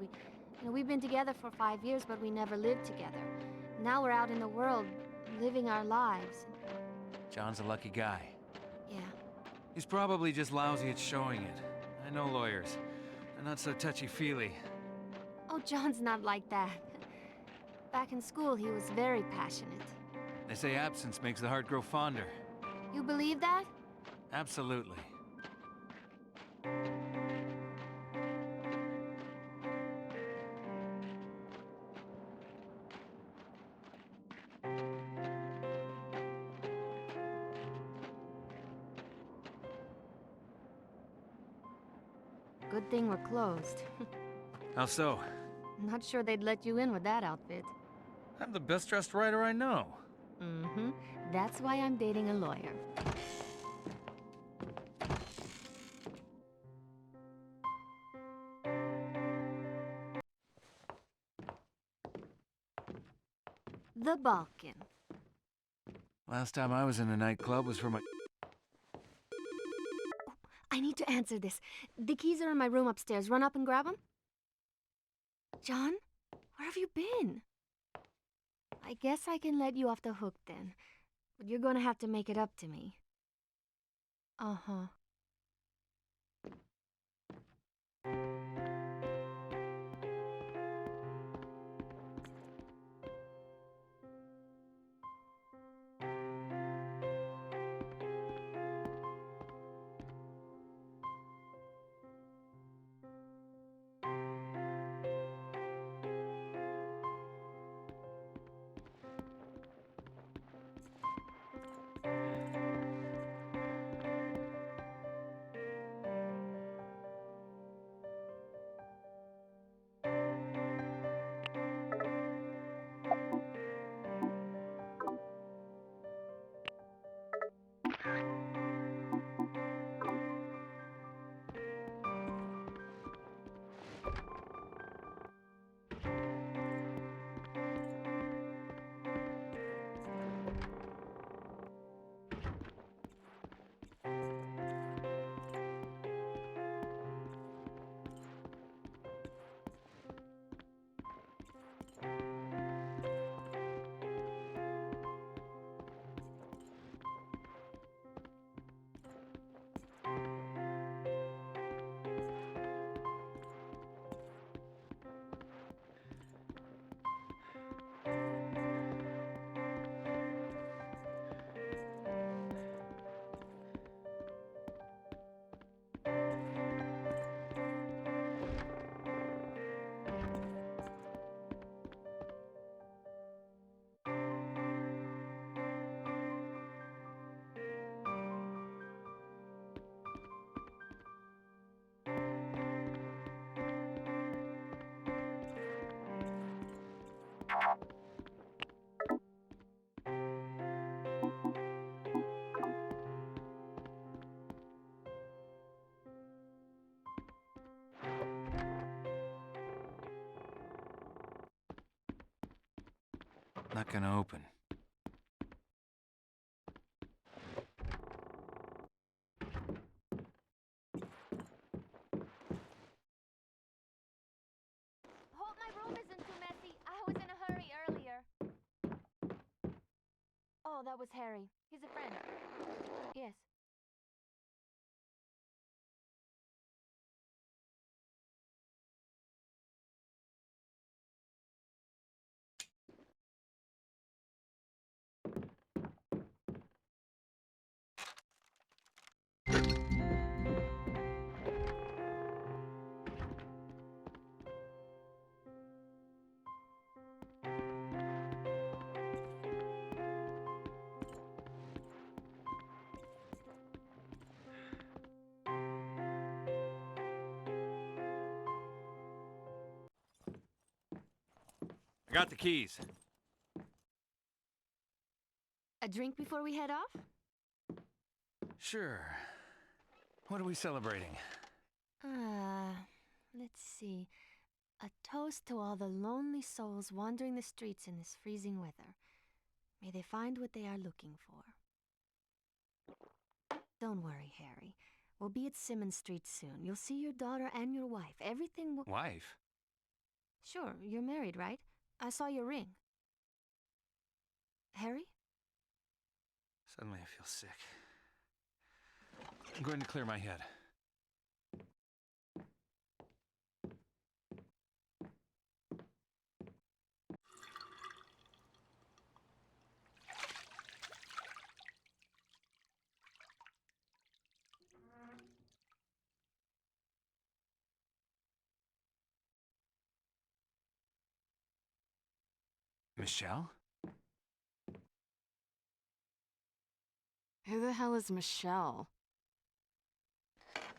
We've been together for 5 years, but we never lived together. Now we're out in the world, living our lives. John's a lucky guy. Yeah. He's probably just lousy at showing it. I know lawyers. They're not so touchy-feely. Oh, John's not like that. Back in school, he was very passionate. They say absence makes the heart grow fonder. You believe that? Absolutely. Good thing we're closed. How so? Not sure they'd let you in with that outfit. I'm the best-dressed writer I know. Mm-hmm. That's why I'm dating a lawyer. The Balkan. Last time I was in a nightclub was for my... I need to answer this. The keys are in my room upstairs. Run up and grab them. John, where have you been? I guess I can let you off the hook then. But you're gonna have to make it up to me. Uh-huh. Not gonna open. Hope my room isn't too messy. I was in a hurry earlier. Oh, that was Harry. He's a friend. Yes. I got the keys. A drink before we head off? Sure. What are we celebrating? Let's see. A toast to all the lonely souls wandering the streets in this freezing weather. May they find what they are looking for. Don't worry, Harry. We'll be at Simmons Street soon. You'll see your daughter and your wife. Everything will... Wife? Sure, you're married, right? I saw your ring. Harry? Suddenly I feel sick. I'm going to clear my head. Michelle? Who the hell is Michelle?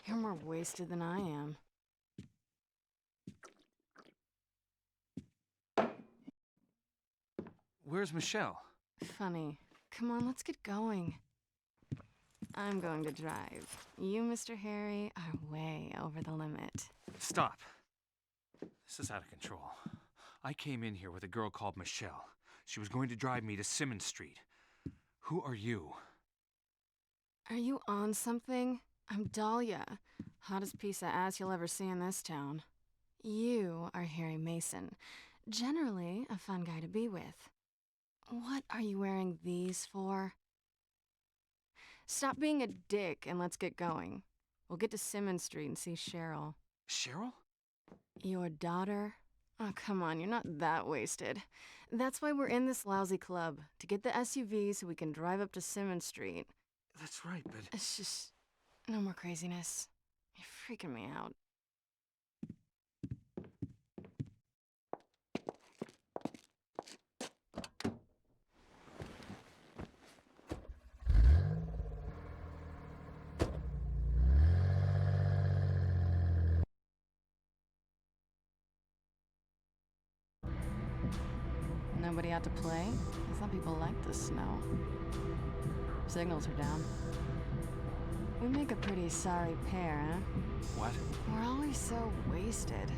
You're more wasted than I am. Where's Michelle? Funny. Come on, let's get going. I'm going to drive. You, Mr. Harry, are way over the limit. Stop. This is out of control. I came in here with a girl called Michelle. She was going to drive me to Simmons Street. Who are you? Are you on something? I'm Dahlia. Hottest piece of ass you'll ever see in this town. You are Harry Mason. Generally, a fun guy to be with. What are you wearing these for? Stop being a dick and let's get going. We'll get to Simmons Street and see Cheryl. Cheryl? Your daughter? Oh, come on, you're not that wasted. That's why we're in this lousy club, to get the SUV so we can drive up to Simmons Street. That's right, but... It's just... no more craziness. You're freaking me out. Nobody out to play? I thought people liked the snow. Signals are down. We make a pretty sorry pair, huh? What? We're always so wasted.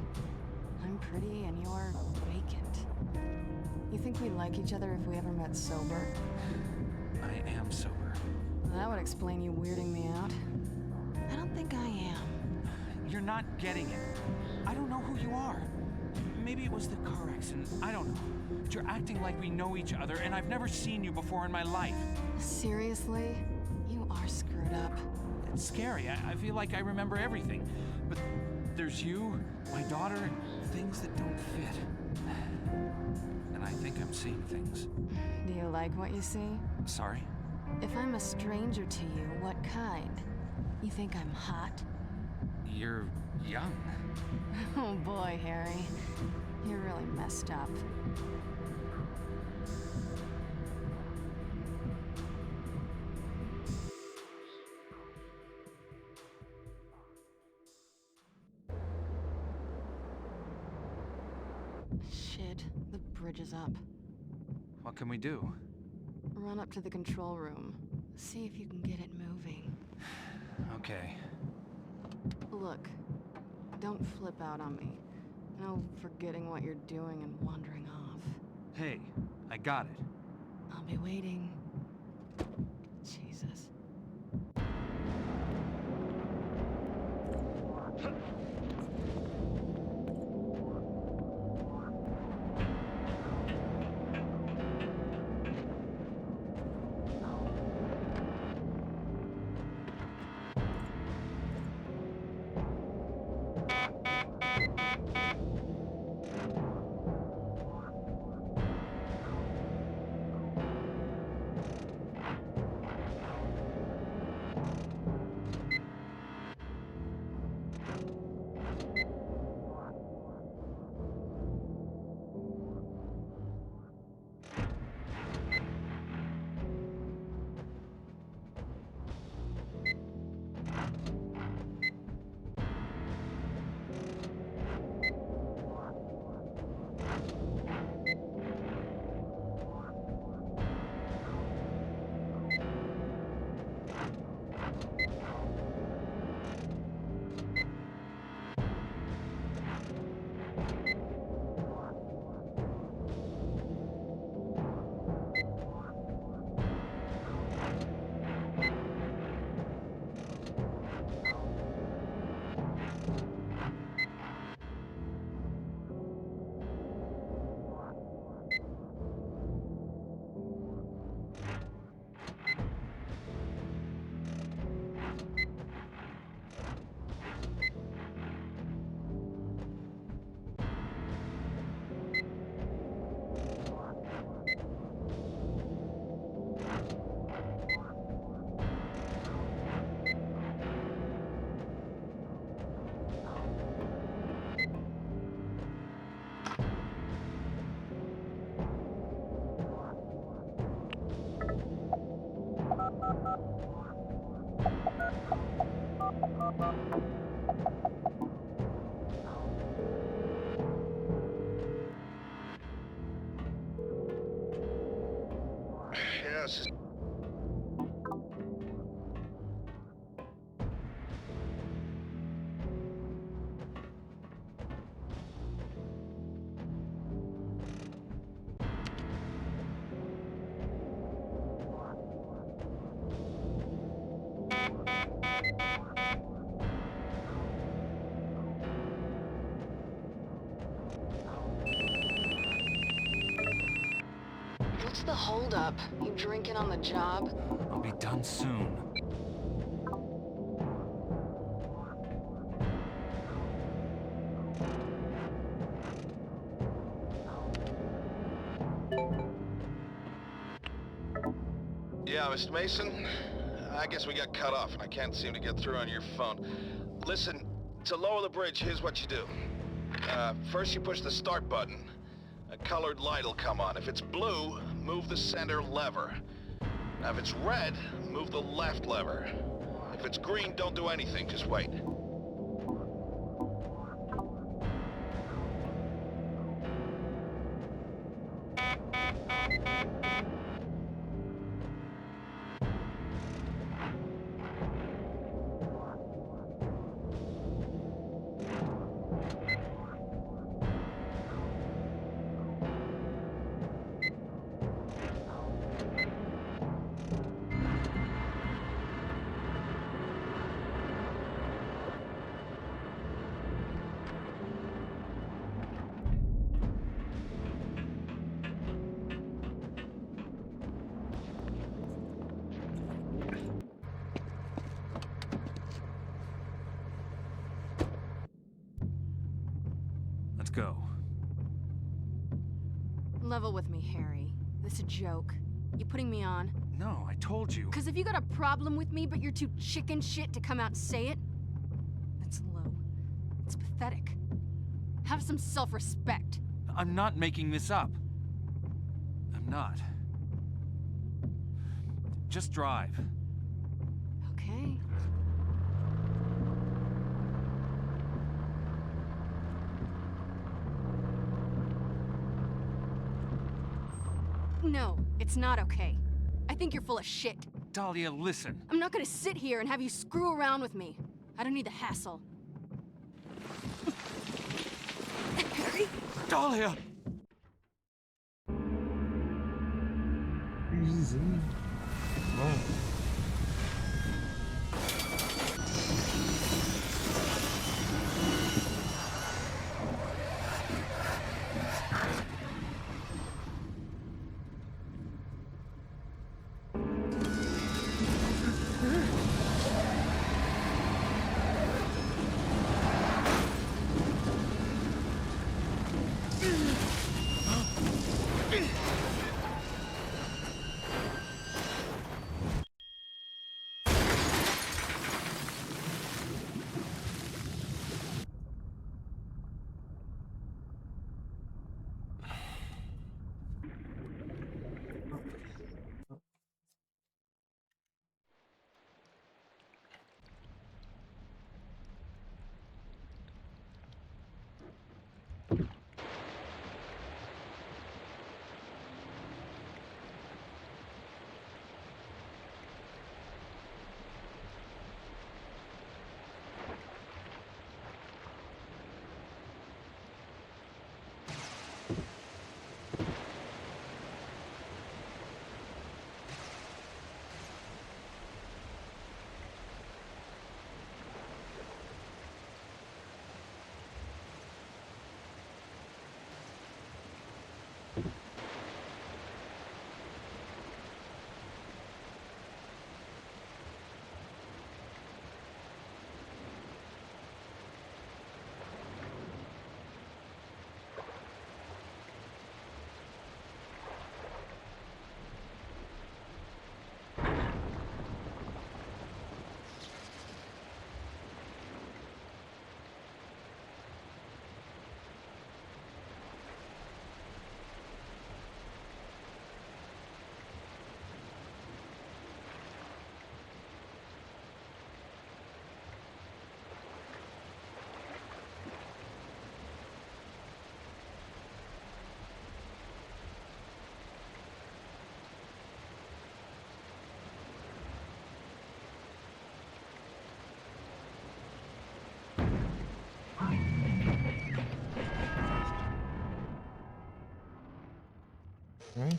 I'm pretty and you're vacant. You think we'd like each other if we ever met sober? I am sober. That would explain you weirding me out. I don't think I am. You're not getting it. I don't know who you are. Maybe it was the car accident. I don't know. But you're acting like we know each other, and I've never seen you before in my life. Seriously? You are screwed up. It's scary. I feel like I remember everything. But there's you, my daughter, and things that don't fit. And I think I'm seeing things. Do you like what you see? Sorry? If I'm a stranger to you, what kind? You think I'm hot? You're young. Oh boy, Harry. You're really messed up. Shit, the bridge is up. What can we do? Run up to the control room. See if you can get it moving. Okay. Look, don't flip out on me. No forgetting what you're doing and wandering off. Hey, I got it. I'll be waiting. Jesus. Yes. What's the holdup? You drinking on the job? I'll be done soon. Yeah, Mr. Mason. I guess we got cut off and I can't seem to get through on your phone. Listen, to lower the bridge, here's what you do. First you push the start button. A colored light will come on. If it's blue, move the center lever. Now if it's red, move the left lever. If it's green, don't do anything, just wait. Let's go. Level with me, Harry. This a joke. You putting me on? No, I told you. Cause if you got a problem with me, but you're too chicken shit to come out and say it, that's low. It's pathetic. Have some self-respect. I'm not making this up. I'm not. Just drive. Okay. No, it's not okay. I think you're full of shit. Dahlia, listen. I'm not gonna sit here and have you screw around with me. I don't need the hassle. Harry? Dahlia! Easy. Bom. Okay.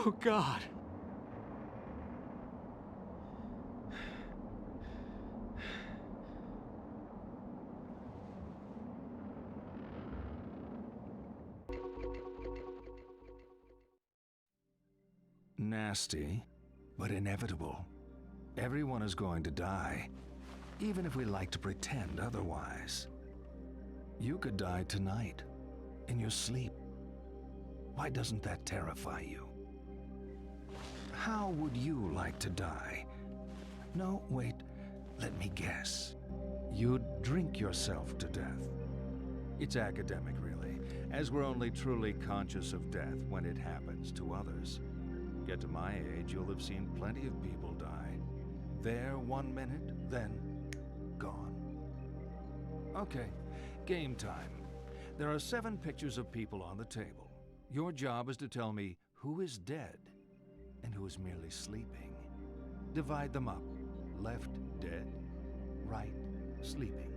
Oh, God. Nasty, but inevitable. Everyone is going to die, even if we like to pretend otherwise. You could die tonight, in your sleep. Why doesn't that terrify you? How would you like to die? No, wait, let me guess. You'd drink yourself to death. It's academic, really, as we're only truly conscious of death when it happens to others. Get to my age, you'll have seen plenty of people die. There 1 minute, then gone. Okay, game time. There are 7 pictures of people on the table. Your job is to tell me who is dead and who is merely sleeping. Divide them up. Left, dead. Right, sleeping.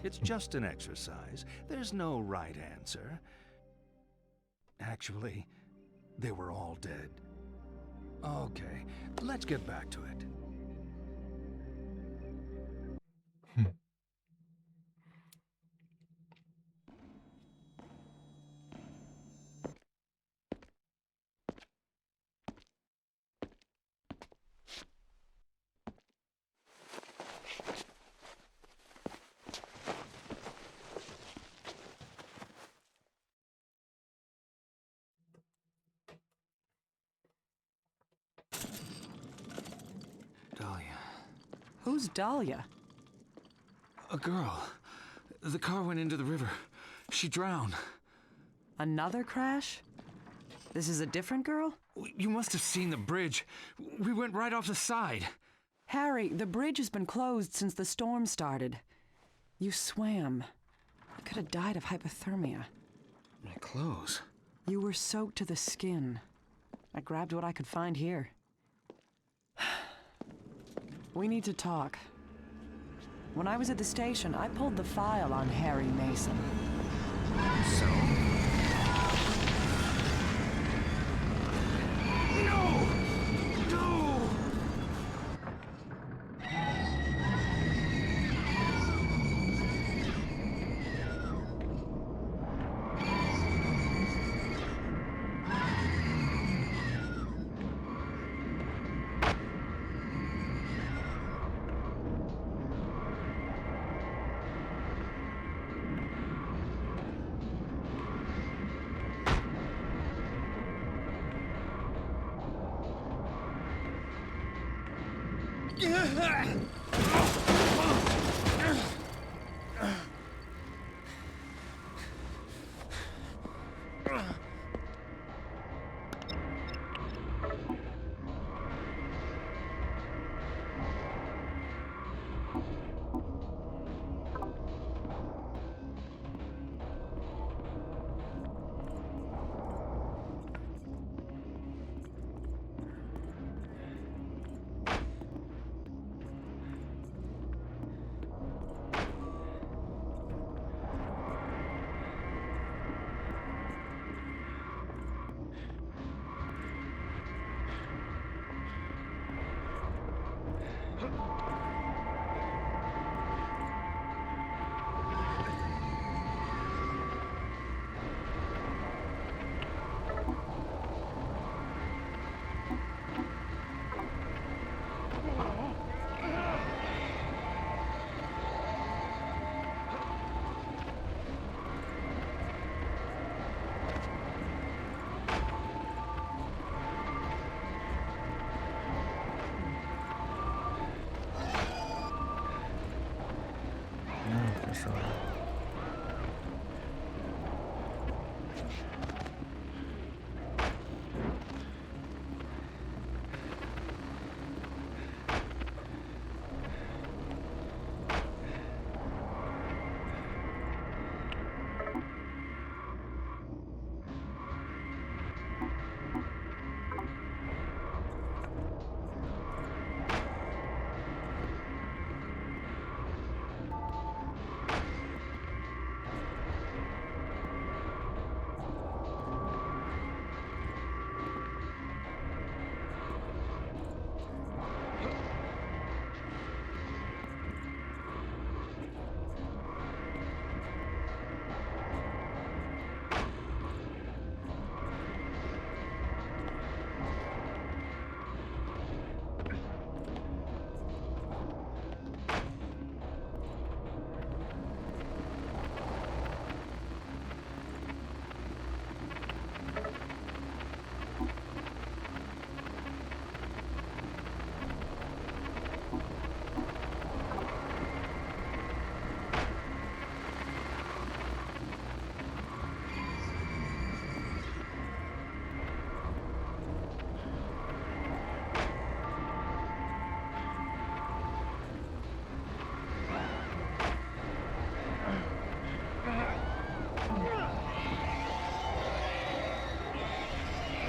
It's just an exercise. There's no right answer. Actually, they were all dead. Okay, let's get back to it. Dahlia. Who's Dahlia? A girl. The car went into the river. She drowned. Another crash? This is a different girl? You must have seen the bridge. We went right off the side. Harry, the bridge has been closed since the storm started. You swam. You could have died of hypothermia. My clothes. You were soaked to the skin. I grabbed what I could find here. We need to talk. When I was at the station, I pulled the file on Harry Mason. So? No! No!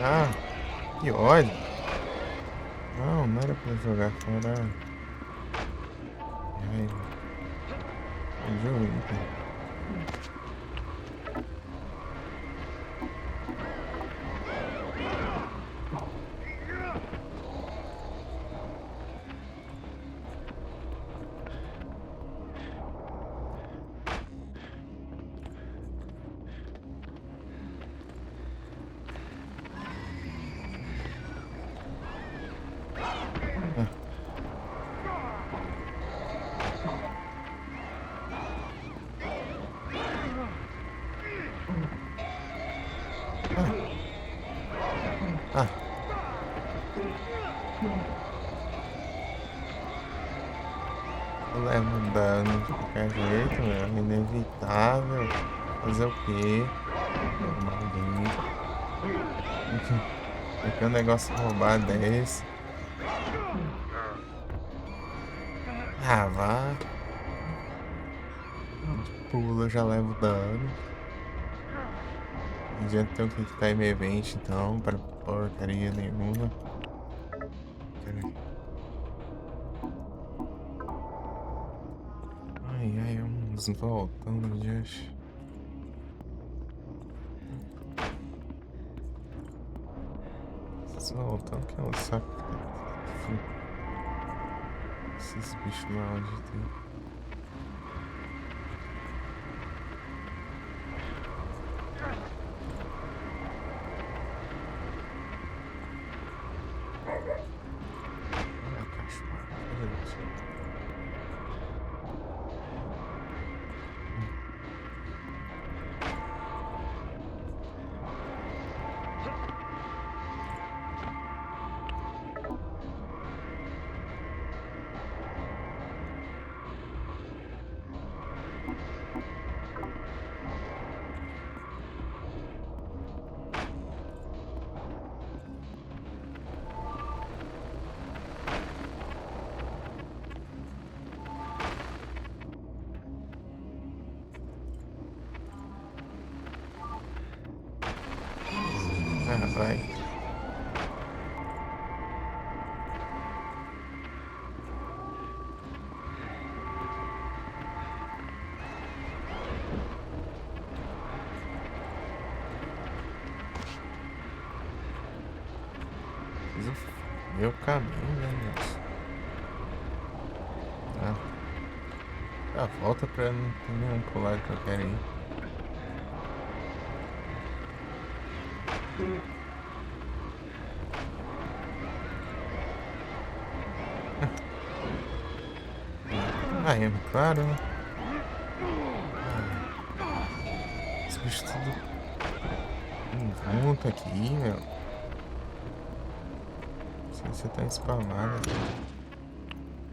Ah, que ódio. Não, não era pra jogar fora. Ai, jogo, cara. Ah. Eu levo dano de qualquer jeito, é inevitável. Fazer o quê? Maldito. Porque um negócio roubado é esse? Ah, vá. Pula, já levo dano. Não adianta ter um Quick Time Event então, para porcaria nenhuma. Ai, ai, uns voltando de acho. Esses voltando que é um saco. Esses bichos malditos. Ah, vai. Fiz o meu caminho, né, moço? Ah, volta pra não ter nenhum pular que eu quero ir. Ah, é claro, né? Esse bicho tudo junto aqui, meu. Não sei se você tá spamado.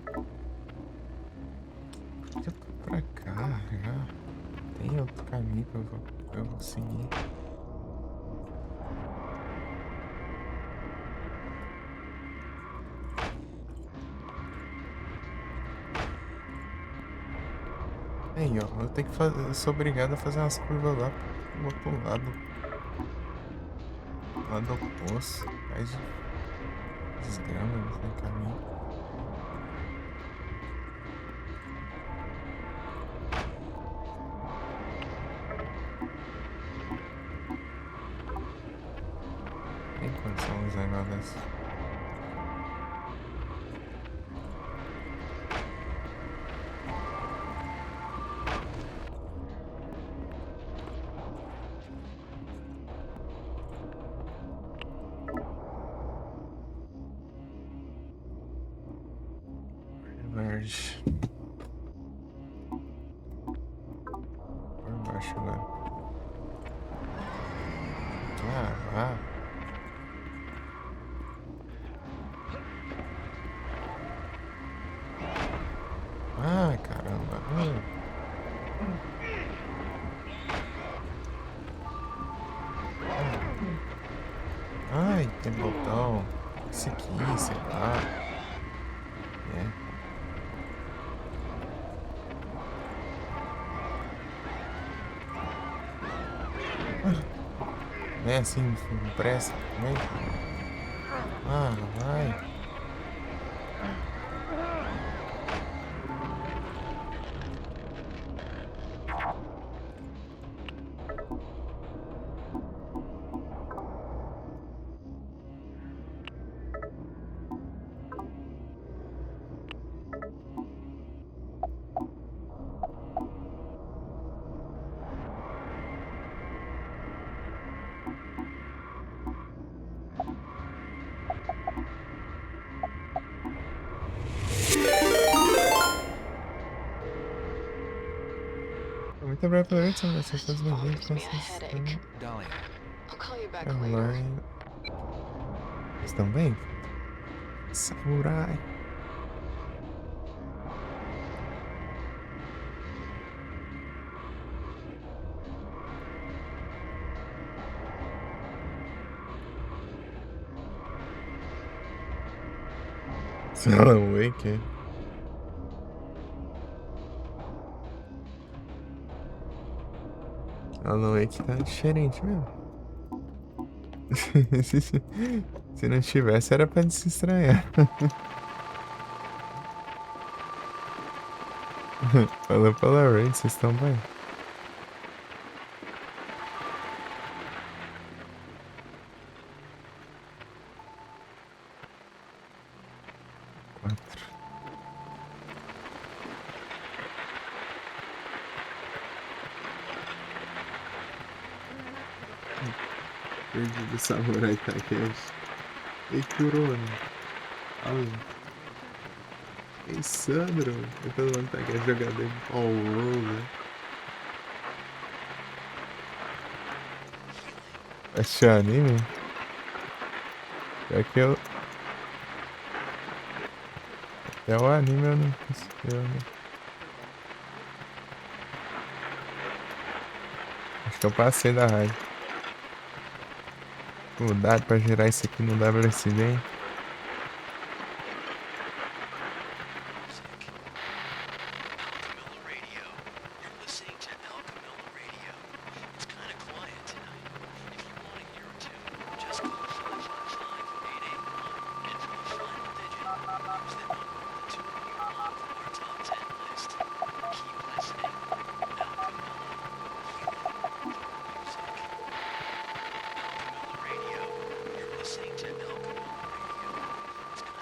Eu tô pra cá, já. Tem outro caminho que eu vou seguir. Aí, ó, eu tenho que fazer, eu sou obrigado a fazer umas curvas lá pro outro lado. Lá do poço. Faz desgrama, não tem caminho. Tem condição de usar um negócio desse. Merge. Por baixo agora. Ah. Ah, caramba. Ai, tem botão. Esse aqui, sei lá. É. Vem assim, pressa. Vem. Ah, vai. Muito obrigado pela edição, vocês todos bem-vindos com vocês. Dolly. I'll call you back Amor. later. Estão bem? Samurai. Alan Wake. Alan Wake tá diferente mesmo. Se não tivesse, era pra se estranhar. Falou pela Ray, vocês estão bem? Perdido Samurai Takeshi. Ei, Kurona. Olha. Ei, Sandro. Eu tô falando Takeshi jogador de All World, né? Assistiu anime? Pior que eu... Até o anime eu não consegui, né? Acho que eu passei da raiva. Cuidado pra gerar isso aqui no WSD, hein?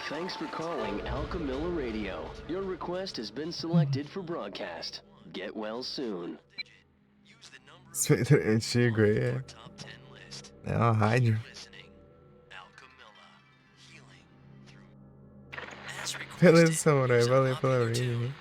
Thanks for calling Alchemilla Radio. Your request has been selected for broadcast. Get well soon. Antigo aí, é. É uma rádio. Beleza, Samurai. Valeu pela raid, né?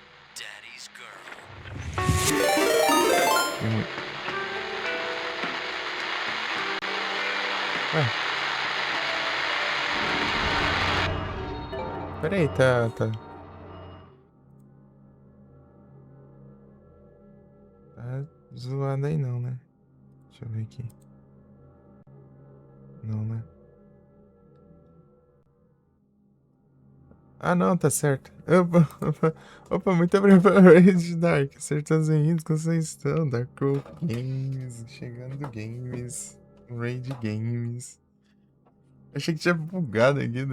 Peraí, tá. Tá zoado aí não, né? Deixa eu ver aqui. Não, né? Ah, não, tá certo. Opa, muito obrigado pela raid, Dark. Acertando os enredos que vocês estão. Dark Games, chegando games. Raid Games. Achei que tinha bugado aqui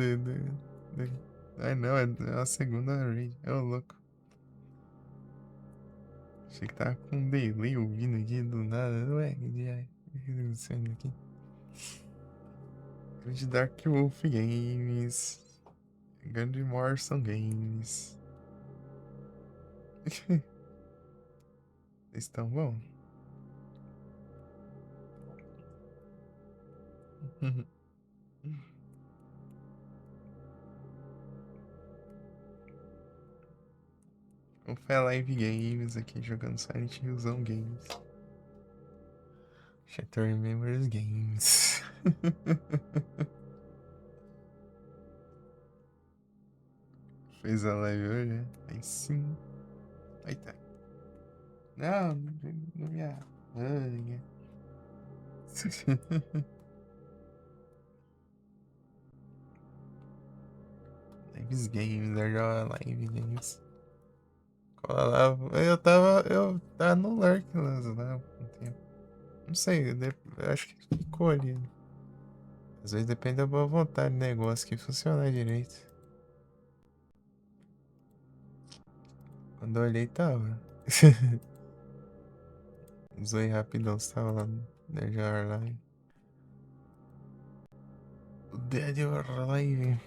Ai não, é a segunda raid. É o louco. Achei que tava com um delay ouvindo aqui do nada. Ué, o que tá acontecendo aqui? Grande Dark Wolf Games. Grande Morrison Games. Vocês estão bom? O Fé Live Games aqui jogando Silent Hillzão Games. Shatter Members Games. Fez a live hoje, né? Aí sim. Aí tá. Não me arranha. Lives Games, Live Games. Cola lá. Eu tava no Lurk lá um tempo. Não sei, eu acho que ficou ali. Às vezes depende da boa vontade do negócio que funcionar direito. Quando eu olhei, tava. Zoei rapidão, você tava lá no Dead or Alive. O Dead or Alive.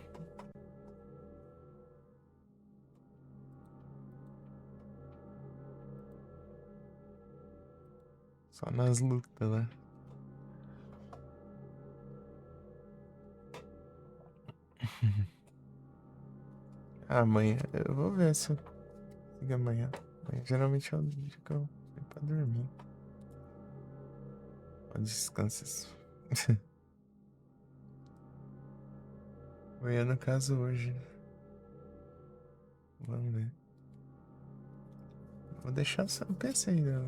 Só nas lutas lá. Amanhã, eu vou ver se eu consigo amanhã. Amanhã geralmente é o dia que eu venho pra dormir. Descansa isso. Amanhã, no caso, hoje. Vamos ver. Vou deixar só o PC ainda.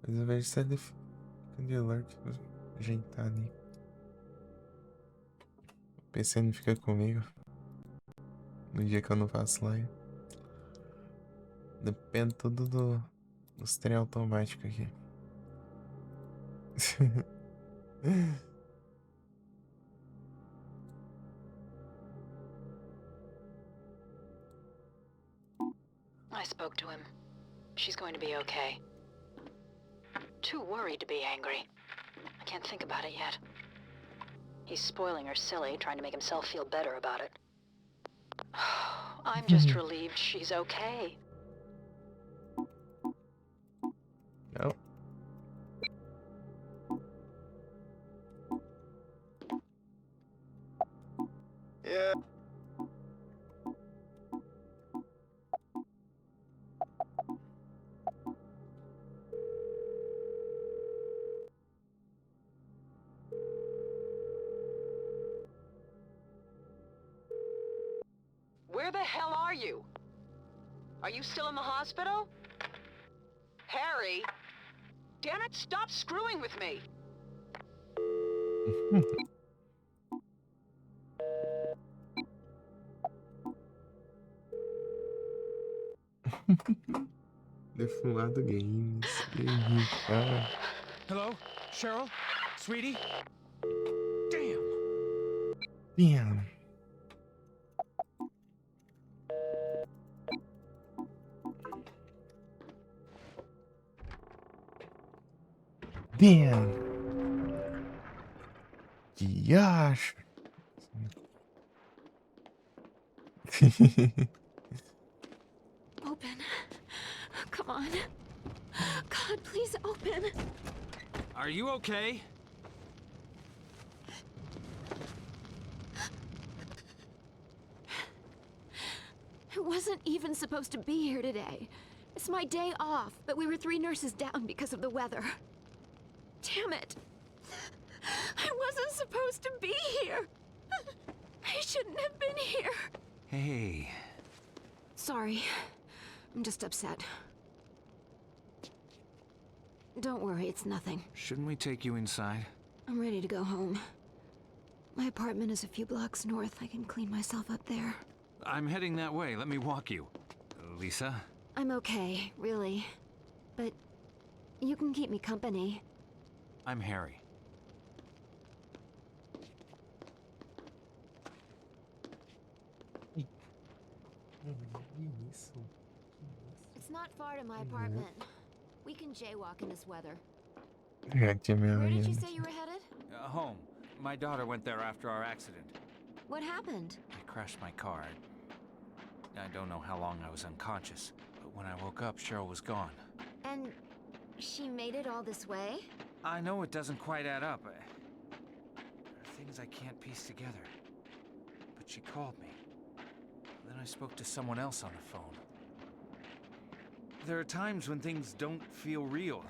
Mas eu vejo se ele fica de alert ajeitado aí. O PC não fica comigo. No dia que eu não faço live. Depende tudo dos trem automáticos aqui. I spoke to him. She's going to be okay. Too worried to be angry. I can't think about it yet. He's spoiling her silly, trying to make himself feel better about it. I'm just relieved she's okay. Nope. Yeah. Where the hell are you? Are you still in the hospital? Harry? Damn it, stop screwing with me! Defumado Games. Que isso, cara. Hello? Cheryl? Sweetie? Damn! Damn. Damn. Gosh. Open. Come on. God, please open. Are you okay? I wasn't even supposed to be here today. It's my day off, but we were 3 nurses down because of the weather. Damn it. I wasn't supposed to be here. I shouldn't have been here. Hey. Sorry. I'm just upset. Don't worry, it's nothing. Shouldn't we take you inside? I'm ready to go home. My apartment is a few blocks north. I can clean myself up there. I'm heading that way. Let me walk you. Lisa? I'm okay, really. But you can keep me company. I'm Harry. It's not far to my apartment. We can jaywalk in this weather. Where did you say you were headed? Home. My daughter went there after our accident. What happened? I crashed my car. I don't know how long I was unconscious, but when I woke up, Cheryl was gone. And she made it all this way? I know it doesn't quite add up. There are things I can't piece together. But she called me. Then I spoke to someone else on the phone. There are times when things don't feel real.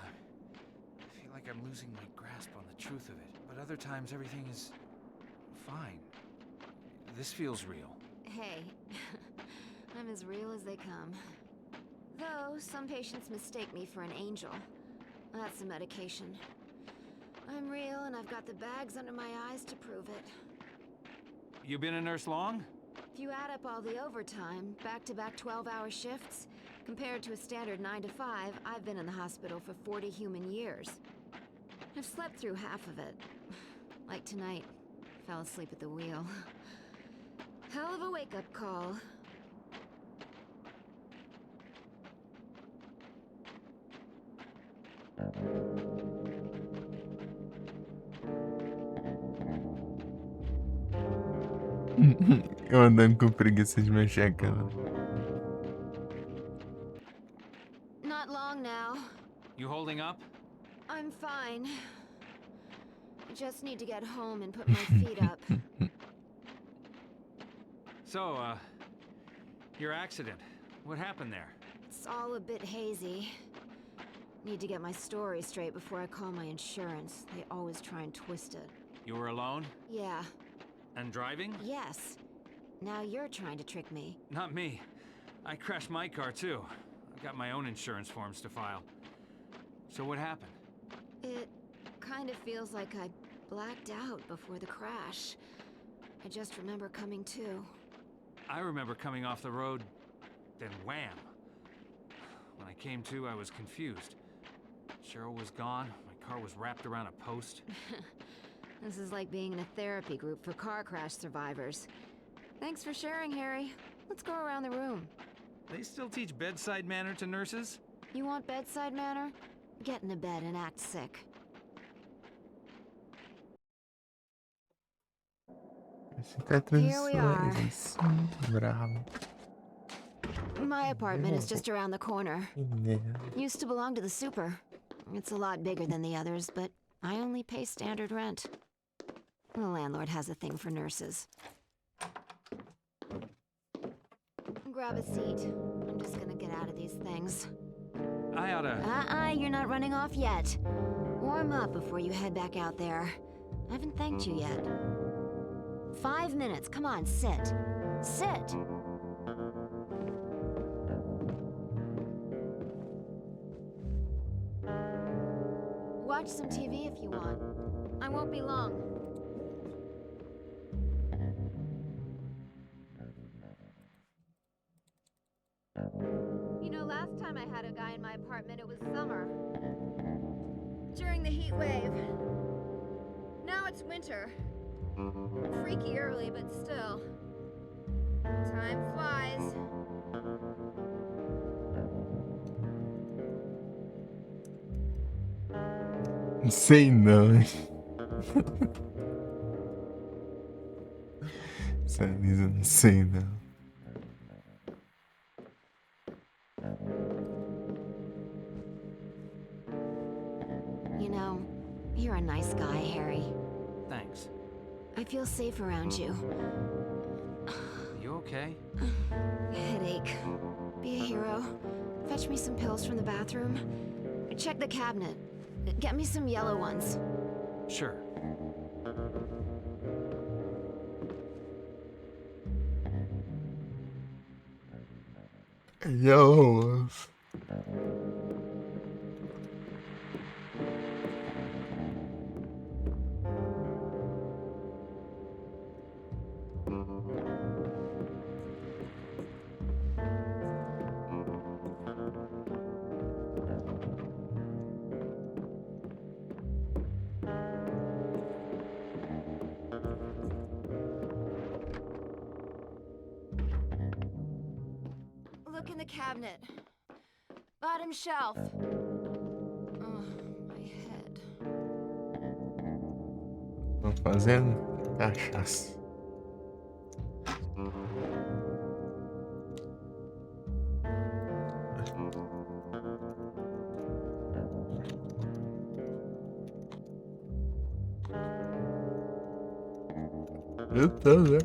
I feel like I'm losing my grasp on the truth of it. But other times everything is fine. This feels real. Hey, I'm as real as they come. Though, some patients mistake me for an angel. That's the medication. I'm real, and I've got the bags under my eyes to prove it. You been a nurse long? If you add up all the overtime, back-to-back 12-hour shifts, Compared to a standard 9 to 5, I've been in the hospital for 40 human years. I've slept through half of it. Like tonight, fell asleep at the wheel. Hell of a wake-up call. Eu andando com preguiça de mexer a cama. Not long now. You holding up? I'm fine. Just need to get home and put my feet up. So, your accident. What happened there? It's all a bit hazy. Need to get my story straight before I call my insurance. They always try and twist it. You were alone? Yeah. And driving? Yes. Now you're trying to trick me. Not me. I crashed my car too. I've got my own insurance forms to file. So what happened? It kind of feels like I blacked out before the crash. I just remember coming to. I remember coming off the road, then wham. When I came to, I was confused. Cheryl was gone, my car was wrapped around a post. This is like being in a therapy group for car crash survivors. Thanks for sharing, Harry. Let's go around the room. They still teach bedside manner to nurses? You want bedside manner? Get into bed and act sick. Here we are. Bravo. My apartment is just around the corner. Yeah. Used to belong to the super. It's a lot bigger than the others, but I only pay standard rent. The landlord has a thing for nurses. Grab a seat. I'm just gonna get out of these things. I oughta... You're not running off yet. Warm up before you head back out there. I haven't thanked you yet. 5 minutes, come on, sit. Sit! Watch some TV if you want. I won't be long. You know, last time I had a guy in my apartment, it was summer. During the heat wave. Now it's winter. Freaky early, but still. Time flies. Sei não. Essa Lisa não sei não. You know, you're a nice guy, Harry. Thanks. I feel safe around you. You okay? Headache. Be a hero. Fetch me some pills from the bathroom. Check the cabinet. Get me some yellow ones. Sure. Yo. Look in the cabinet. Bottom shelf. Oh, my head. Tô fazendo cachaça. Eu tô, né?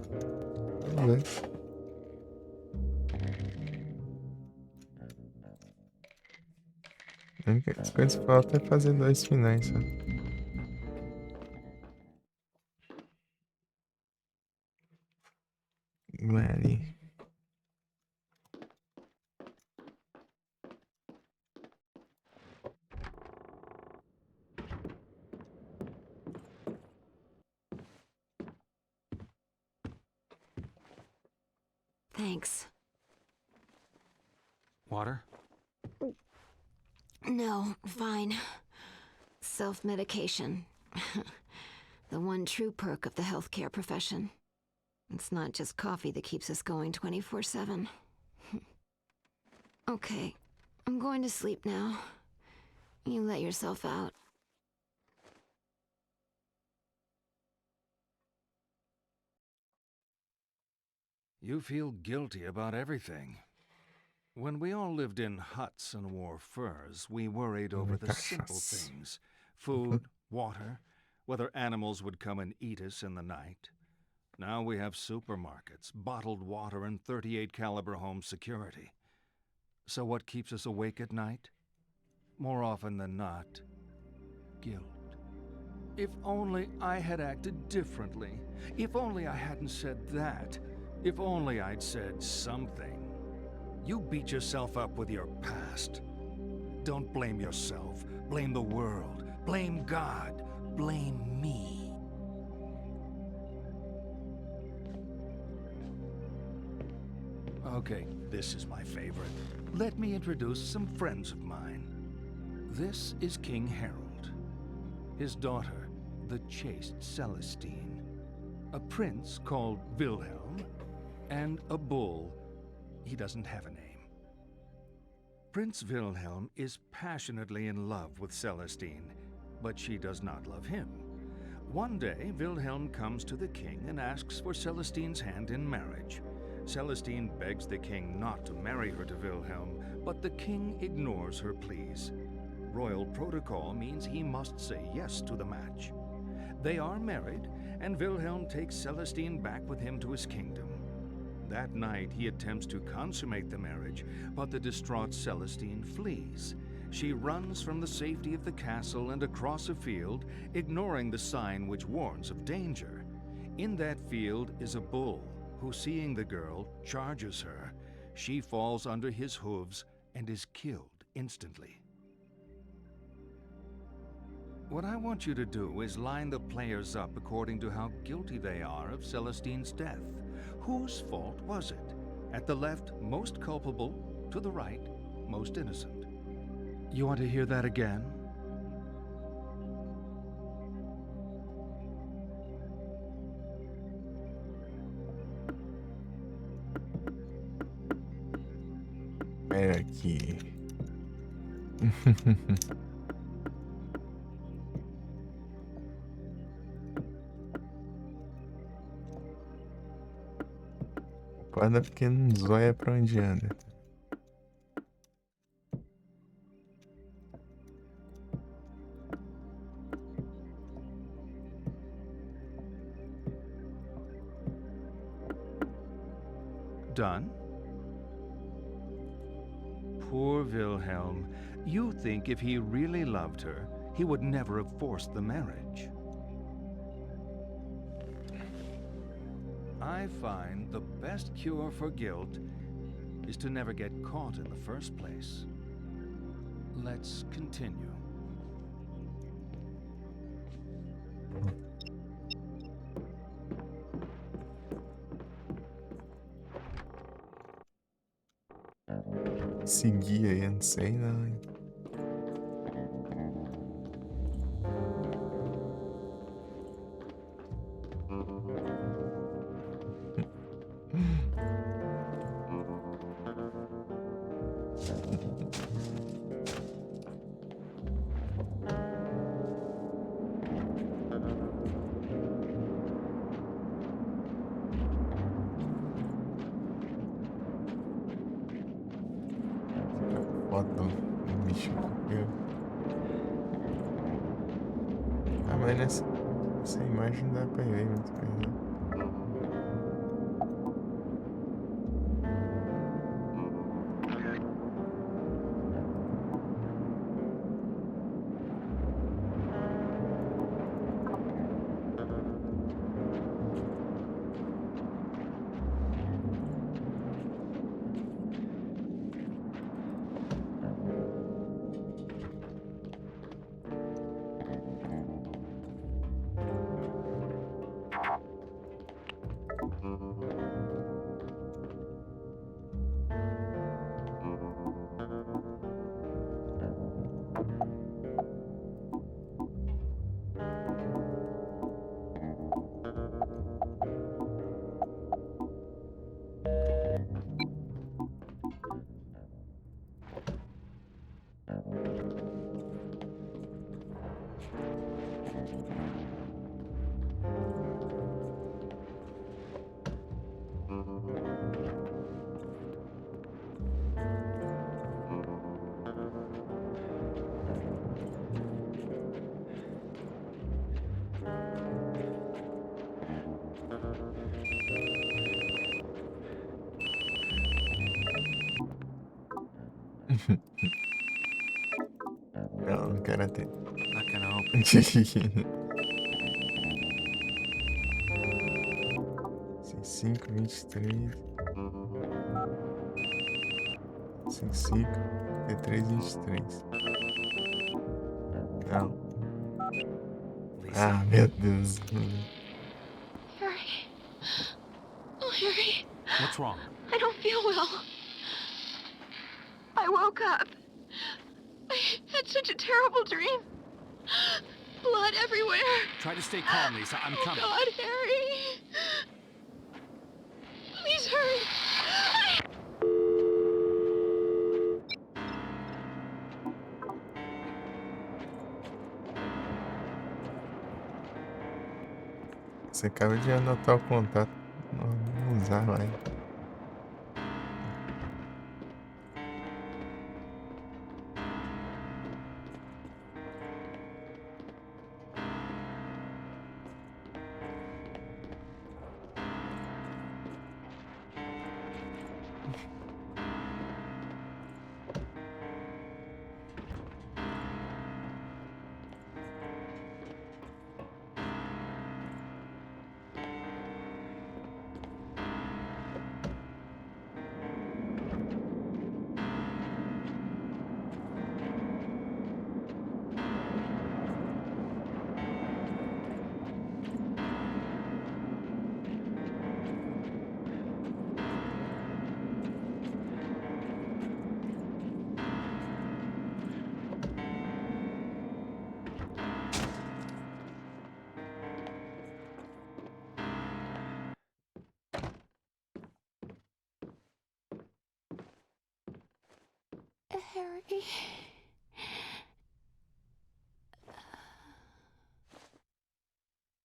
Vamos ver. A única coisa que falta é fazer 2 finais, só. Vai ali. Thanks. Water? No, fine. Self-medication. The one true perk of the healthcare profession. It's not just coffee that keeps us going 24/7. Okay, I'm going to sleep now. You let yourself out. You feel guilty about everything. When we all lived in huts and wore furs, we worried over the simple things. Food, water, whether animals would come and eat us in the night. Now we have supermarkets, bottled water, and .38 caliber home security. So what keeps us awake at night? More often than not, guilt. If only I had acted differently. If only I hadn't said that. If only I'd said something. You beat yourself up with your past. Don't blame yourself. Blame the world. Blame God. Blame me. Okay, this is my favorite. Let me introduce some friends of mine. This is King Harold. His daughter, the chaste Celestine. A prince called Wilhelm. And a bull. He doesn't have a name. Prince Wilhelm is passionately in love with Celestine, but she does not love him. One day, Wilhelm comes to the king and asks for Celestine's hand in marriage. Celestine begs the king not to marry her to Wilhelm, but the king ignores her pleas. Royal protocol means he must say yes to the match. They are married, and Wilhelm takes Celestine back with him to his kingdom. That night, he attempts to consummate the marriage, but the distraught Celestine flees. She runs from the safety of the castle and across a field, ignoring the sign which warns of danger. In that field is a bull, who, seeing the girl, charges her. She falls under his hooves and is killed instantly. What I want you to do is line the players up according to how guilty they are of Celestine's death. Whose fault was it? At the left, most culpable. To the right, most innocent. You want to hear that again? Espera aqui. Guarda porque não zóia pra onde anda. Done? Poor Wilhelm. You think if he really loved her, he would never have forced the marriage. I find the best cure for guilt is to never get caught in the first place. Let's continue. Seguir aí, não sei não, hein? Foto do bicho aqui. Ah, mas nessa imagem não dá pra ver muito bem, não. Não quero atender. Not gonna open. 5, 23. 5, D3, 23. Não. Ah, meu Deus. Harry. Oh, Harry. What's wrong? I don't feel well. I woke up. I had such a terrible dream. Blood everywhere. Try to stay calm, Lisa. I'm coming. Oh, God, Harry. Please hurry. Você acaba de anotar o contato. Não usar mais. Harry.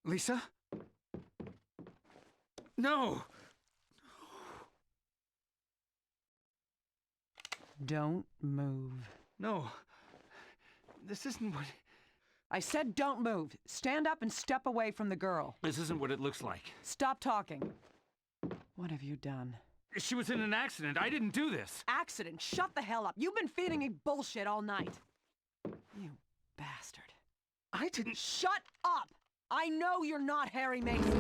Lisa? No! Don't move. No. This isn't what... I said don't move. Stand up and step away from the girl. This isn't what it looks like. Stop talking. What have you done? She was in an accident. I didn't do this. Accident? Shut the hell up. You've been feeding me bullshit all night. You bastard. I didn't... Shut up! I know you're not Harry Mason.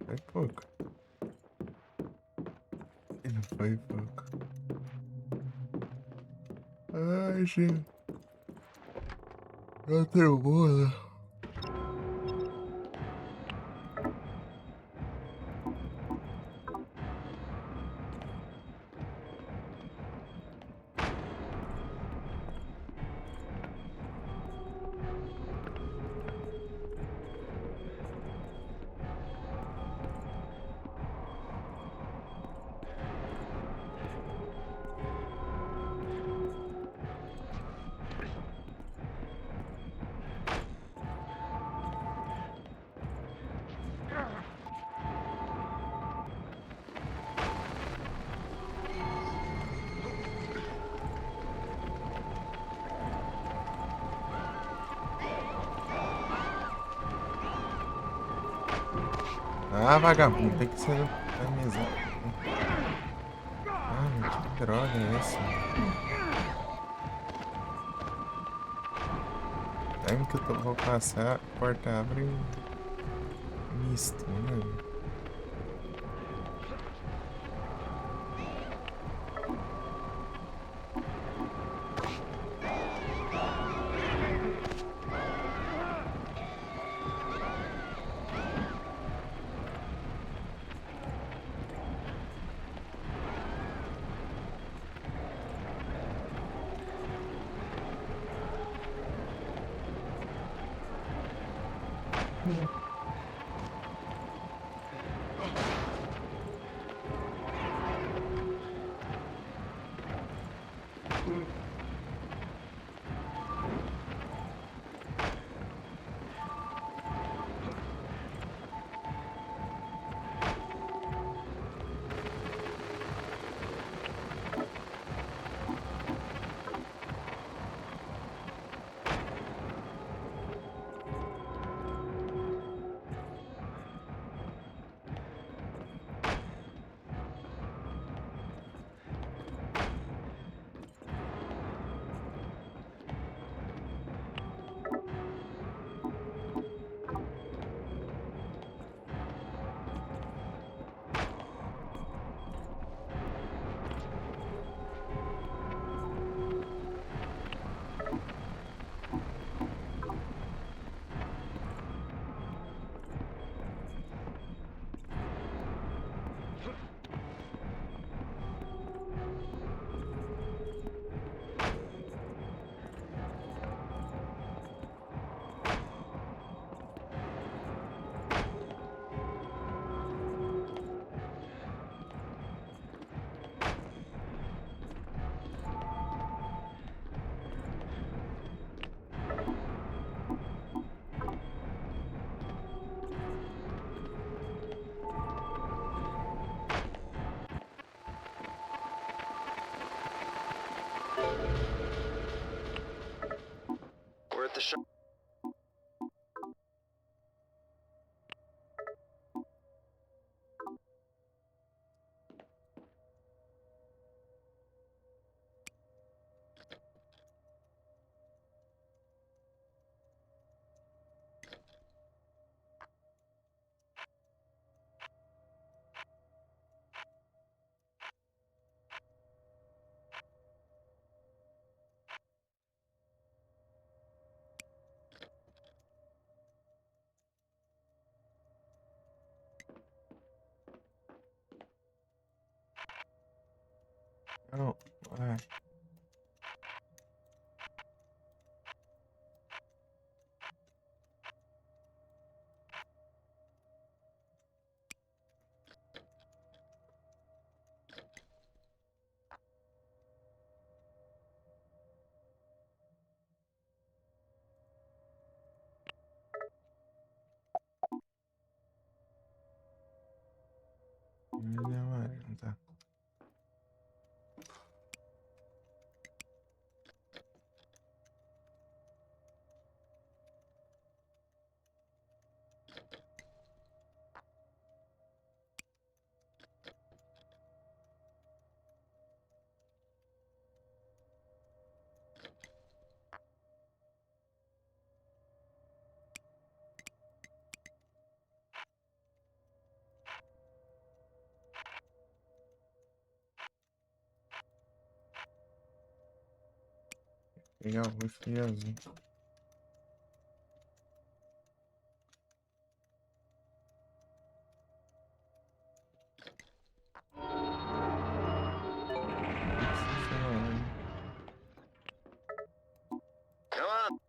Foi pouco. E não foi pouco. Ai, gente. Já terminou, né? Ah, vagabundo, tem que ser na mesa. Ah, que droga é essa? Time que eu vou passar, a porta abre misto, né? We're at the shop. Oh, why? Não tá. Pegar o rosto azul. Come on.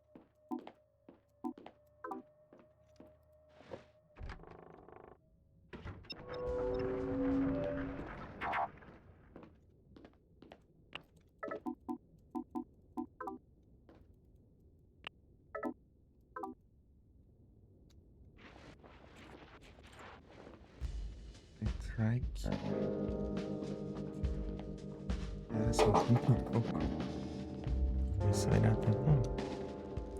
Strike. São 30 e pouco. Isso vai dar tempo.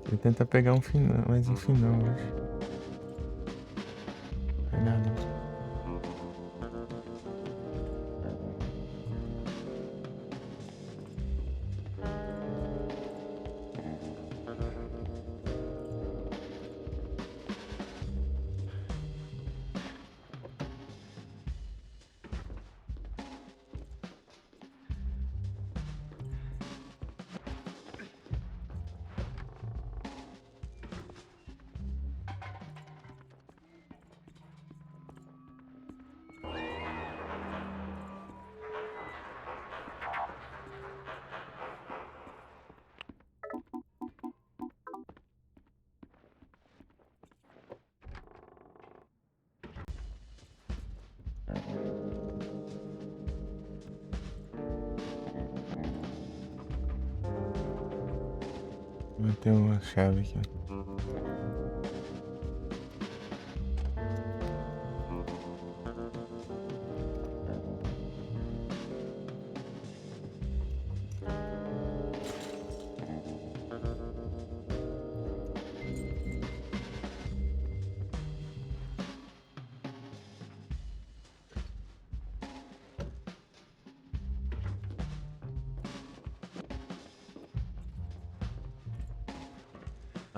Ele tenta pegar um final, mais um final hoje. Vai dar não. Vou ter uma chave aqui.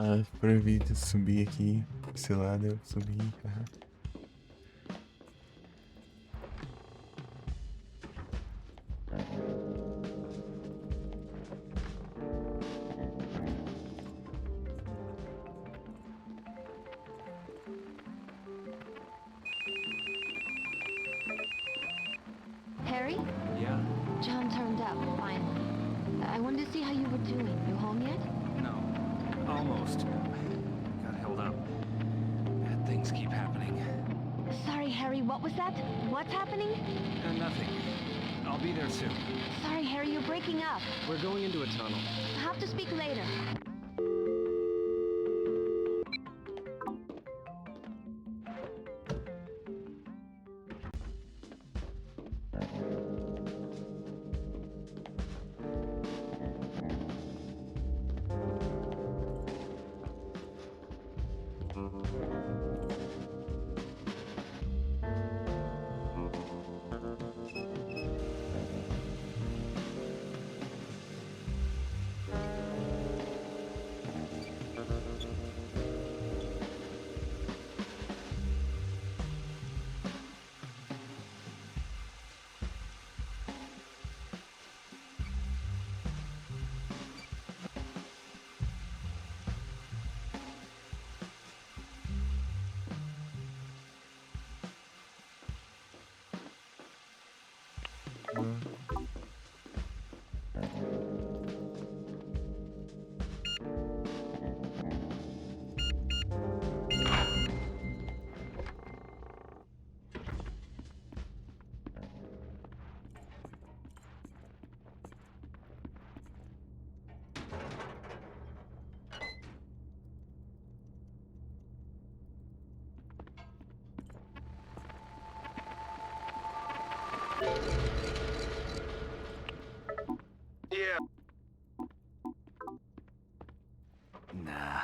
Ah, proibido subir aqui. Esse lado eu subi. Harry? Yeah? John turned up, finally. I wanted to see how you were doing. You home yet? No. Almost. Got held up. Bad things keep happening. Sorry, Harry, what was that? What's happening? Nothing. I'll be there soon. Sorry, Harry, you're breaking up. We're going into a tunnel. Have to speak later. Yeah. Nah.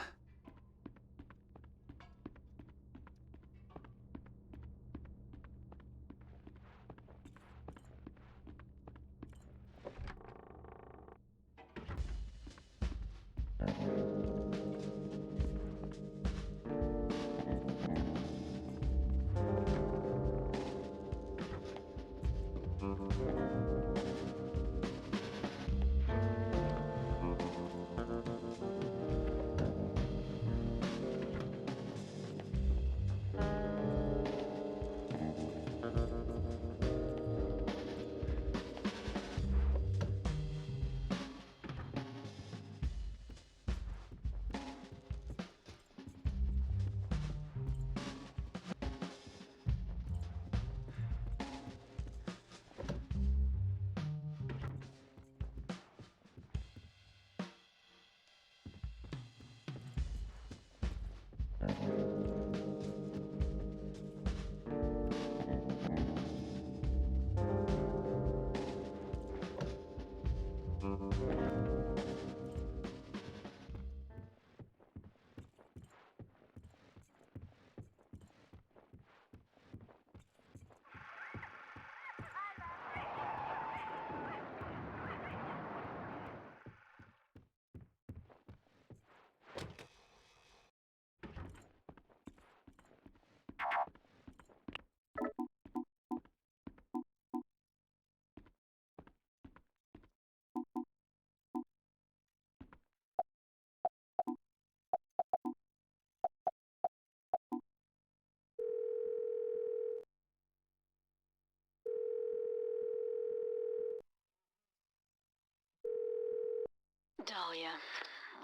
Dahlia,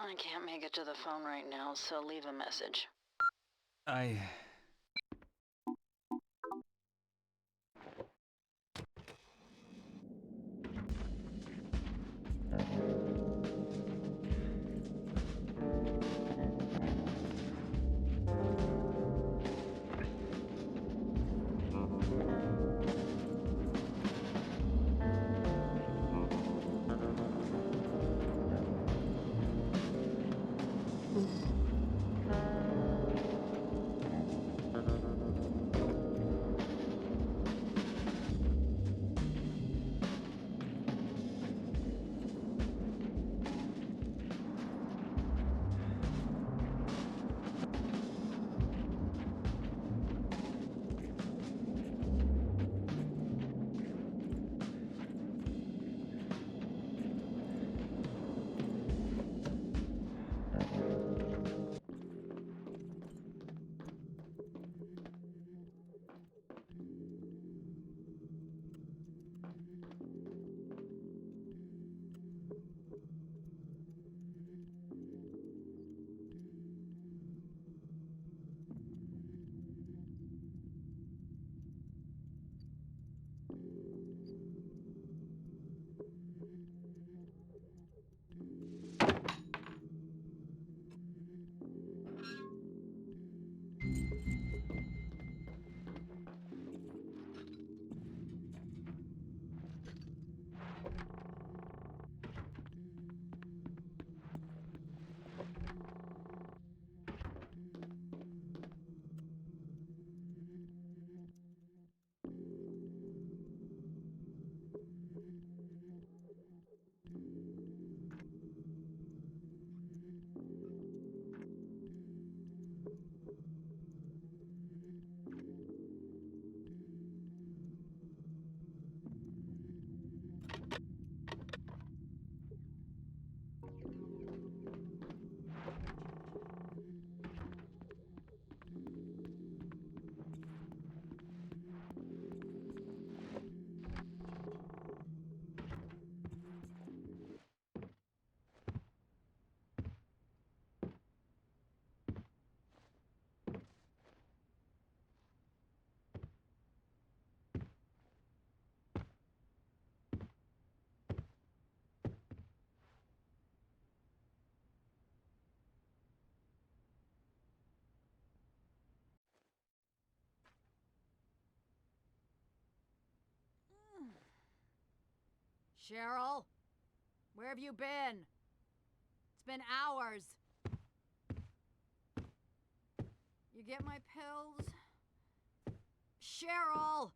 I can't make it to the phone right now, so leave a message. I... Cheryl? Where have you been? It's been hours. You get my pills? Cheryl!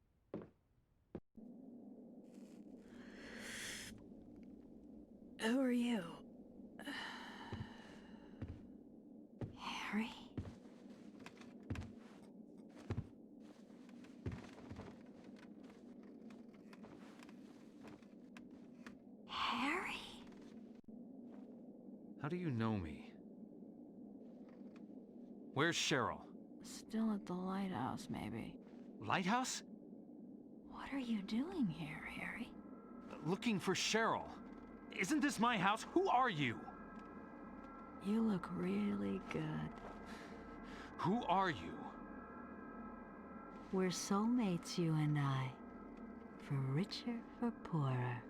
Who are you? Harry? Harry? How do you know me? Where's Cheryl? Still at the lighthouse, maybe. Lighthouse? What are you doing here, Harry? Looking for Cheryl. Isn't this my house? Who are you? You look really good. Who are you? We're soulmates, you and I. For richer, for poorer.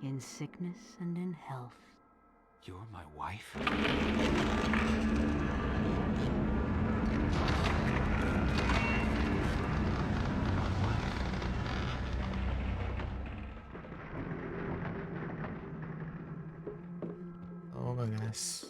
In sickness and in health. You're my wife? Oh my goodness.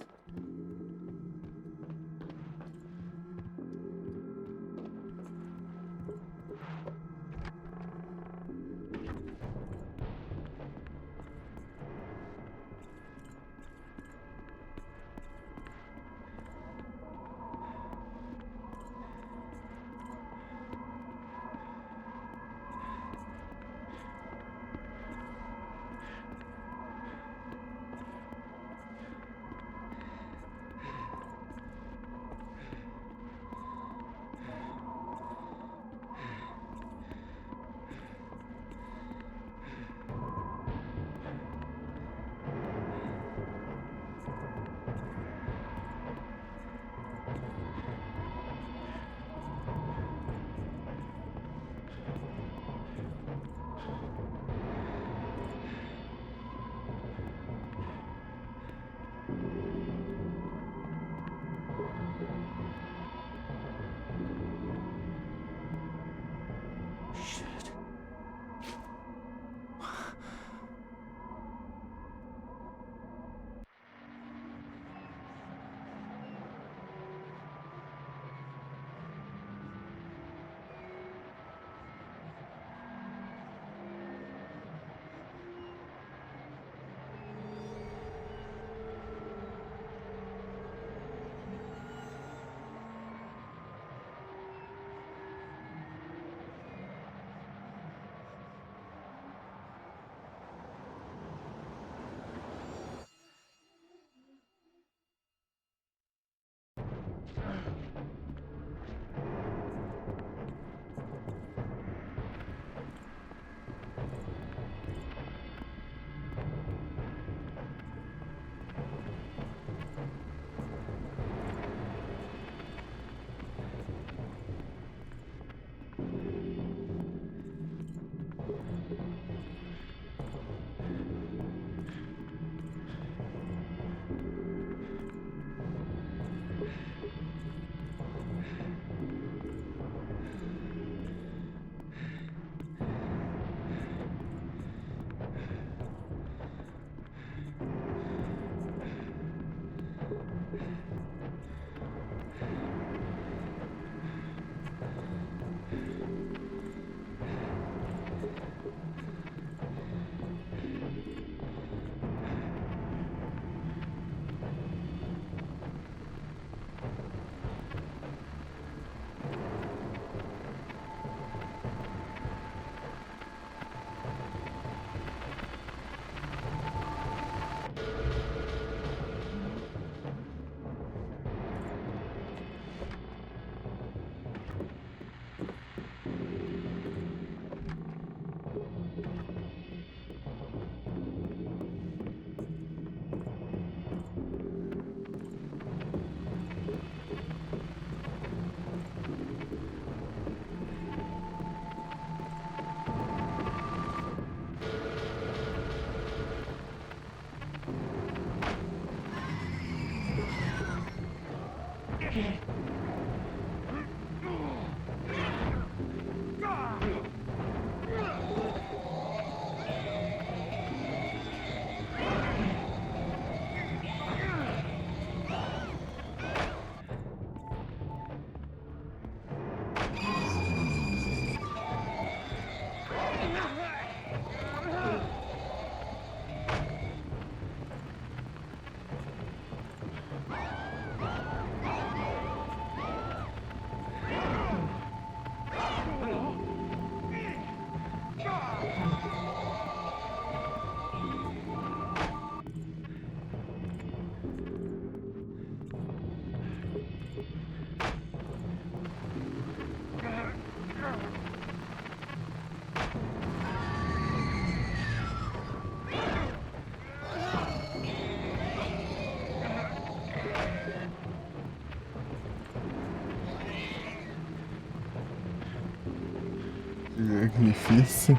Difícil.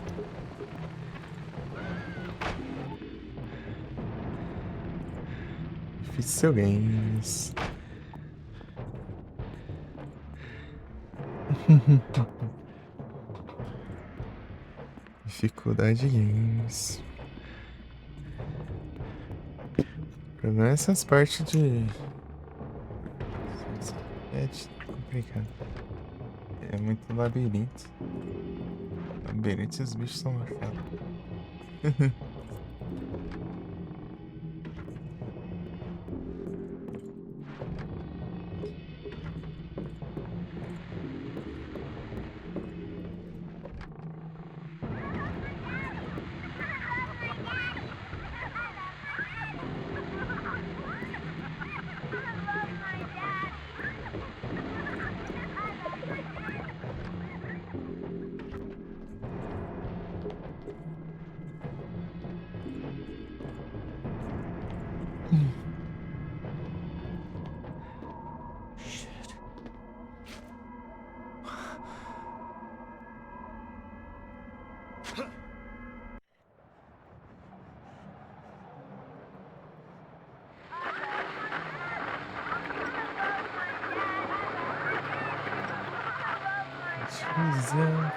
Difícil games. Dificuldade games. O problema é essas partes de... É complicado. É muito labirinto. Labirinto e os bichos são marcados. Jesus.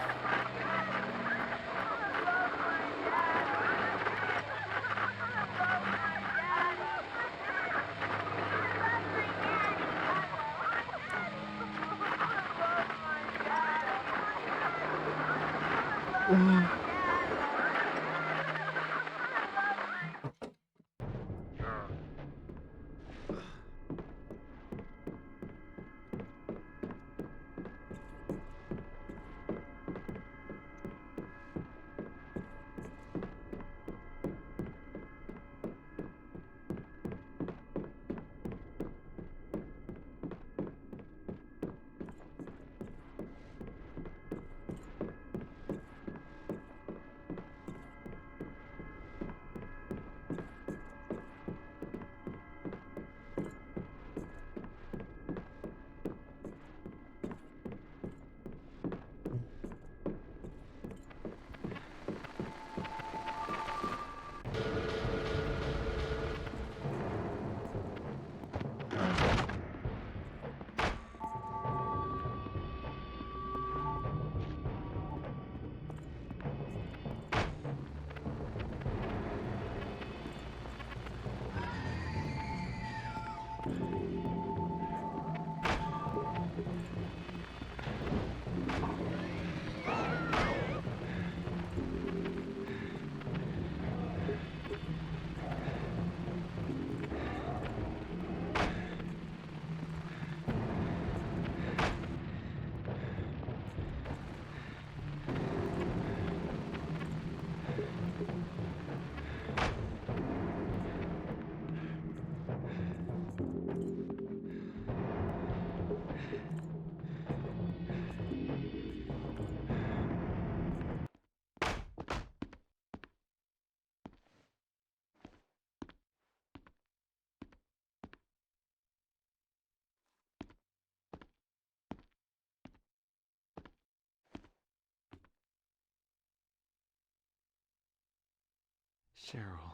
Cheryl,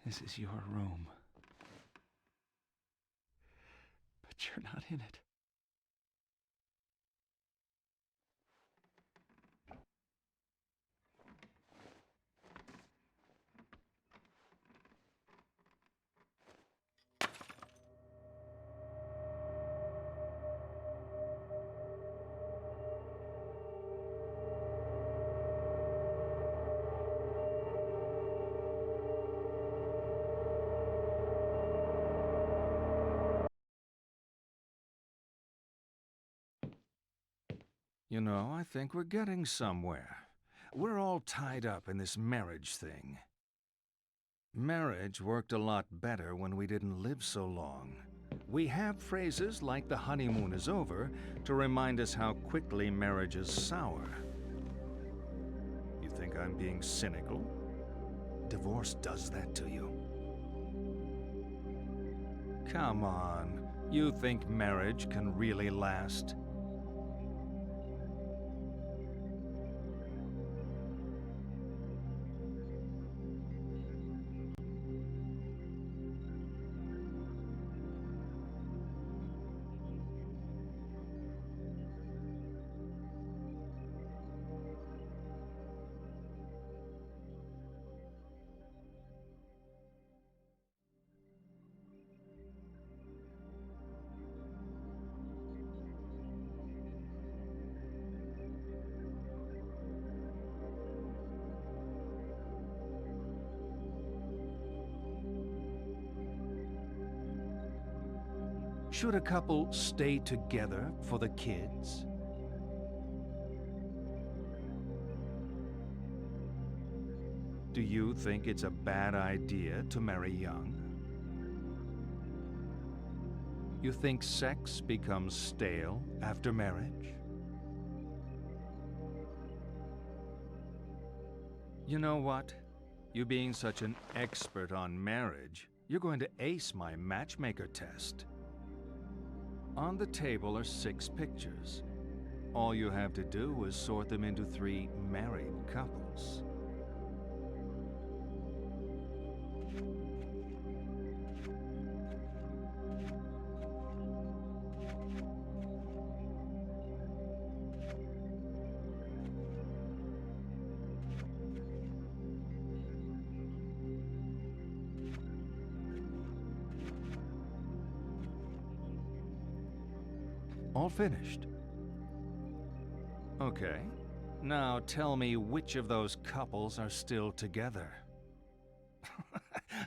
this is your room. But you're not in it. You know, I think we're getting somewhere. We're all tied up in this marriage thing. Marriage worked a lot better when we didn't live so long. We have phrases like the honeymoon is over to remind us how quickly marriages sour. You think I'm being cynical? Divorce does that to you. Come on, you think marriage can really last? Should a couple stay together for the kids? Do you think it's a bad idea to marry young? You think sex becomes stale after marriage? You know what? You being such an expert on marriage, you're going to ace my matchmaker test. On the table are 6 pictures. All you have to do is sort them into 3 married couples. All finished. Okay. Now tell me which of those couples are still together.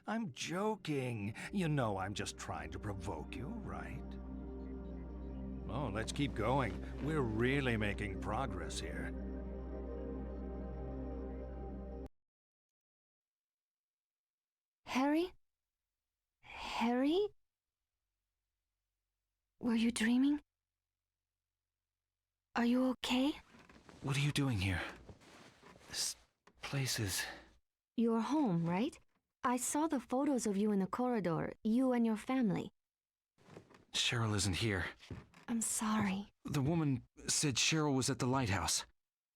I'm joking. You know I'm just trying to provoke you, right? Oh, let's keep going. We're really making progress here. Harry? Harry? Were you dreaming? Are you okay? What are you doing here? This place is... You're home, right? I saw the photos of you in the corridor, you and your family. Cheryl isn't here. I'm sorry. The woman said Cheryl was at the lighthouse.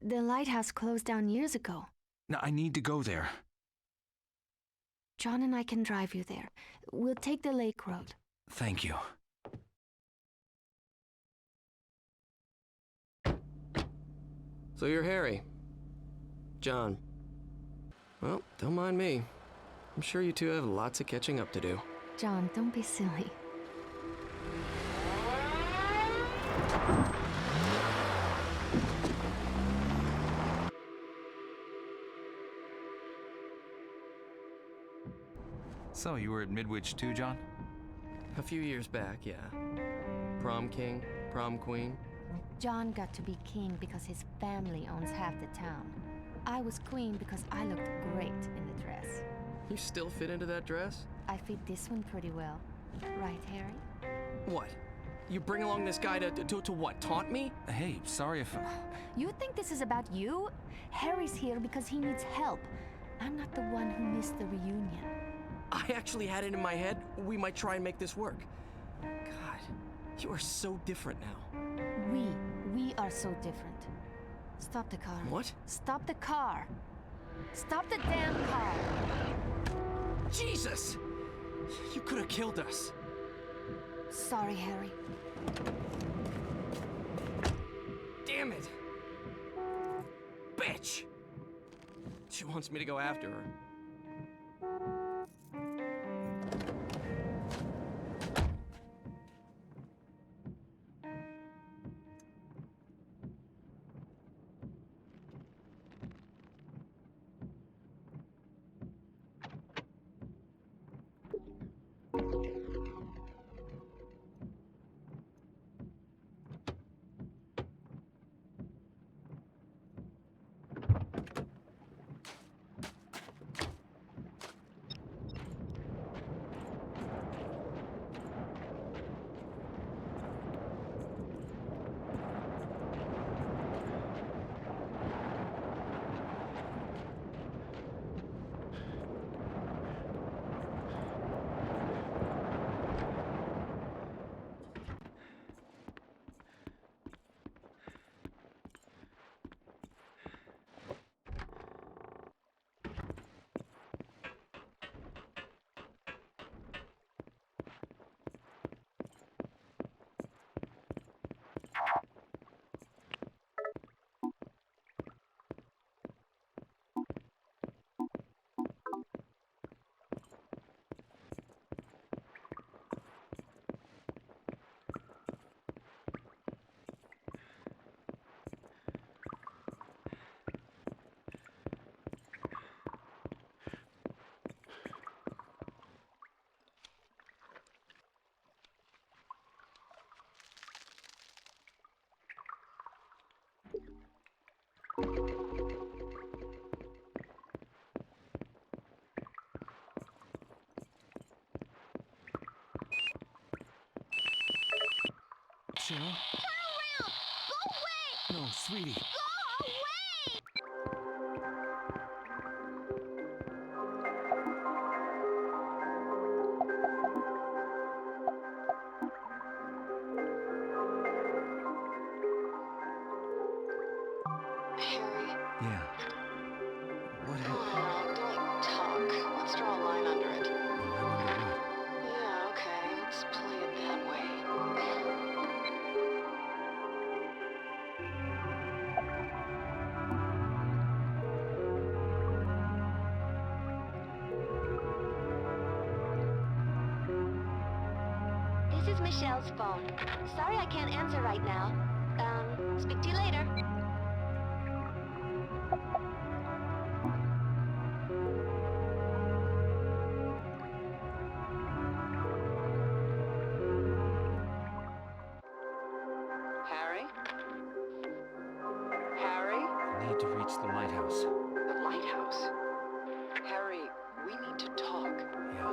The lighthouse closed down years ago. Now, I need to go there. John and I can drive you there. We'll take the lake road. Thank you. So you're Harry. John. Well, don't mind me. I'm sure you two have lots of catching up to do. John, don't be silly. So, you were at Midwich too, John? A few years back, yeah. Prom king, prom queen. John got to be king because his family owns half the town. I was queen because I looked great in the dress. You still fit into that dress? I fit this one pretty well. Right, Harry? What? You bring along this guy to what, taunt me? Hey, sorry if... You think this is about you? Harry's here because he needs help. I'm not the one who missed the reunion. I actually had it in my head we might try and make this work. God, you are so different now. We are so different. Stop the car. What? Stop the car. Stop the damn car. Jesus! You could have killed us. Sorry, Harry. Damn it! Bitch! She wants me to go after her. Cheryl? Turn around! Go away! No, sweetie. Go away! Harry, Yeah. What come on now, don't talk. Let's draw a line under it. Yeah, okay, let's play it that way. This is Michelle's phone. Sorry I can't answer right now. Speak to you later. Harry? Harry? I need to reach the lighthouse. The lighthouse? Harry, we need to talk. Yeah.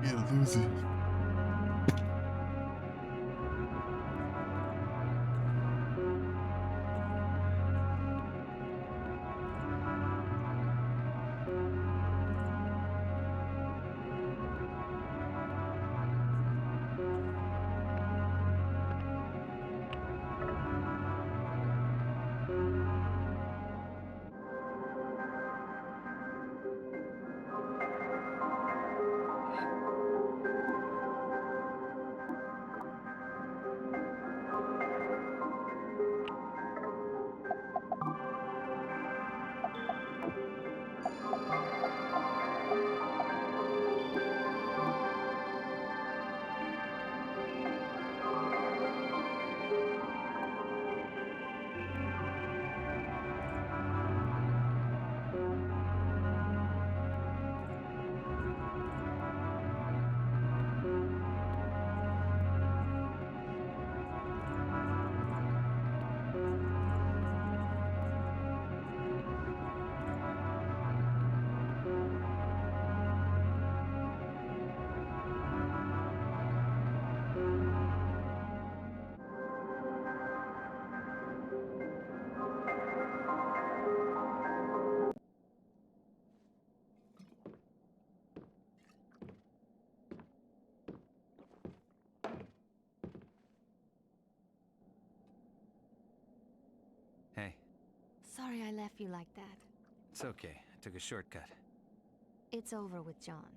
You loser. Sorry I left you like that. It's okay. I took a shortcut. It's over with John.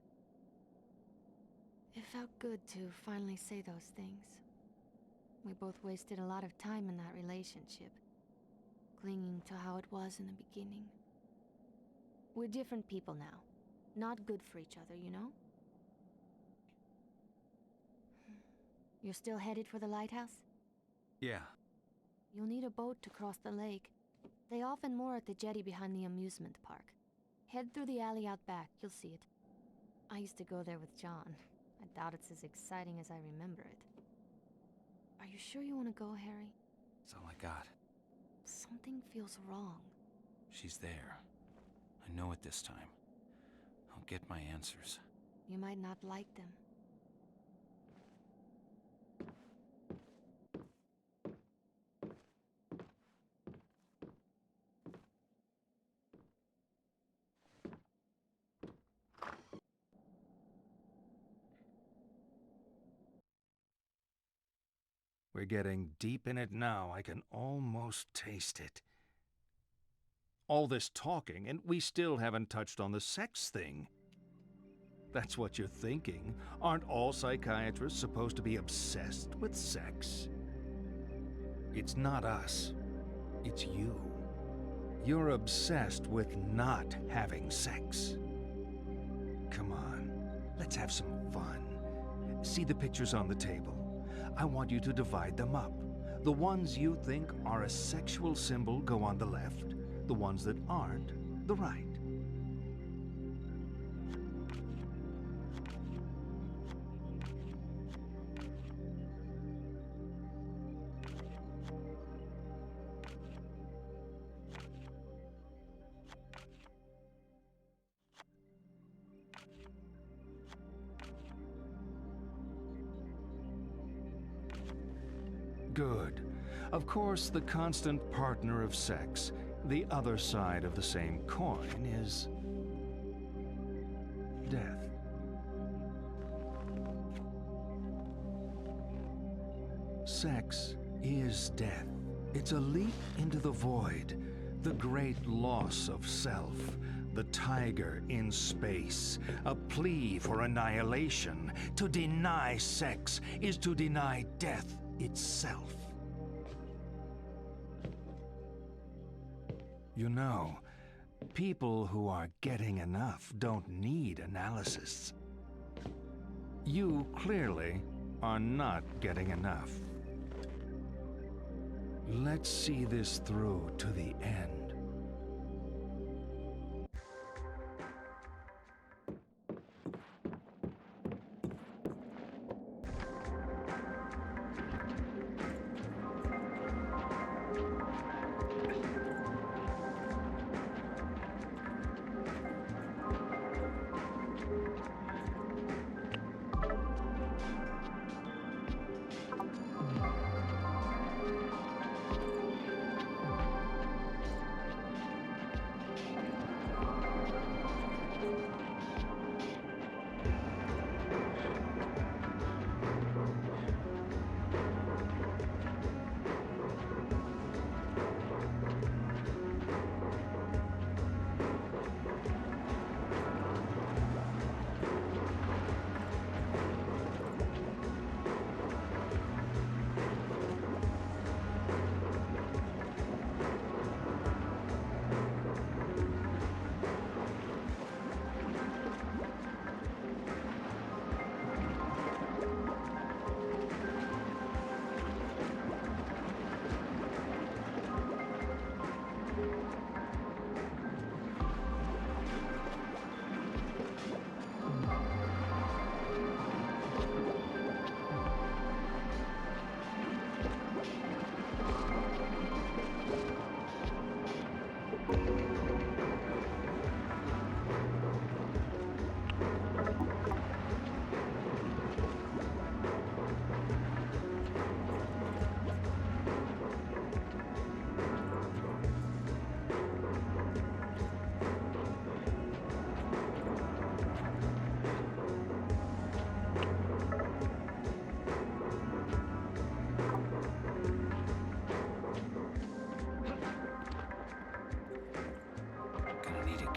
It felt good to finally say those things. We both wasted a lot of time in that relationship, clinging to how it was in the beginning. We're different people now. Not good for each other, you know? You're still headed for the lighthouse? Yeah. You'll need a boat to cross the lake. They often moor at the jetty behind the amusement park. Head through the alley out back, you'll see it. I used to go there with John. I doubt it's as exciting as I remember it. Are you sure you want to go, Harry? That's all I got. Something feels wrong. She's there. I know it this time. I'll get my answers. You might not like them. We're getting deep in it now. I can almost taste it. All this talking, and we still haven't touched on the sex thing. That's what you're thinking. Aren't all psychiatrists supposed to be obsessed with sex? It's not us. It's you. You're obsessed with not having sex. Come on, let's have some fun. See the pictures on the table. I want you to divide them up. The ones you think are a sexual symbol go on the left. The ones that aren't, the right. Good. Of course, the constant partner of sex, the other side of the same coin, is death. Sex is death. It's a leap into the void, the great loss of self, the tiger in space, a plea for annihilation. To deny sex is to deny death itself. You know, people who are getting enough don't need analysis. You clearly are not getting enough. Let's see this through to the end.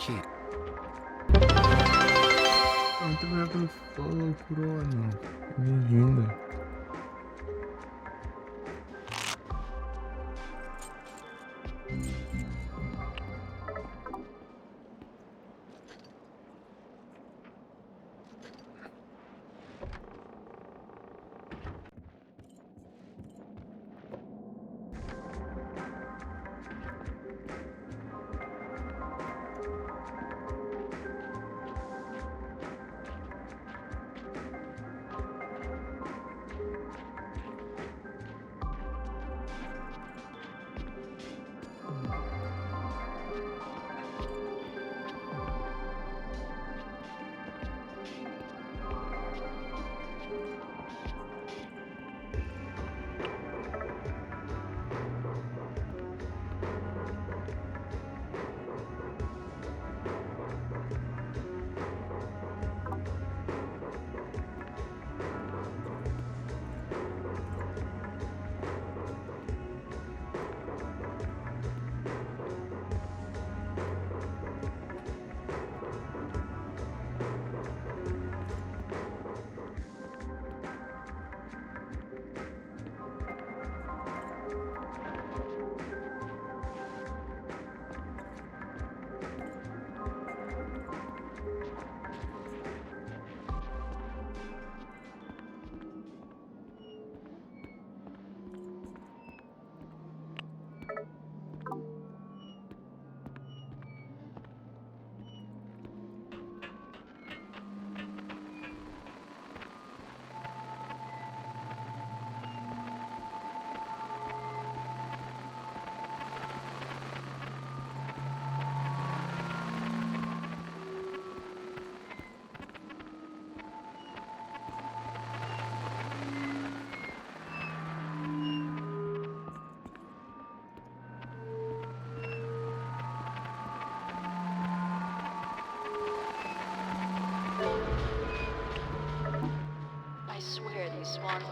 cute. Muito obrigado pelo follow, Crono. Bem-vinda. I swear these swans...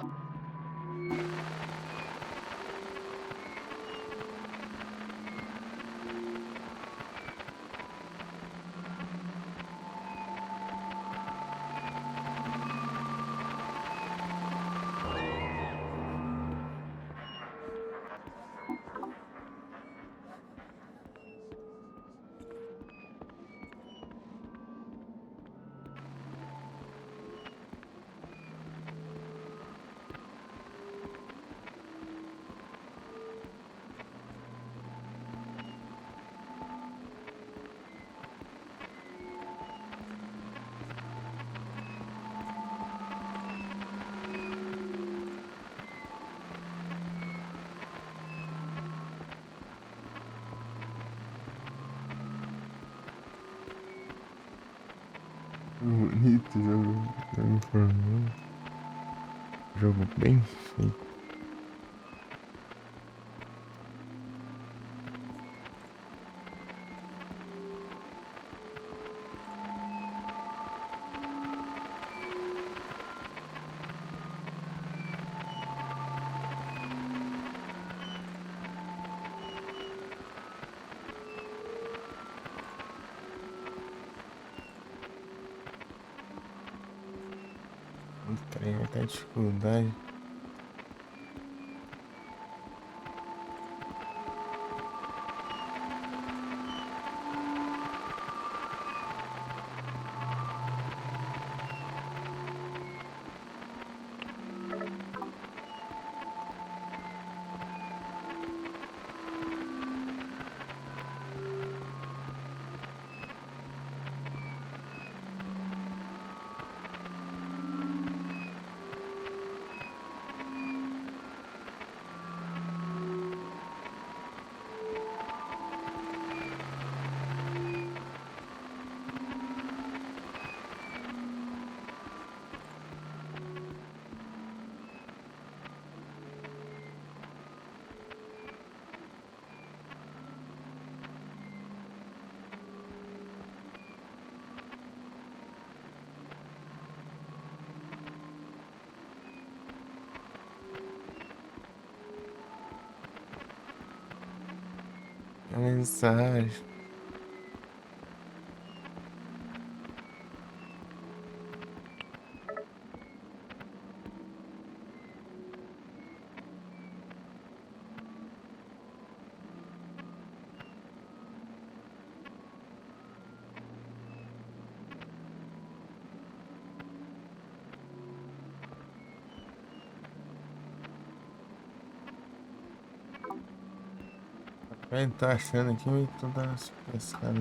Bonito jogo, jogo formal. Jogo bem feito. Peraí, vai ter dificuldade. A mensagem. Ele tá achando aqui e tô dando essa pescada.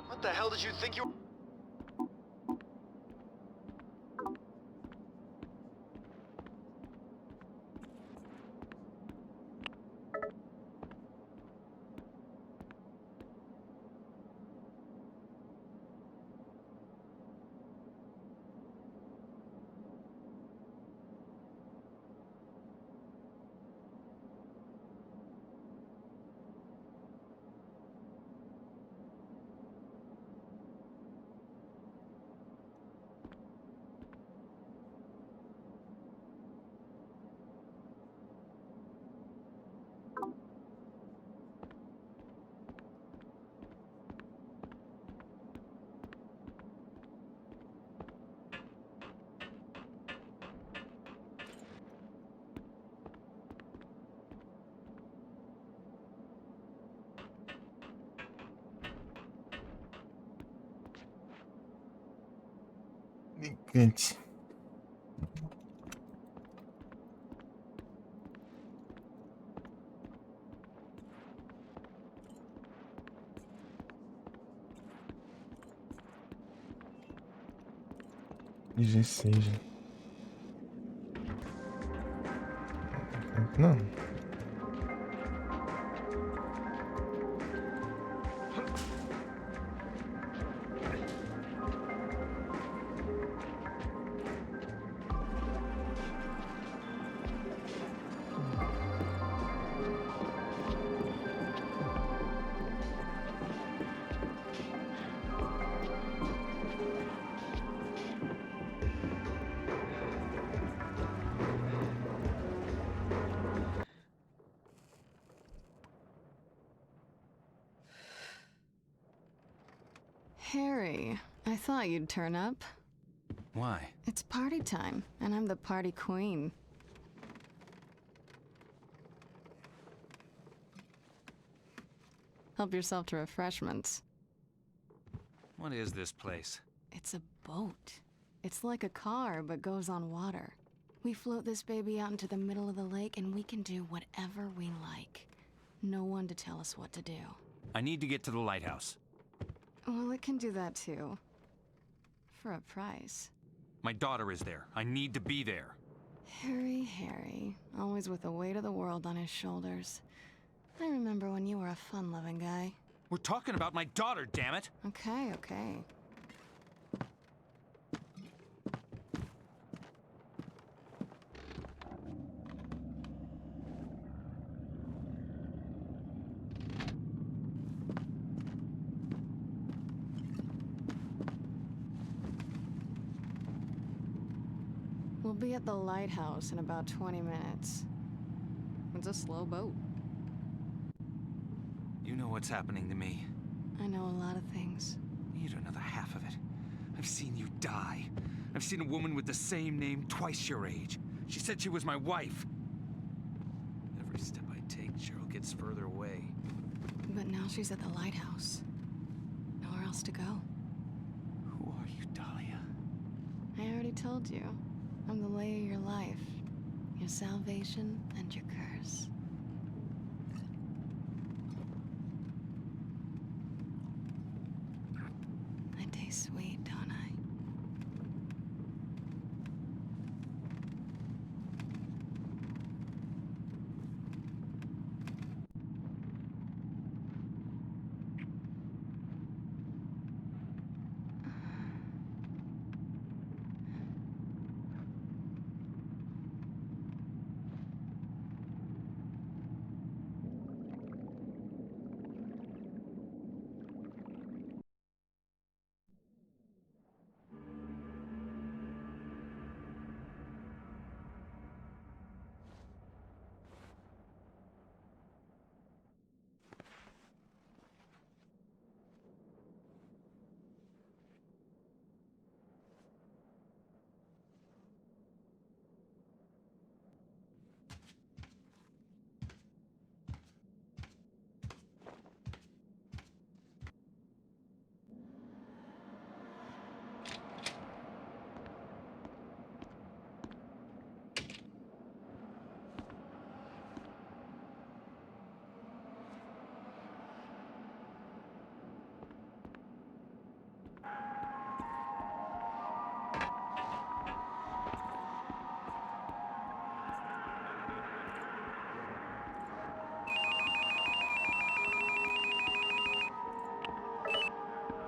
What the hell did you think you... Gigante. G6. Não. Harry, I thought you'd turn up. Why? It's party time, and I'm the party queen. Help yourself to refreshments. What is this place? It's a boat. It's like a car, but goes on water. We float this baby out into the middle of the lake, and we can do whatever we like. No one to tell us what to do. I need to get to the lighthouse. Well, it can do that too. For a price. My daughter is there. I need to be there. Harry, always with the weight of the world on his shoulders. I remember when you were a fun-loving guy. We're talking about my daughter, damn it! Okay. We'll be at the lighthouse in about 20 minutes. It's a slow boat. what's happening to me. I know a lot of things. You don't know the half of it. I've seen you die. I've seen a woman with the same name twice your age. She said she was my wife. Every step I take, Cheryl gets further away. But now she's at the lighthouse. Nowhere else to go. Who are you, Dahlia? I already told you. I'm the lay of your life. Your salvation and your curse. I taste sweet, don't I?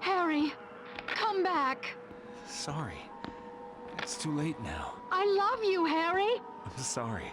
Harry, come back. Sorry. It's too late now. I love you, Harry. I'm sorry.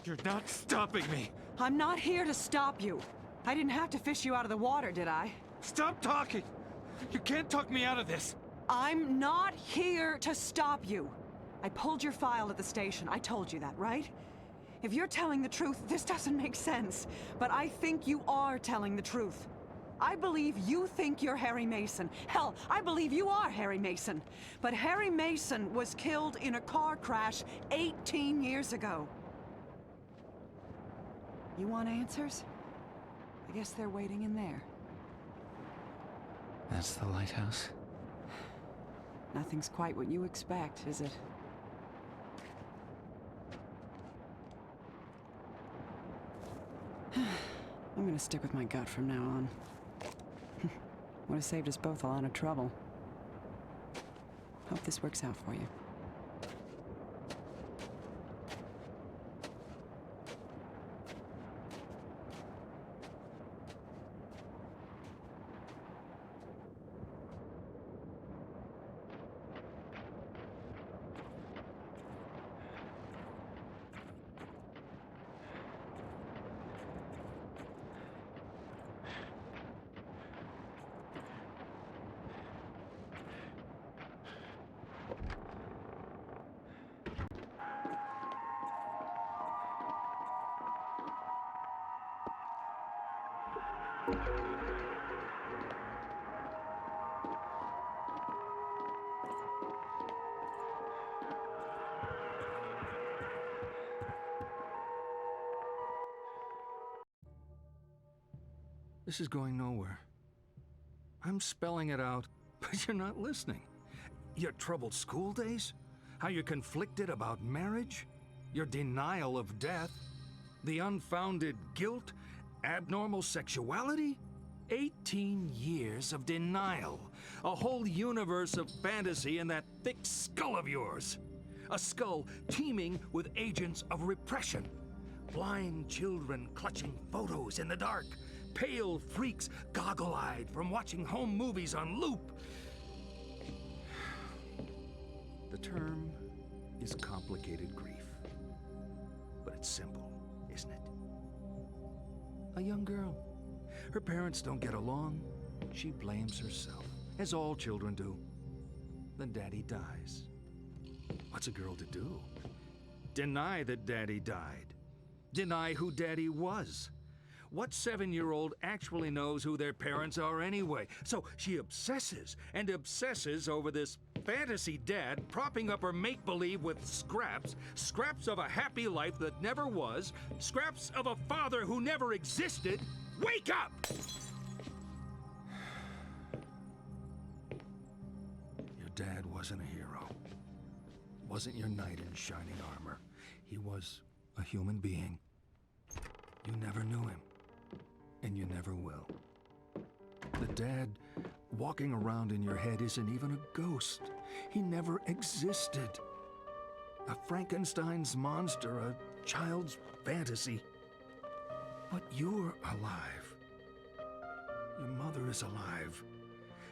You're not stopping me! I'm not here to stop you. I didn't have to fish you out of the water, did I? Stop talking! You can't talk me out of this! I'm not here to stop you. I pulled your file at the station. I told you that, right? If you're telling the truth, this doesn't make sense. But I think you are telling the truth. I believe you think you're Harry Mason. Hell, I believe you are Harry Mason. But Harry Mason was killed in a car crash 18 years ago. You want answers? I guess they're waiting in there. That's the lighthouse? Nothing's quite what you expect, is it? I'm gonna stick with my gut from now on. Would have saved us both a lot of trouble. Hope this works out for you. This is going nowhere. I'm spelling it out, but you're not listening. Your troubled school days? How you're conflicted about marriage? Your denial of death? The unfounded guilt? Abnormal sexuality? 18 years of denial. A whole universe of fantasy in that thick skull of yours. A skull teeming with agents of repression. Blind children clutching photos in the dark. Pale freaks goggle-eyed from watching home movies on loop. The term is complicated grief. But it's simple, isn't it? A young girl. Her parents don't get along. She blames herself, as all children do. Then Daddy dies. What's a girl to do? Deny that Daddy died. Deny who Daddy was. What 7-year-old actually knows who their parents are anyway? So she obsesses and obsesses over this fantasy dad propping up her make-believe with scraps of a happy life that never was, scraps of a father who never existed. Wake up! Your dad wasn't a hero. Wasn't your knight in shining armor. He was a human being. You never knew him. And you never will. The dad walking around in your head isn't even a ghost. He never existed. A Frankenstein's monster, a child's fantasy. But you're alive. Your mother is alive.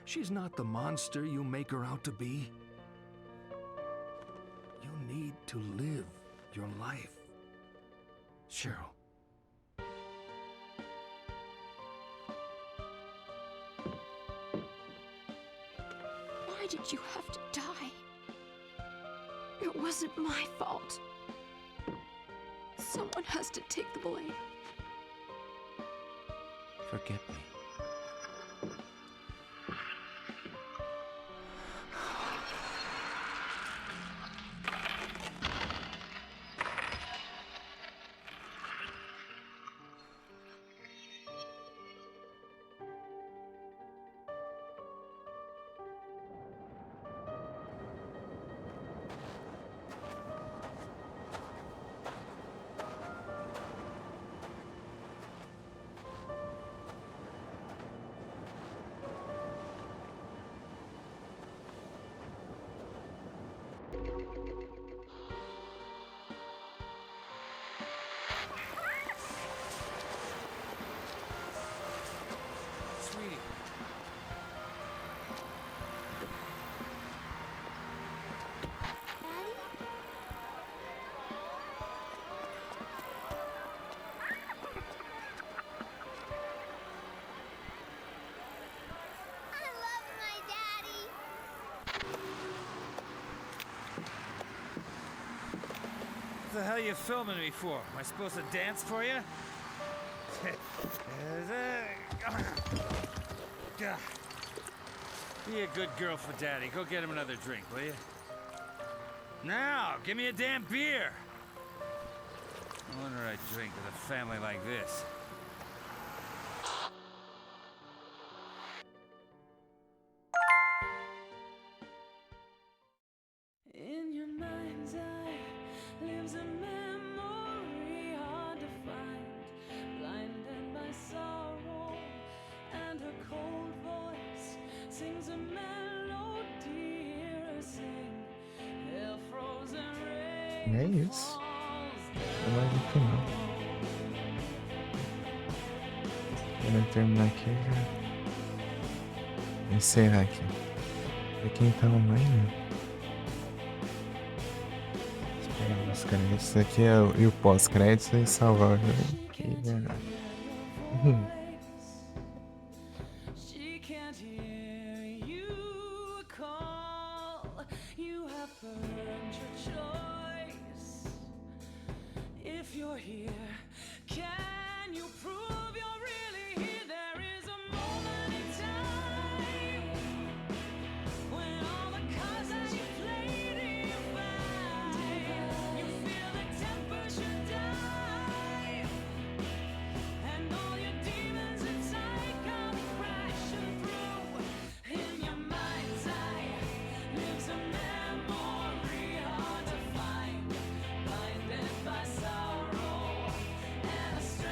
She's not the monster you make her out to be. You need to live your life. Cheryl. Why did you have to die? It wasn't my fault. Someone has to take the blame. Forget me. What the hell are you filming me for? Am I supposed to dance for you? Be a good girl for Daddy. Go get him another drink, will you? Now, give me a damn beer! No wonder I drink with a family like this. In your mind's eye lives a memory hard to find, blinded by sorrow, and her cold voice sings a melody, hear her sing, hell frozen rain. É isso. Eu não vi que não. Vou terminar aqui já. Encerrar aqui. Pra quem tá online. Esperar os créditos. Isso aqui é o pós-crédito e salvar o jogo. Aqui já. She can't hear you call. You have earned your choice. If you're here, can you prove you're really here? There is a moment in time when all the cards that you played in fine. You feel the temperature die, and all your demons inside come crashing through. In your mind's eye lives a memory hard to find, blinded by sorrow and a strange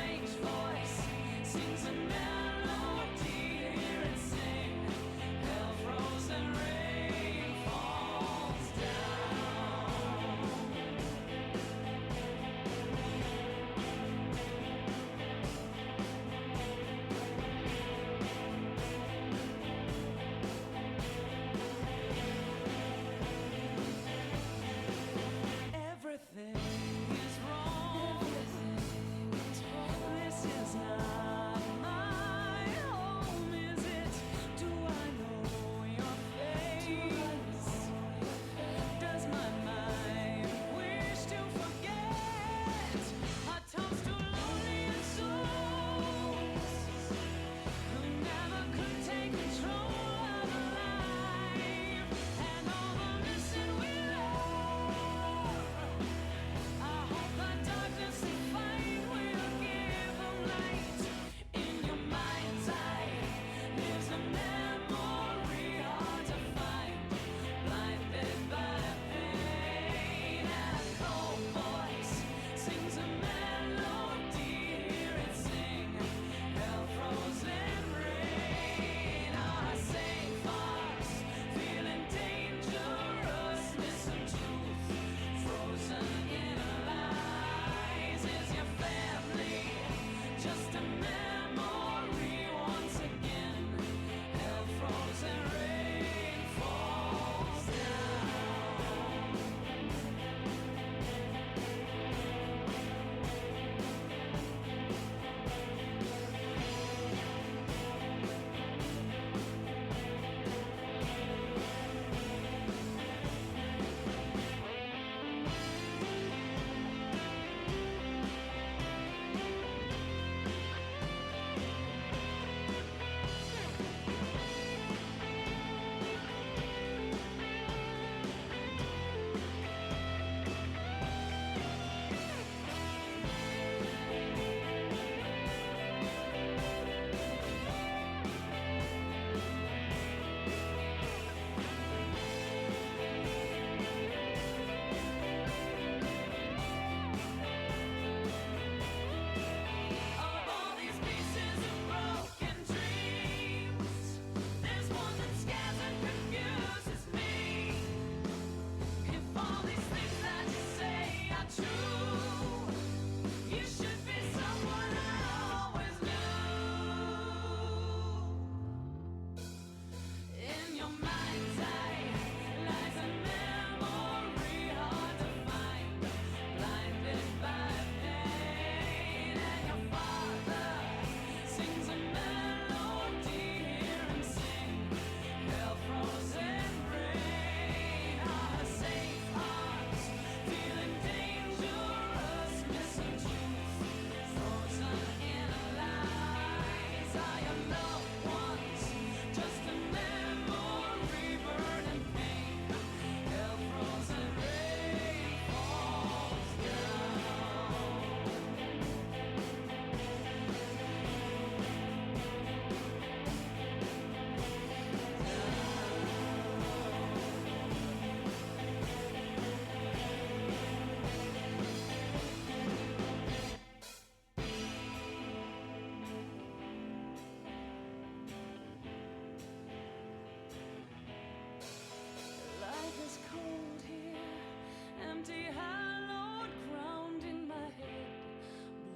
empty, hallowed ground in my head.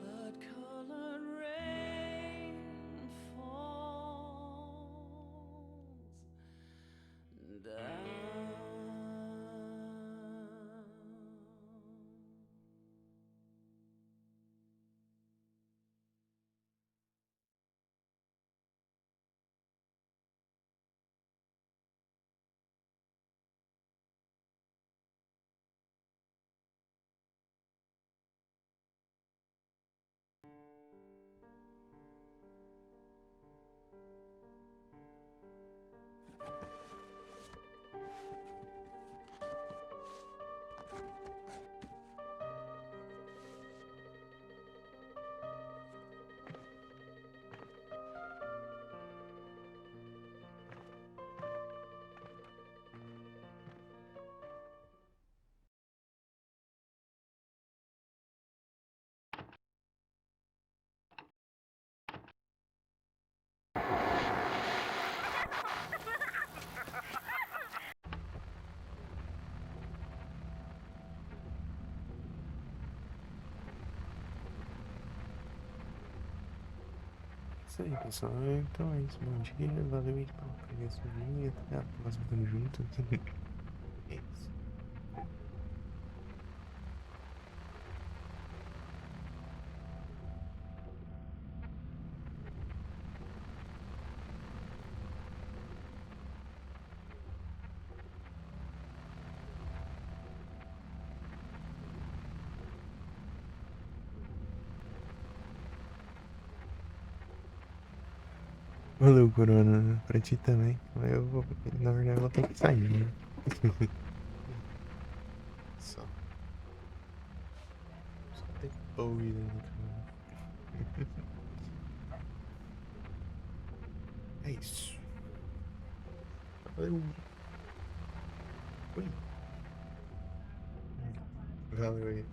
Blood-colored rain falls down. Isso aí, pessoal. Então é isso. Bom dia. Valeu aí pela presença minha. Até a próxima. Tamo junto. É isso. Valeu, Corona. Pra ti também. Eu vou, na verdade, eu vou ter que sair, né? Só. Só tem poe ali, cara. É isso. Valeu. Oi. Valeu aí.